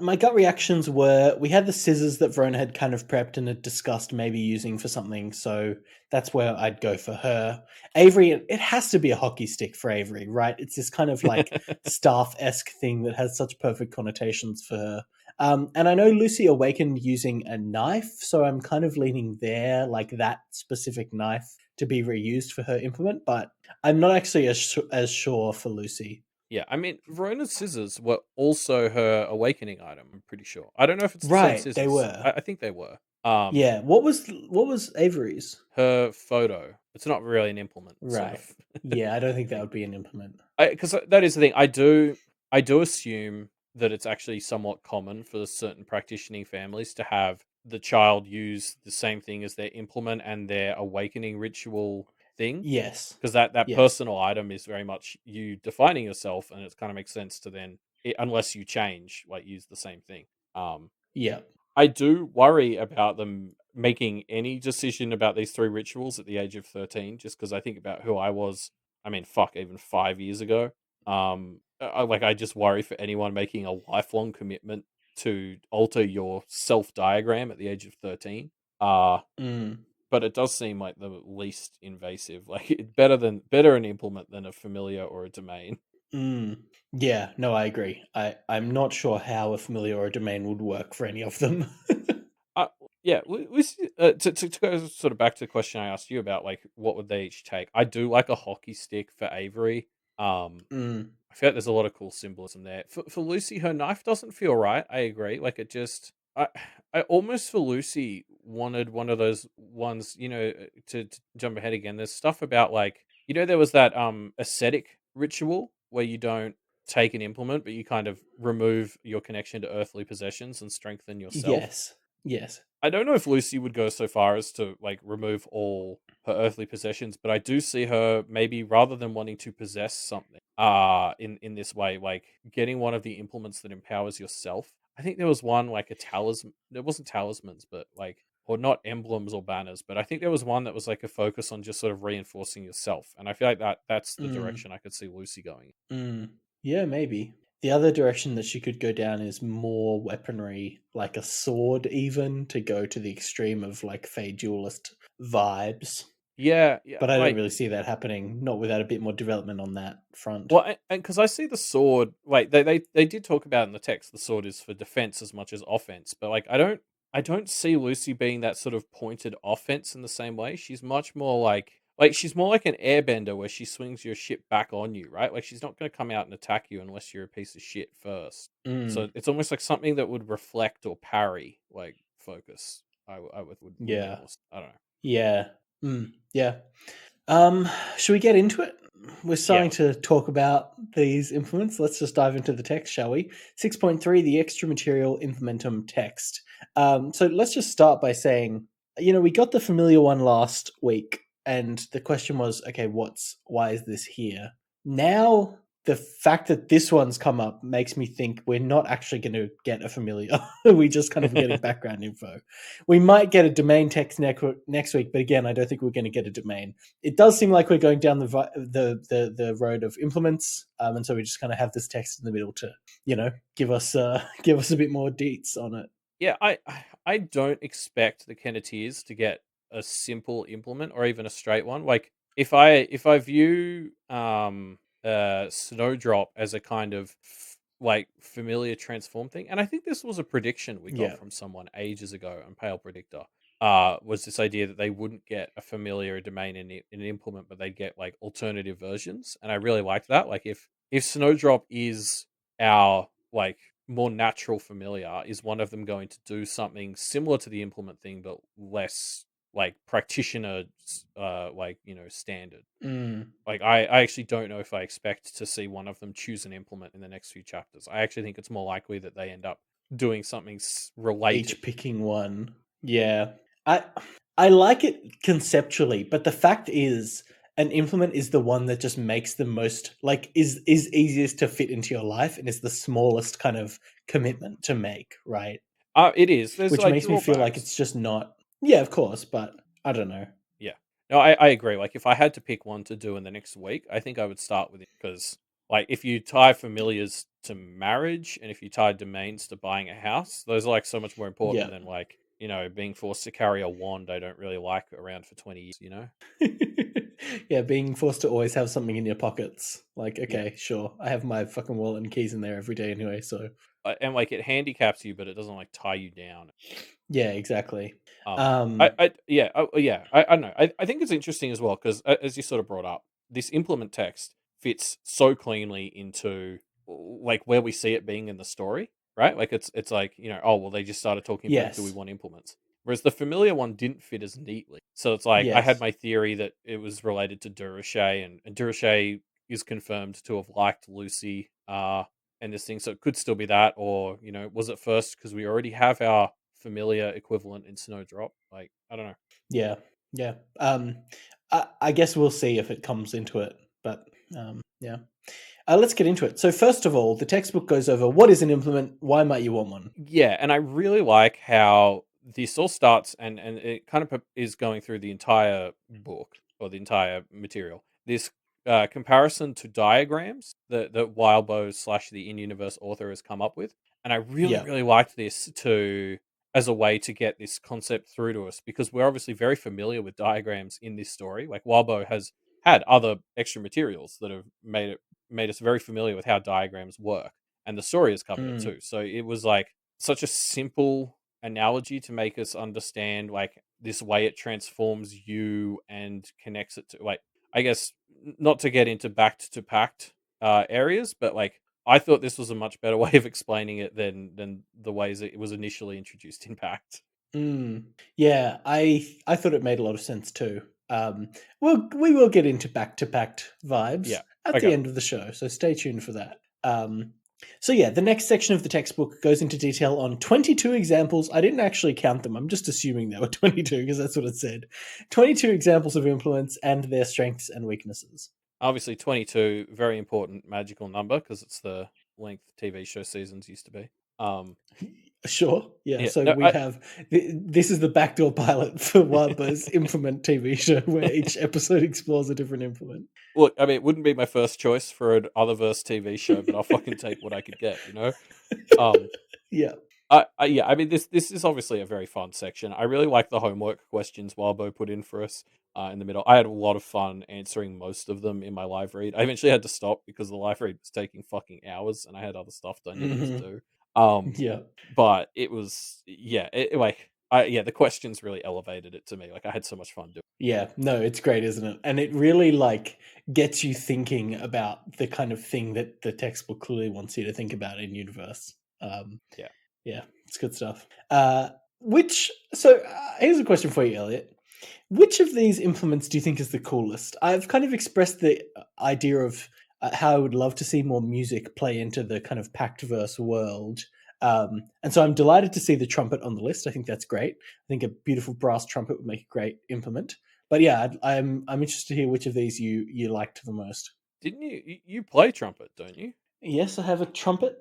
My gut reactions were we had the scissors that Verona had kind of prepped and had discussed maybe using for something, so that's where I'd go for her. Avery, it has to be a hockey stick for Avery, right? It's this kind of like staff-esque thing that has such perfect connotations for her. And I know Lucy awakened using a knife, so I'm kind of leaning there, like that specific knife to be reused for her implement, but I'm not actually as sure for Lucy. Yeah, I mean, Verona's scissors were also her awakening item, I'm pretty sure. I don't know if it's the same Right, they scissors. were. I think they were. Yeah. What was Avery's? Her photo. It's not really an implement, sort Right. of. Yeah, I don't think that would be an implement. Because that is the thing. I do assume that it's actually somewhat common for certain practicing families to have the child use the same thing as their implement and their awakening ritual thing. Yes. Because that Yes. personal item is very much you defining yourself, and it kind of makes sense to then, unless you change, like use the same thing. Um, Yeah. I do worry about them making any decision about these three rituals at the age of 13, just because I think about who I was. I mean, fuck, even 5 years ago. I just worry for anyone making a lifelong commitment to alter your self diagram at the age of 13. Uh, Mm. but it does seem like the least invasive. Like better an implement than a familiar or a domain. Mm. Yeah, no, I agree. I'm not sure how a familiar or a domain would work for any of them. Uh, yeah, to go sort of back to the question I asked you about, like, what would they each take? I do like a hockey stick for Avery. Mm. I feel like there's a lot of cool symbolism there. For Lucy, her knife doesn't feel right. I agree. Like it just, I almost for Lucy wanted one of those ones. To jump ahead again. There's stuff about like there was that ascetic ritual where you don't take an implement, but you kind of remove your connection to earthly possessions and strengthen yourself. Yes. Yes. I don't know if Lucy would go so far as to like remove all her earthly possessions, but I do see her maybe rather than wanting to possess something in this way, like getting one of the implements that empowers yourself. I think there was one like a talisman. There wasn't talismans, but like or not emblems or banners, but I think there was one that was like a focus on just sort of reinforcing yourself. And I feel like that's the Mm. direction I could see Lucy going. Mm. Yeah, maybe. The other direction that she could go down is more weaponry, like a sword, even to go to the extreme of like Fey Duelist vibes. Yeah, yeah, But I don't like really see that happening, not without a bit more development on that front. well, and because I see the sword, like they did talk about in the text, the sword is for defense as much as offense. But like I don't see Lucy being that sort of pointed offense in the same way. She's much more like she's more like an airbender where she swings your shit back on you, right? Like she's not going to come out and attack you unless you're a piece of shit first. So Mm. it's almost like something that would reflect or parry, like focus. Would make Yeah. more. I don't know. Yeah. Mm. Yeah. Should we get into it? We're Yeah, starting to talk about these implements. Let's just dive into the text, shall we? 6.3, the extra material implementum text. So let's just start by saying, we got the familiar one last week, and the question was, okay, why is this here? Now the fact that this one's come up makes me think we're not actually going to get a familiar. We just kind of getting background info. We might get a domain text next week, but again, I don't think we're going to get a domain. It does seem like we're going down the road of implements, and so we just kind of have this text in the middle to give us a bit more deets on it. Yeah, I don't expect the Kenneteers to get a simple implement or even a straight one. Like if I view Snowdrop as a kind of like familiar transform thing, and I think this was a prediction we got Yeah. from someone ages ago on Pale Predictor. Was this idea that they wouldn't get a familiar domain in an implement, but they'd get like alternative versions, and I really liked that. Like if Snowdrop is our like more natural familiar, is one of them going to do something similar to the implement thing but less like practitioner standard? Mm. Like I actually don't know if I expect to see one of them choose an implement in the next few chapters. I actually think it's more likely that they end up doing something related. Each picking one. Yeah. I I like it conceptually, but the fact is an implement is the one that just makes the most is easiest to fit into your life and is the smallest kind of commitment to make, right? It is. There's Which like makes me feel like drawbacks. it's just not. Yeah, of course, but I don't know. Yeah. No, I agree. Like, if I had to pick one to do in the next week, I think I would start with it because, like, if you tie familiars to marriage and if you tie domains to buying a house, those are like so much more important Yeah. than being forced to carry a wand I don't really like around for 20 years, Yeah, being forced to always have something in your pockets. Like, Yeah. okay, sure. I have my fucking wallet and keys in there every day anyway, so And like it handicaps you, but it doesn't like tie you down. yeah, exactly. I, Um I yeah, yeah. I don't know. I think it's interesting as well because as you sort of brought up, this implement text fits so cleanly into like where we see it being in the story, right? Like it's like oh well, they just started talking about do we yes. want implements, whereas the familiar one didn't fit as neatly. So it's like I had Yes. my theory that it was related to Durachet, and Durachet is confirmed to have liked Lucy. And this thing. So it could still be that, or was it first because we already have our familiar equivalent in Snowdrop? Like I don't know. Yeah. Yeah. I guess we'll see if it comes into it, but yeah. Let's get into it. So first of all, the textbook goes over what is an implement, why might you want one? Yeah, and I really like how this all starts, and it kind of is going through the entire book or the entire material. This comparison to diagrams that Wildbow / the in-universe author has come up with, and I really Yeah. really liked this to as a way to get this concept through to us because we're obviously very familiar with diagrams in this story. Like Wildbow has had other extra materials that have made us very familiar with how diagrams work, and the story has covered it Mm, too. So it was like such a simple analogy to make us understand like this way it transforms you and connects it to like I guess not to get into backed to packed areas, but like I thought this was a much better way of explaining it than the ways it was initially introduced in Pact. mm. Yeah, I thought it made a lot of sense too. We will get into back to packed vibes Yeah. at the Okay. end of the show, so stay tuned for that. So yeah, the next section of the textbook goes into detail on 22 examples. I didn't actually count them. I'm just assuming there were 22 because that's what it said. 22 examples of implements and their strengths and weaknesses. Obviously 22, very important magical number because it's the length TV show seasons used to be. Sure. Yeah. Yeah. So No, we have this is the backdoor pilot for Wildbow's Implement TV show, where each episode explores a different implement. look, I mean, it wouldn't be my first choice for an Otherverse TV show, but I'll fucking take what I could get. Um, Yeah. yeah, I mean, this is obviously a very fun section. I really like the homework questions Wildbow put in for us in the middle. I had a lot of fun answering most of them in my live read. I eventually had to stop because the live read was taking fucking hours, and I had other stuff I needed to Hmm. do. Um, Yeah. but it was yeah, the questions really elevated it to me. Like I had so much fun doing. Yeah. No, it's great, isn't it? And it really gets you thinking about the kind of thing that the textbook clearly wants you to think about in universe. Um, Yeah. yeah, it's good stuff. Here's a question for you, Elliot. Which of these implements do you think is the coolest? I've kind of expressed the idea of how I would love to see more music play into the kind of Pactverse world. And so I'm delighted to see the trumpet on the list. I think that's great. I think a beautiful brass trumpet would make a great implement. But yeah, I'm interested to hear which of these you liked the most. Didn't you play trumpet, don't you? Yes, I have a trumpet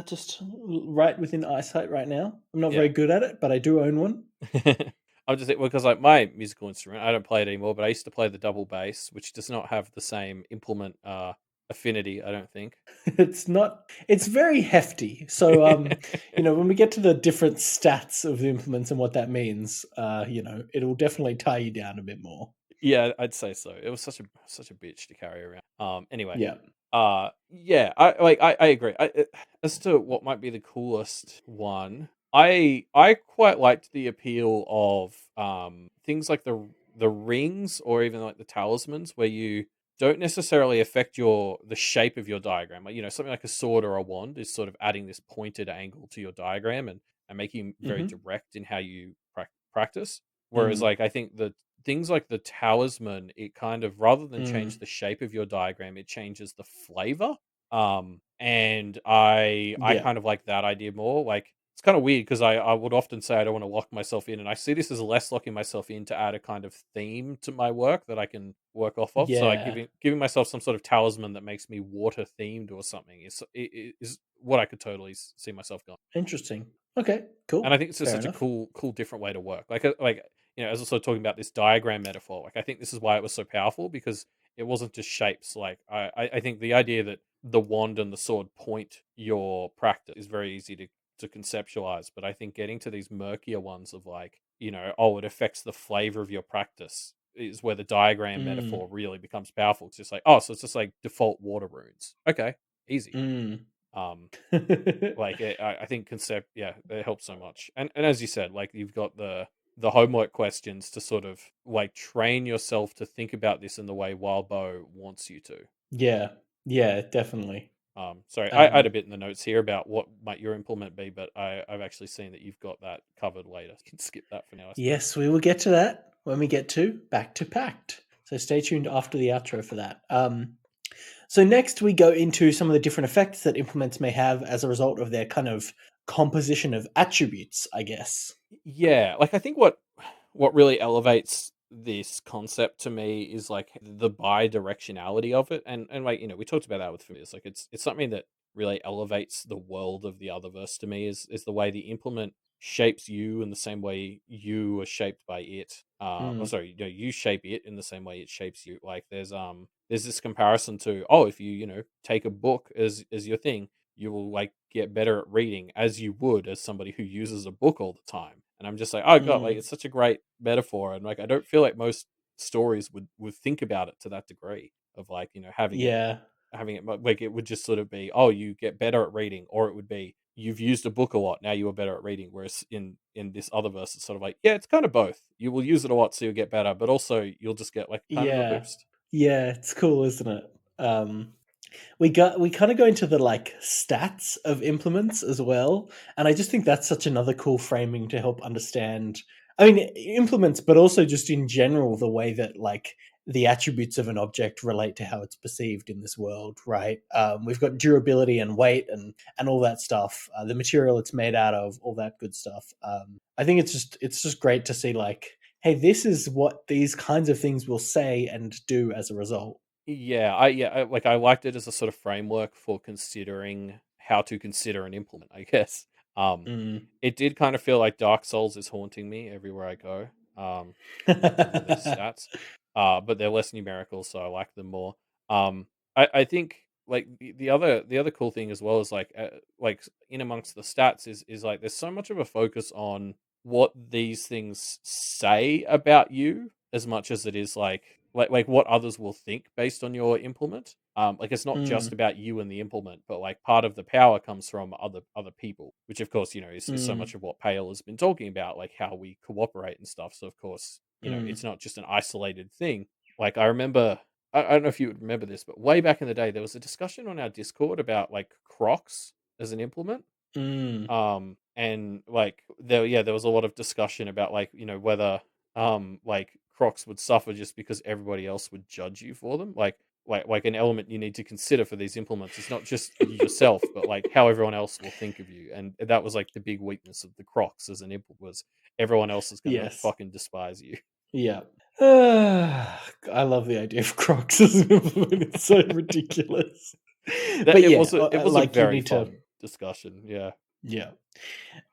just right within eyesight right now. I'm not very Yeah. good at it, but I do own one. I'm just well, because like my musical instrument, I don't play it anymore, but I used to play the double bass, which does not have the same implement affinity, I don't think. It's not. It's very hefty. So, when we get to the different stats of the implements and what that means, it'll definitely tie you down a bit more. Yeah, I'd say so. It was such a bitch to carry around. Anyway, Yeah. yeah, I agree. As to what might be the coolest one, I quite liked the appeal of things like the rings or even like the talismans where you don't necessarily affect the shape of your diagram. Like, something like a sword or a wand is sort of adding this pointed angle to your diagram and making very Hmm. direct in how you practice. Whereas, Mm. like, I think the things like the talisman, it kind of rather than change Mm. the shape of your diagram, it changes the flavor. And I Yeah. kind of like that idea more. Like it's kind of weird because I would often say I don't want to lock myself in, and I see this as less locking myself in to add a kind of theme to my work that I can work off of. So like Yeah. giving myself some sort of talisman that makes me water themed or something is what I could totally see myself going. Interesting. Okay. And I Cool. think it's just Fair such a enough. cool different way to work. Like as also talking about this diagram metaphor. Like I think this is why it was so powerful because it wasn't just shapes. Like I think the idea that the wand and the sword point your practice is very easy to conceptualize. But I think getting to these murkier ones of like, oh, it affects the flavor of your practice is where the diagram Mm. metaphor really becomes powerful. It's just like, oh, so it's just like default water runes. Okay, easy. Mm. Um, like I think concept, yeah, it helps so much. And as you said, like you've got the homework questions to sort of like train yourself to think about this in the way Wildbow wants you to. Yeah. Yeah. Definitely. Sorry, I had a Um, bit in the notes here about what might your implement be, but I've actually seen that you've got that covered later. You can skip that for now, I suppose. yes, we will get to that when we get to Back to Pact. So stay tuned after the outro for that. So next we go into some of the different effects that implements may have as a result of their kind of composition of attributes, I guess. Yeah, like I think what really elevates this concept to me is like the bi-directionality of it, and like we talked about that with familiars. Like it's something that really elevates the world of the otherverse to me is the way the implement shapes you in the same way you are shaped by it. Or Mm. sorry, you shape it in the same way it shapes you. Like there's this comparison to, oh, if you take a book as your thing, you will like get better at reading as you would as somebody who uses a book all the time. And I'm just like, oh god, like Mm. it's such a great metaphor, and like I don't feel like most stories would think about it to that degree of like Yeah. having it like it would just sort of be, oh, you get better at reading, or it would be you've used a book a lot, now you are better at reading. Whereas in this other verse, it's sort of like, yeah, it's kind of both. You will use it a lot, so you'll get better, but also you'll just get like kind of a Yeah. boost. Yeah, it's cool, isn't it? Um, we kind of go into the like stats of implements as well, and I just think that's such another cool framing to help understand. I mean, implements, but also just in general the way that like the attributes of an object relate to how it's perceived in this world, right? We've got durability and weight and all that stuff, the material it's made out of, all that good stuff. I think it's just great to see like, hey, this is what these kinds of things will say and do as a result. Like I liked it as a sort of framework for considering how to consider an implement, I guess. Um, Mm. it did kind of feel like Dark Souls is haunting me everywhere I go. With some of these stats, but they're less numerical, so I like them more. Um, I think like the other cool thing as well is like in amongst the stats is like there's so much of a focus on what these things say about you as much as it is like what others will think based on your implement. Like it's not just Mm. about you and the implement, but like part of the power comes from other people, which of course is so much Mm. of what Pale has been talking about, like how we cooperate and stuff. So of course Mm. it's not just an isolated thing. Like I remember, I don't know if you would remember this, but way back in the day, there was a discussion on our Discord about like Crocs as an implement. Mm. And like there was a lot of discussion about like whether like Crocs would suffer just because everybody else would judge you for them. Like an element you need to consider for these implements. It's not just yourself, but like how everyone else will think of you. And that was like the big weakness of the Crocs as an implement was everyone else is gonna Yes. fucking despise you. Yeah. I love the idea of Crocs as an implement. It's so ridiculous. That But yeah, it was a like you very need to, fun discussion. Yeah. yeah.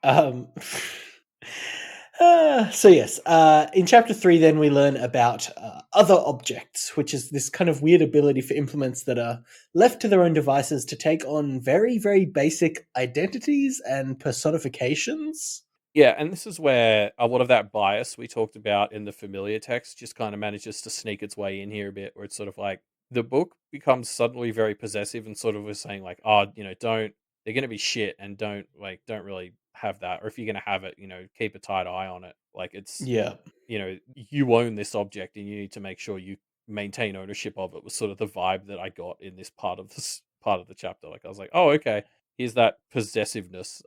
Um, so yes, in chapter 3, then we learn about other objects, which is this kind of weird ability for implements that are left to their own devices to take on very, very basic identities and personifications. Yeah, and this is where a lot of that bias we talked about in the familiar text just kind of manages to sneak its way in here a bit, where it's sort of like the book becomes suddenly very possessive and sort of was saying like, oh, don't they're going to be shit and don't really have that, or if you're going to have it, keep a tight eye on it. Like it's Yeah. you own this object and you need to make sure you maintain ownership of it. Was sort of the vibe that I got in this part of the chapter. Like I was like, oh, okay, here's that possessiveness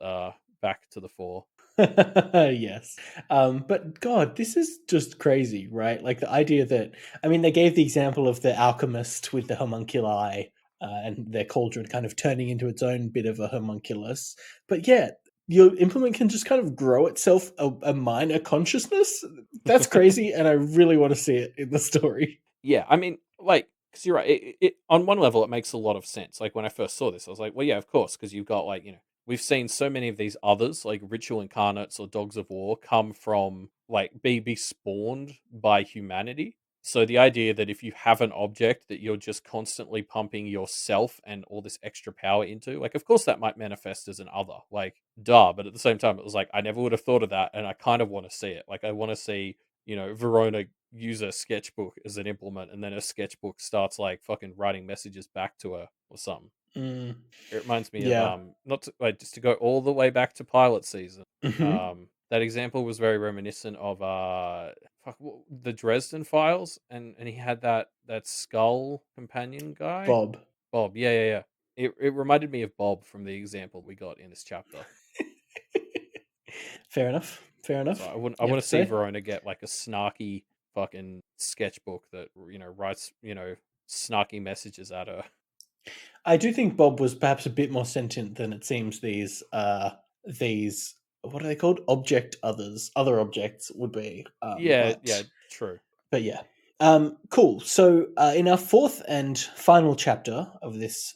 back to the fore. Yes. But God, this is just crazy, right? Like the idea that, I mean, they gave the example of the alchemist with the homunculi and their cauldron kind of turning into its own bit of a homunculus. But yeah, your implement can just kind of grow itself a minor consciousness. That's crazy, and I really want to see it in the story. Yeah, I mean, like, because you're right. On one level, it makes a lot of sense. Like when I first saw this, I was like, well, yeah, of course, because you've got like we've seen so many of these others, like ritual incarnates or dogs of war, come from like be spawned by humanity. So the idea that if you have an object that you're just constantly pumping yourself and all this extra power into, like, of course, that might manifest as an other, like, duh. But at the same time, it was like I never would have thought of that, and I kind of want to see it. Like, I want to see Verona use a sketchbook as an implement, and then her sketchbook starts like fucking writing messages back to her or something. Mm, It reminds me of yeah. not to, like, just to go all the way back to pilot season. Hmm. That example was very reminiscent of the Dresden Files, and he had that skull companion guy, Bob. Bob. Yeah, yeah, yeah. It reminded me of Bob from the example we got in this chapter. Fair enough. Fair So enough. I You have want to to see say. Verona get like a snarky fucking sketchbook that writes snarky messages at her. I do think Bob was perhaps a bit more sentient than it seems these what are they called? Other objects would be. Yeah, yeah, true. But yeah. Cool. So in our fourth and final chapter of this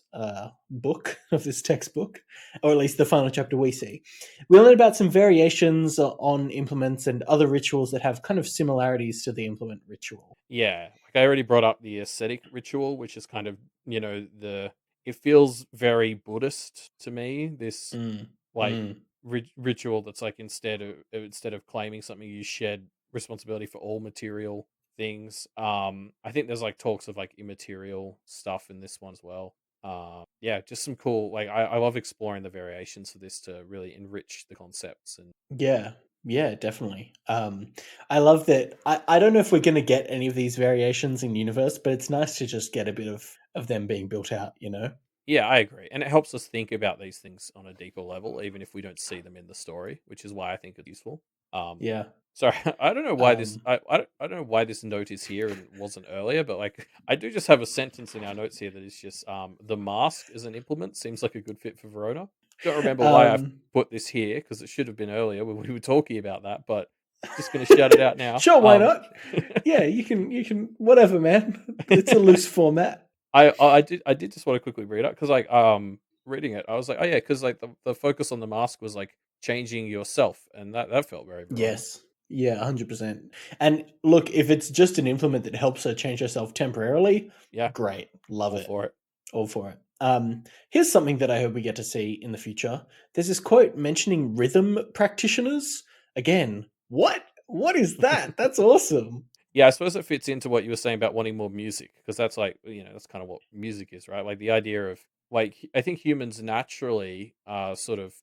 book, of this textbook, or at least the final chapter we see, we learn about some variations on implements and other rituals that have kind of similarities to the implement ritual. Yeah, like I already brought up the ascetic ritual, which is kind of the it feels very Buddhist to me. This Mm, like mm. ritual that's like instead of claiming something, you shed responsibility for all material things. I think there's like talks of like immaterial stuff in this one as well. Yeah, just some cool, like I love exploring the variations of this to really enrich the concepts. And Yeah, yeah, definitely. I love that. I don't know if we're going to get any of these variations in universe, but it's nice to just get a bit of them being built out. You know? yeah, I agree. And it helps us think about these things on a deeper level, even if we don't see them in the story, which is why I think it's useful. Um, Yeah. so I don't know why this Um, I don't know why this note is here and wasn't earlier, but like I do just have a sentence in our notes here that is just the mask as an implement seems like a good fit for Verona. Don't remember why I've um, put this here because it should have been earlier when we were talking about that, but just going to shout it out now. sure, why not? Yeah, you can whatever, man. It's a loose format. I did just want to quickly read it because like reading it I was like, oh yeah, because like the focus on the mask was like changing yourself, and that felt very Verona. Yes. Yeah, 100%. And look, if it's just an implement that helps her change herself temporarily, Yeah, great. Love all it. for it. All for it. Here's something that I hope we get to see in the future. There's this quote mentioning rhythm practitioners. Again, what? What is that? That's awesome. Yeah, I suppose it fits into what you were saying about wanting more music because that's like that's kind of what music is, right? Like the idea of like I think humans naturally sort of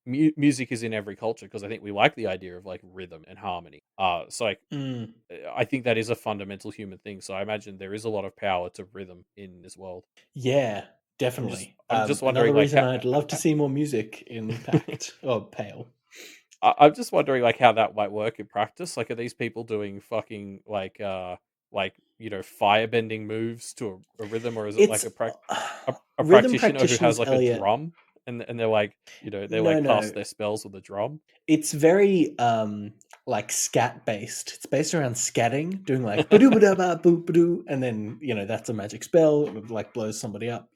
music is in every culture because I think we like the idea of like rhythm and harmony. So like Mm, I think that is a fundamental human thing. So I imagine there is a lot of power to rhythm in this world. yeah, I'm just definitely. I'm just Another wondering like reason I'd love to see more music in Pact or Pale. I'm just wondering like how that might work in practice. Like, are these people doing fucking like firebending moves to a rhythm, or is it like It's a rhythm practitioner who has practitioners, like a Elliot. drum? and they're like, they No, like no. cast their spells with a drum. It's very like scat based. It's based around scatting, doing like ba-doo ba ba boo ba and then that's a magic spell. It like blows somebody up,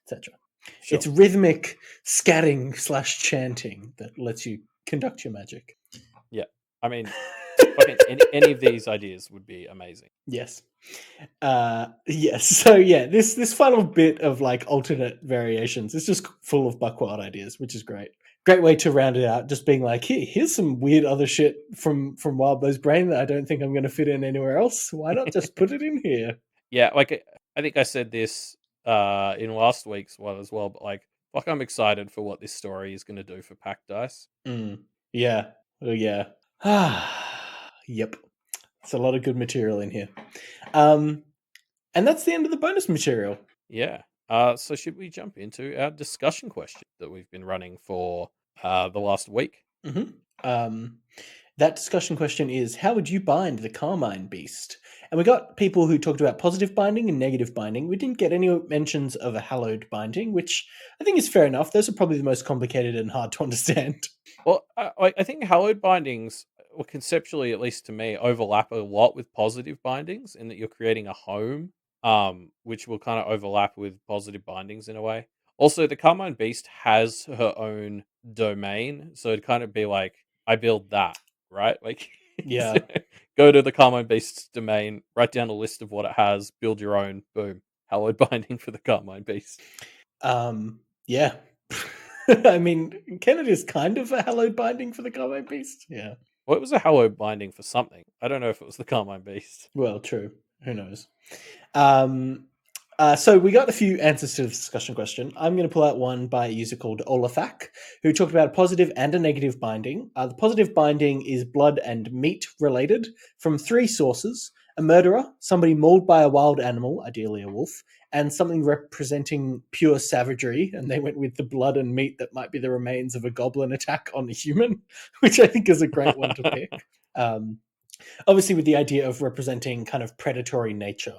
etc. It's Sure. rhythmic scatting slash chanting that lets you conduct your magic. Yeah. I mean, fucking any of these ideas would be amazing. Yes. Yes. So yeah, this final bit of like alternate variations is just full of buckwild ideas, which is great. Great way to round it out. Just being like, here's some weird other shit from Wildbow's brain that I don't think I'm going to fit in anywhere else. Why not just put it in here? Yeah, like I think I said this in last week's one as well, but like, fuck, I'm excited for what this story is going to do for Pack Dice. Yeah. Oh yeah. Yep. It's a lot of good material in here. And that's the end of the bonus material. Yeah. So should we jump into our discussion question that we've been running for the last week? That discussion question is, how would you bind the Carmine Beast? And we got people who talked about positive binding and negative binding. We didn't get any mentions of a hallowed binding, which I think is fair enough. Those are probably the most complicated and hard to understand. Well, I think hallowed bindings, well, conceptually, at least to me, overlap a lot with positive bindings in that you're creating a home, which will kind of overlap with positive bindings in a way. Also, the Carmine Beast has her own domain, so it'd kind of be like, I build that, right? Like, Yeah. go to the Carmine Beast's domain, write down a list of what it has, build your own, boom, hallowed binding for the Carmine Beast. Yeah. I mean, Kennedy is kind of a hallowed binding for the Carmine Beast. Yeah. Well, it was a hallowed binding for something. I don't know if it was the Carmine Beast. Well, true. Who knows? So we got a few answers to the discussion question. I'm going to pull out one by a user called Olafak, who talked about a positive and a negative binding. The positive binding is blood and meat related from three sources: a murderer, somebody mauled by a wild animal, ideally a wolf, and something representing pure savagery. And they went with the blood and meat that might be the remains of a goblin attack on a human, which I think is a great one to pick. Obviously with the idea of representing kind of predatory nature.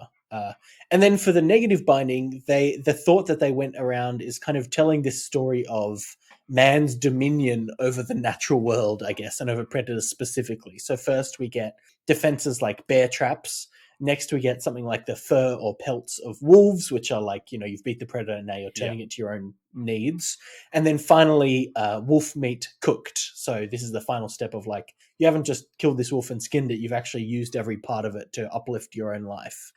And then for the negative binding, the thought that they went around is kind of telling this story of man's dominion over the natural world, I guess, and over predators specifically. So first we get defenses like bear traps. Next we get something like the fur or pelts of wolves, which are like, you've beat the predator, now you're turning it to your own needs. And then finally, wolf meat cooked. So this is the final step of like, you haven't just killed this wolf and skinned it, you've actually used every part of it to uplift your own life.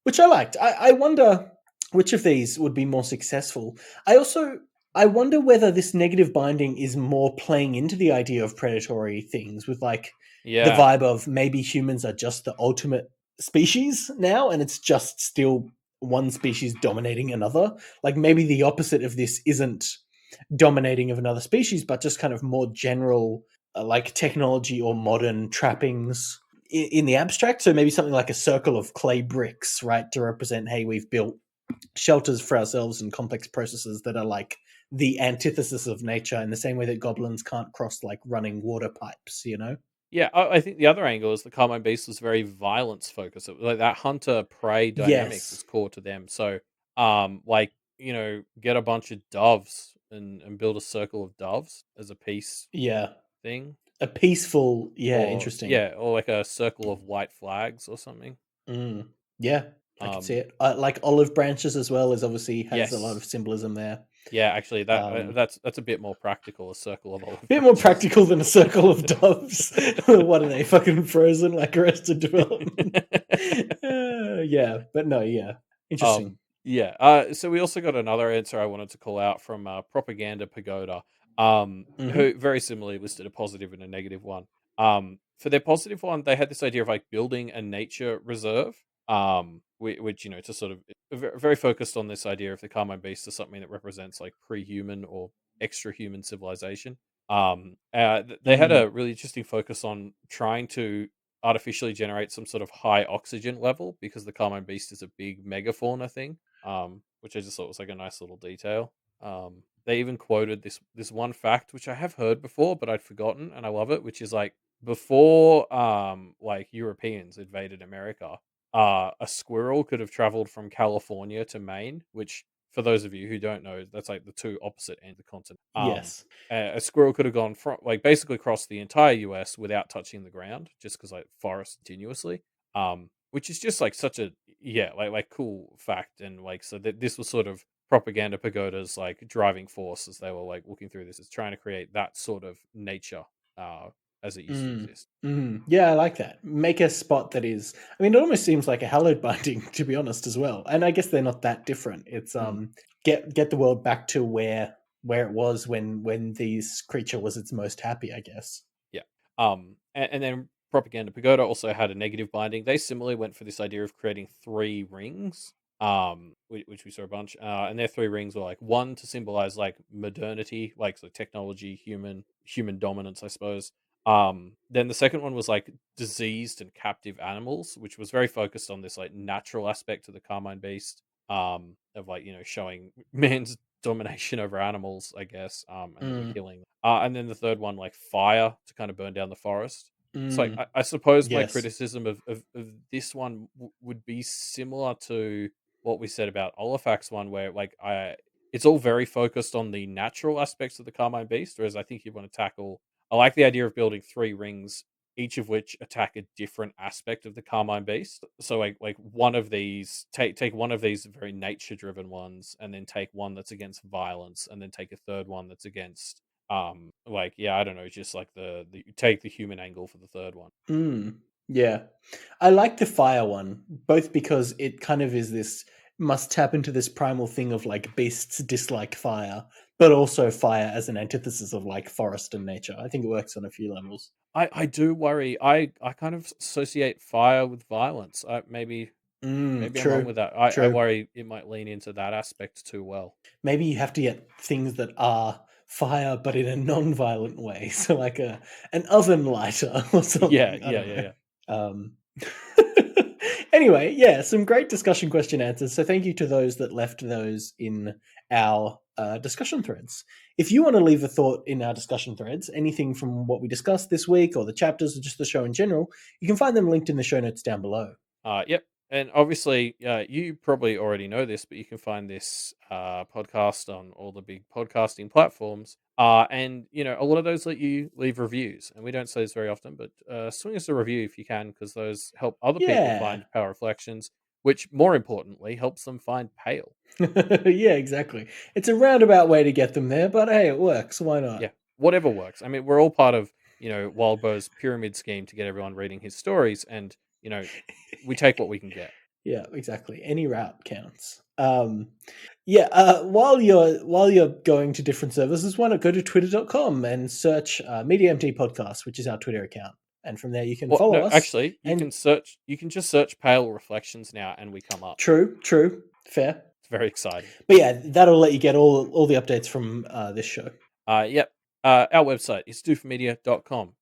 Which I liked. I wonder which of these would be more successful. I wonder whether this negative binding is more playing into the idea of predatory things with like the vibe of maybe humans are just the ultimate species now, and it's just still one species dominating another. Like maybe the opposite of this isn't dominating of another species, but just kind of more general like technology or modern trappings in the abstract. So maybe something like a circle of clay bricks, right, to represent, hey, we've built shelters for ourselves and complex processes that are like the antithesis of nature, in the same way that goblins can't cross like running water pipes, Yeah, I think the other angle is the Carmine Beast was very violence focused. Like that hunter prey dynamic Yes. was core to them. So, like get a bunch of doves and build a circle of doves as a peace Yeah. thing, A peaceful, yeah, or interesting. or like a circle of white flags or something. Yeah, I could see Um, it. Like olive branches as well is obviously has a lot yes, of symbolism there. yeah, actually Um, that's a bit more practical. A circle of olive Bit more branches. practical than a circle of doves. What are they, fucking frozen like Arrested Development? Yeah, but no, yeah. Interesting. Yeah. So we also got another answer I wanted to call out from Propaganda Pagoda, who Hmm. very similarly listed a positive and a negative one. For their positive one, they had this idea of like building a nature reserve, which to sort of very focused on this idea of the Carmine Beast as something that represents like pre-human or extra-human civilization. They had Mm. a really interesting focus on trying to artificially generate some sort of high oxygen level because the Carmine Beast is a big megafauna thing, which I just thought was like a nice little detail. They even quoted this one fact which I have heard before but I'd forgotten and I love it, which is like before like Europeans invaded America, a squirrel could have traveled from California to Maine, which for those of you who don't know, that's like the two opposite ends of the continent. Yes. A squirrel could have gone from like basically across the entire US without touching the ground, just because like forest continuously. Which is just like such a like cool fact, and like so that this was sort of propaganda pagoda's like driving force as they were like looking through this, is trying to create that sort of nature uh as it used to Mm. exist. Yeah, I like that. Make a spot that is. I mean, it almost seems like a hallowed binding, to be honest, as well. And I guess they're not that different. It's Mm. get the world back to where it was when this creature was its most happy, I guess. Yeah. And then Propaganda Pagoda also had a negative binding. They similarly went for this idea of creating three rings, which we saw a bunch. And their three rings were like one to symbolize like modernity, like so technology, human dominance, I suppose. Then the second one was like diseased and captive animals, which was very focused on this like natural aspect of the Carmine Beast, of like showing man's domination over animals, I guess, and then Mm. killing. And then the third one, like fire to kind of burn down the forest. So Mm. I suppose my Yes. criticism of this one would be similar to what we said about Olafac's one, where like it's all very focused on the natural aspects of the Carmine Beast, whereas I think you want to tackle. I like the idea of building three rings, each of which attack a different aspect of the Carmine Beast. So like one of these, take one of these very nature driven ones, and then take one that's against violence, and then take a third one that's against like I don't know, just like the take the human angle for the third one. Mm. Yeah. I like the fire one, both because it kind of is this must tap into this primal thing of like beasts dislike fire, but also fire as an antithesis of like forest and nature. I think it works on a few levels. I do worry. I kind of associate fire with violence. Maybe I'm wrong True. with that. I True. worry it might lean into that aspect too well. Maybe you have to get things that are fire but in a non-violent way. So like an oven lighter or Yeah, something. I yeah, don't yeah, know. yeah. Um anyway, yeah, some great discussion question answers. So thank you to those that left those in our discussion threads. If you want to leave a thought in our discussion threads, anything from what we discussed this week or the chapters or just the show in general, you can find them linked in the show notes down below. Yep. And obviously, you probably already know this, but you can find this podcast on all the big podcasting platforms. And a lot of those let you leave reviews, and we don't say this very often, but swing us a review if you can, because those help other people Yeah. find Power Reflections, which more importantly helps them find Pale. Yeah, exactly. It's a roundabout way to get them there, but hey, it works. Why not? Yeah, whatever works. I mean, we're all part of Wildbow's pyramid scheme to get everyone reading his stories, and we take what we can get. Yeah, exactly. Any route counts. Yeah, while you're going to different services, why not go to twitter.com and search Media MT Podcast, which is our Twitter account. And from there you can Well, follow no, us. actually, you And can search. You can just search "Pale Reflections" now, and we come up. true, fair. It's very exciting. But yeah, that'll let you get all the updates from this show. Yep. Our website is dooformedia.com.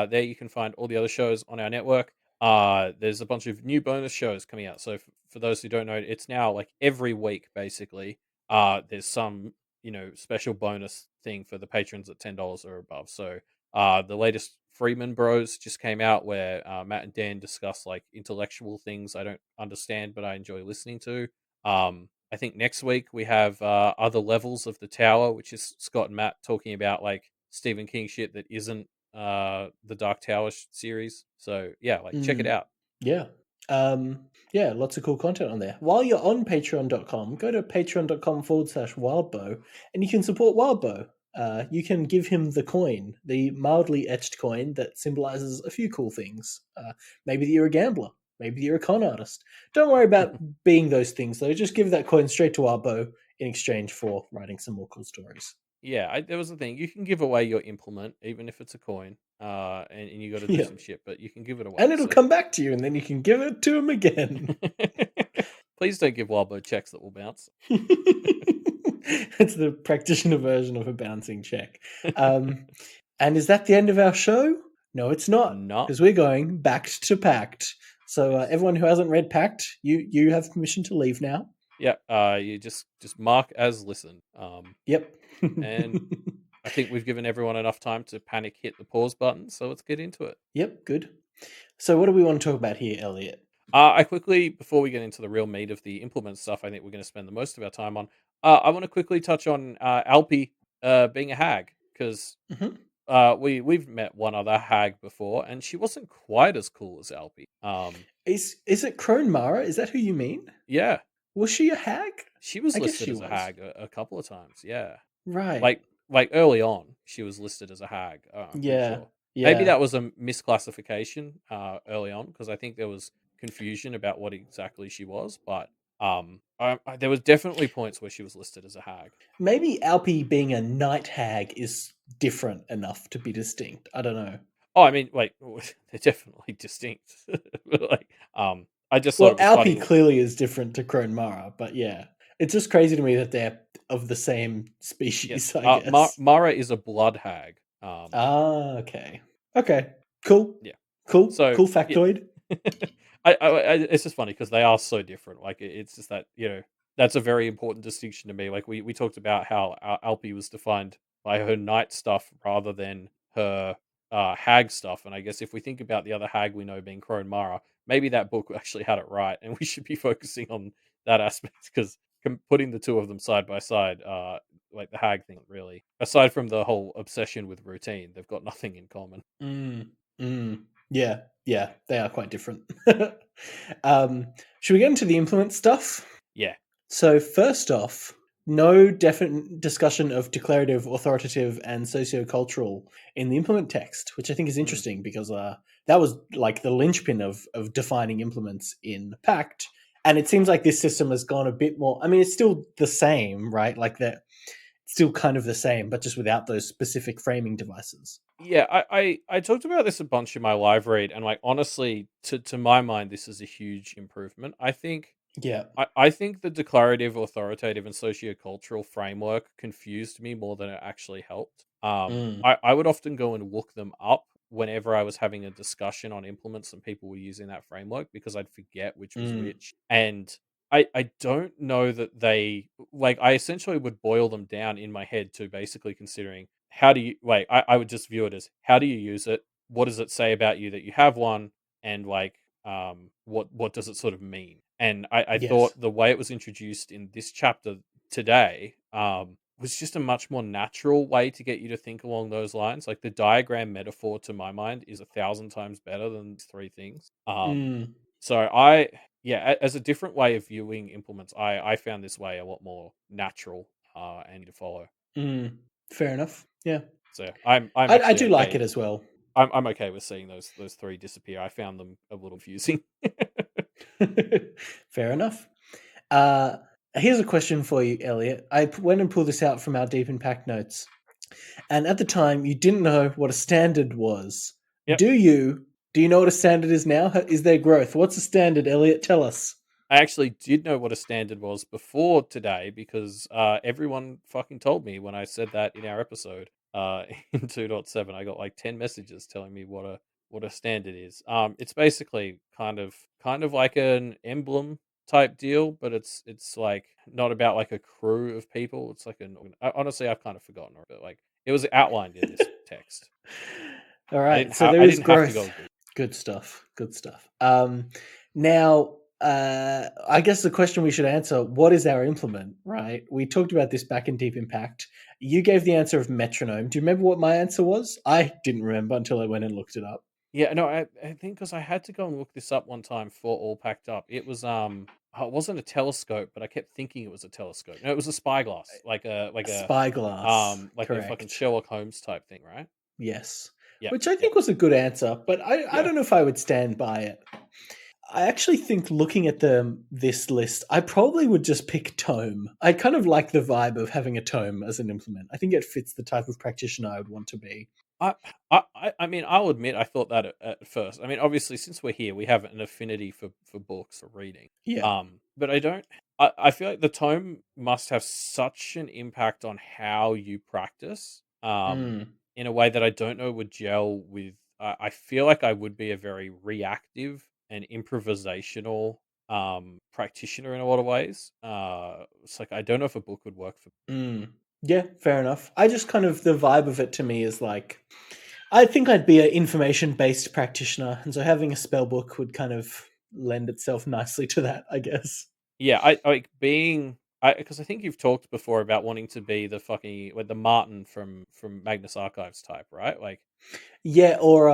There you can find all the other shows on our network. There's a bunch of new bonus shows coming out. So for those who don't know, it's now like every week basically. There's some special bonus thing for the patrons at $10 or above. So the latest Freeman Bros just came out, where Matt and Dan discuss like intellectual things I don't understand but I enjoy listening to. I think next week we have other levels of the tower, which is Scott and Matt talking about like Stephen King shit that isn't the Dark Tower series. So yeah, like check it Mm. out. Yeah. Yeah, lots of cool content on there. While you're on patreon.com, go to patreon.com/wildbow and you can support Wildbow. You can give him the coin, the mildly etched coin that symbolizes a few cool things. Maybe that you're a gambler. Maybe you're a con artist. Don't worry about being those things, though. Just give that coin straight to Wildbow in exchange for writing some more cool stories. Yeah, there was a thing. You can give away your implement, even if it's a coin, and you got to do Yeah. some shit, but you can give it away. And it'll So come back to you, and then you can give it to him again. please don't give Wildbow checks that will bounce. It's the practitioner version of a bouncing check. And is that the end of our show? No, it's not, Not because we're going backed to Pact. So yes. everyone who hasn't read Pact, you have permission to leave now. Yeah. You just mark as listen. Yep. And I think we've given everyone enough time to panic hit the pause button, so let's get into it. Yep, good. So what do we want to talk about here, Elliot? I quickly, before we get into the real meat of the implement stuff, I think we're going to spend the most of our time on. I want to quickly touch on Alpi being a hag because Hmm. we've met one other hag before, and she wasn't quite as cool as Alpi. Is it Crone Mara? Is that who you mean? Yeah, Was she a hag? she was I guess listed she as a was. hag a couple of times. Yeah, Right. like early on, she was listed as a hag. I'm pretty Yeah. sure. Maybe Yeah. that was a misclassification early on because I think there was confusion about what exactly she was. But there was definitely points where she was listed as a hag. Maybe Alpi being a night hag is different enough to be distinct. I don't know. Oh, I mean, like they're definitely distinct. Like, I just thought Well, it was Alpi funny. clearly is different to Crone Mara, but yeah. It's just crazy to me that they're of the same Yes, species, I guess. Mara is a blood hag. Ah, okay. Okay. Cool. Yeah. Cool. So Cool yeah, factoid. it's just funny because they are so different. Like it's just that that's a very important distinction to me. Like we talked about how Alpi was defined by her knight stuff rather than her hag stuff. And I guess if we think about the other hag we know being Crone Mara, maybe that book actually had it right, and we should be focusing on that aspect because putting the two of them side by side, like the hag thing, really, aside from the whole obsession with routine, they've got nothing in common. Mm, mm. Yeah, yeah, they are quite different. Should we get into the implement stuff? Yeah. So, first off, no definite discussion of declarative, authoritative, and sociocultural in the implement text, which I think is Mm. interesting because that was like the linchpin of defining implements in Pact. And it seems like this system has gone a bit more. I mean, it's still the same, right? Like that, still kind of the same, but just without those specific framing devices. Yeah, I talked about this a bunch in my live read, and like honestly, to my mind, this is a huge improvement. Yeah. I think the declarative, authoritative, and sociocultural framework confused me more than it actually helped. Mm, I would often go and look them up whenever I was having a discussion on implements and people were using that framework because I'd forget which was mm, which. And I don't know that they like I essentially would boil them down in my head to basically considering how do you like I would just view it as how do you use it? What does it say about you that you have one? And like what does it sort of mean? And I yes. thought the way it was introduced in this chapter today was just a much more natural way to get you to think along those lines. Like the diagram metaphor to my mind is 1,000 times better than these three things. Mm, So as a different way of viewing implements, I found this way a lot more natural and to follow. mm. Fair enough. Yeah. So I'm I actually do like okay. it as well. I'm okay with seeing those three disappear. I found them a little confusing. Fair enough. Uh, Here's a question for you, Elliot. Went and pulled this out from our Deep Impact notes. And at the time, you didn't know what a standard was. Yep. Do you? Do you know what a standard is now? Is there growth? What's a standard, Elliot? Tell us. I actually did know what a standard was before today because everyone fucking told me when I said that in our episode in 2.7. I got like 10 messages telling me what a standard is. It's basically kind of like an emblem type deal, but it's like not about like a crew of people. It's like honestly, I've kind of forgotten, but like it was outlined in this text. All I right. didn't So have there I is didn't have to go growth. Google. Good stuff. Good stuff. Now, I guess the question we should answer: what is our implement? Right. We talked about this back in Deep Impact. You gave the answer of metronome. Do you remember what my answer was? I didn't remember until I went and looked it up. Yeah, no, I think because I had to go and look this up one time for All Packed Up. It was it wasn't a telescope, but I kept thinking it was a telescope. No, it was a spyglass, Spyglass. like a fucking Correct. Sherlock Holmes type thing, right? Yes. Yeah, Which I yeah, think was a good answer, but I yeah. don't know if I would stand by it. I actually think looking at this list, I probably would just pick tome. I kind of like the vibe of having a tome as an implement. I think it fits the type of practitioner I would want to be. I, I mean, I'll admit I thought that at first. I mean, obviously, since we're here, we have an affinity for books for reading. Yeah. But I don't. I feel like the tome must have such an impact on how you practice. Mm, In a way that I don't know would gel with. I feel like I would be a very reactive and improvisational practitioner in a lot of ways. It's like I don't know if a book would work for. mm. Yeah, fair enough. I just kind of, the vibe of it to me is like, I think I'd be an information based practitioner. And so having a spell book would kind of lend itself nicely to that, I guess. Yeah, I like being because I think you've talked before about wanting to be the fucking the Martin from Magnus Archives type, right? Like, Yeah, or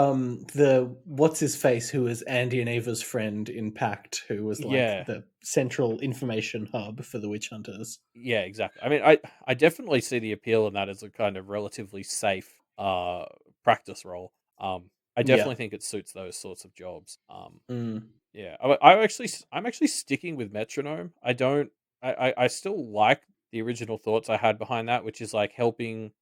the what's his face who was Andy and Ava's friend in Pact, who was like yeah, the central information hub for the witch hunters. yeah, exactly. I mean, I definitely see the appeal in that as a kind of relatively safe practice role. I Yeah. definitely think it suits those sorts of jobs. Mm, Yeah, I'm actually sticking with metronome. I don't. I still like the original thoughts I had behind that, which is like helping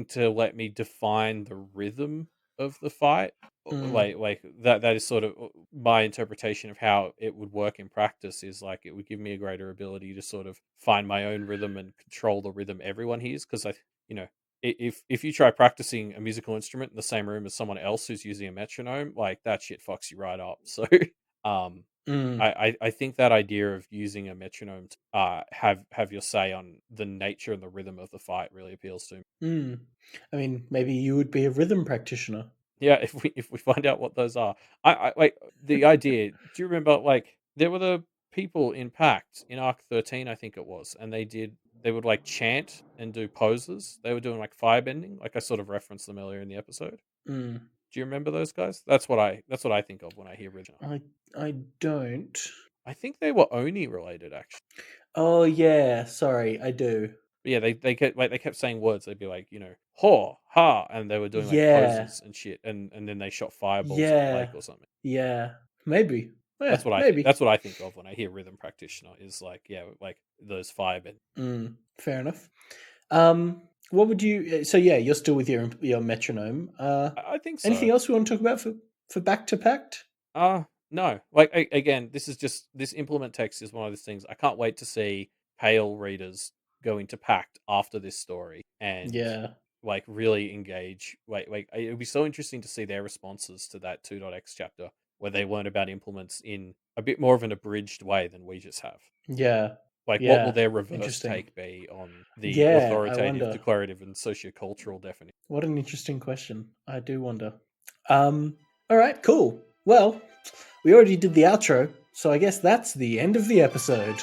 to let me define the rhythm of the fight. mm, Like that is sort of my interpretation of how it would work in practice. Is like it would give me a greater ability to sort of find my own rhythm and control the rhythm everyone hears. Because you know, if you try practicing a musical instrument in the same room as someone else who's using a metronome, like that shit fucks you right up. So um, mm, I think that idea of using a metronome to have your say on the nature and the rhythm of the fight really appeals to me. mm. I mean, maybe you would be a rhythm practitioner. Yeah, if we find out what those are, I like the idea. Do you remember like there were the people in Pact in Arc 13, I think it was, and they would like chant and do poses. They were doing like firebending, like I sort of referenced them earlier in the episode. Mm. Do you remember those guys? That's what I think of when I hear rhythm. I I don't. I think they were Oni related actually. Oh yeah, sorry, I do. But yeah, they kept saying words. They'd be like, "Haw, ha," and they were doing like Yeah, poses and shit, and then they shot fireballs at the lake yeah, or something. yeah. Maybe. Yeah, That's what I think. maybe. That's what I think of when I hear rhythm practitioner. Is like, yeah, like those firebend. Fair enough. What would you? So yeah, you're still with your metronome. I think Anything so. else we want to talk about for Back to Pact? No. Like again, this is just this implement text is one of those things. I can't wait to see Pale readers go into Pact after this story and Yeah, like really engage. Like it would be so interesting to see their responses to that 2.x chapter where they learn about implements in a bit more of an abridged way than we just have. yeah, Like, what will yeah. their reverse Interesting. take be on the Yeah, I authoritative, wonder. declarative, and sociocultural definition? What an interesting question. I do wonder. Um. All right. Cool. Well, we already did the outro, so I guess that's the end of the episode.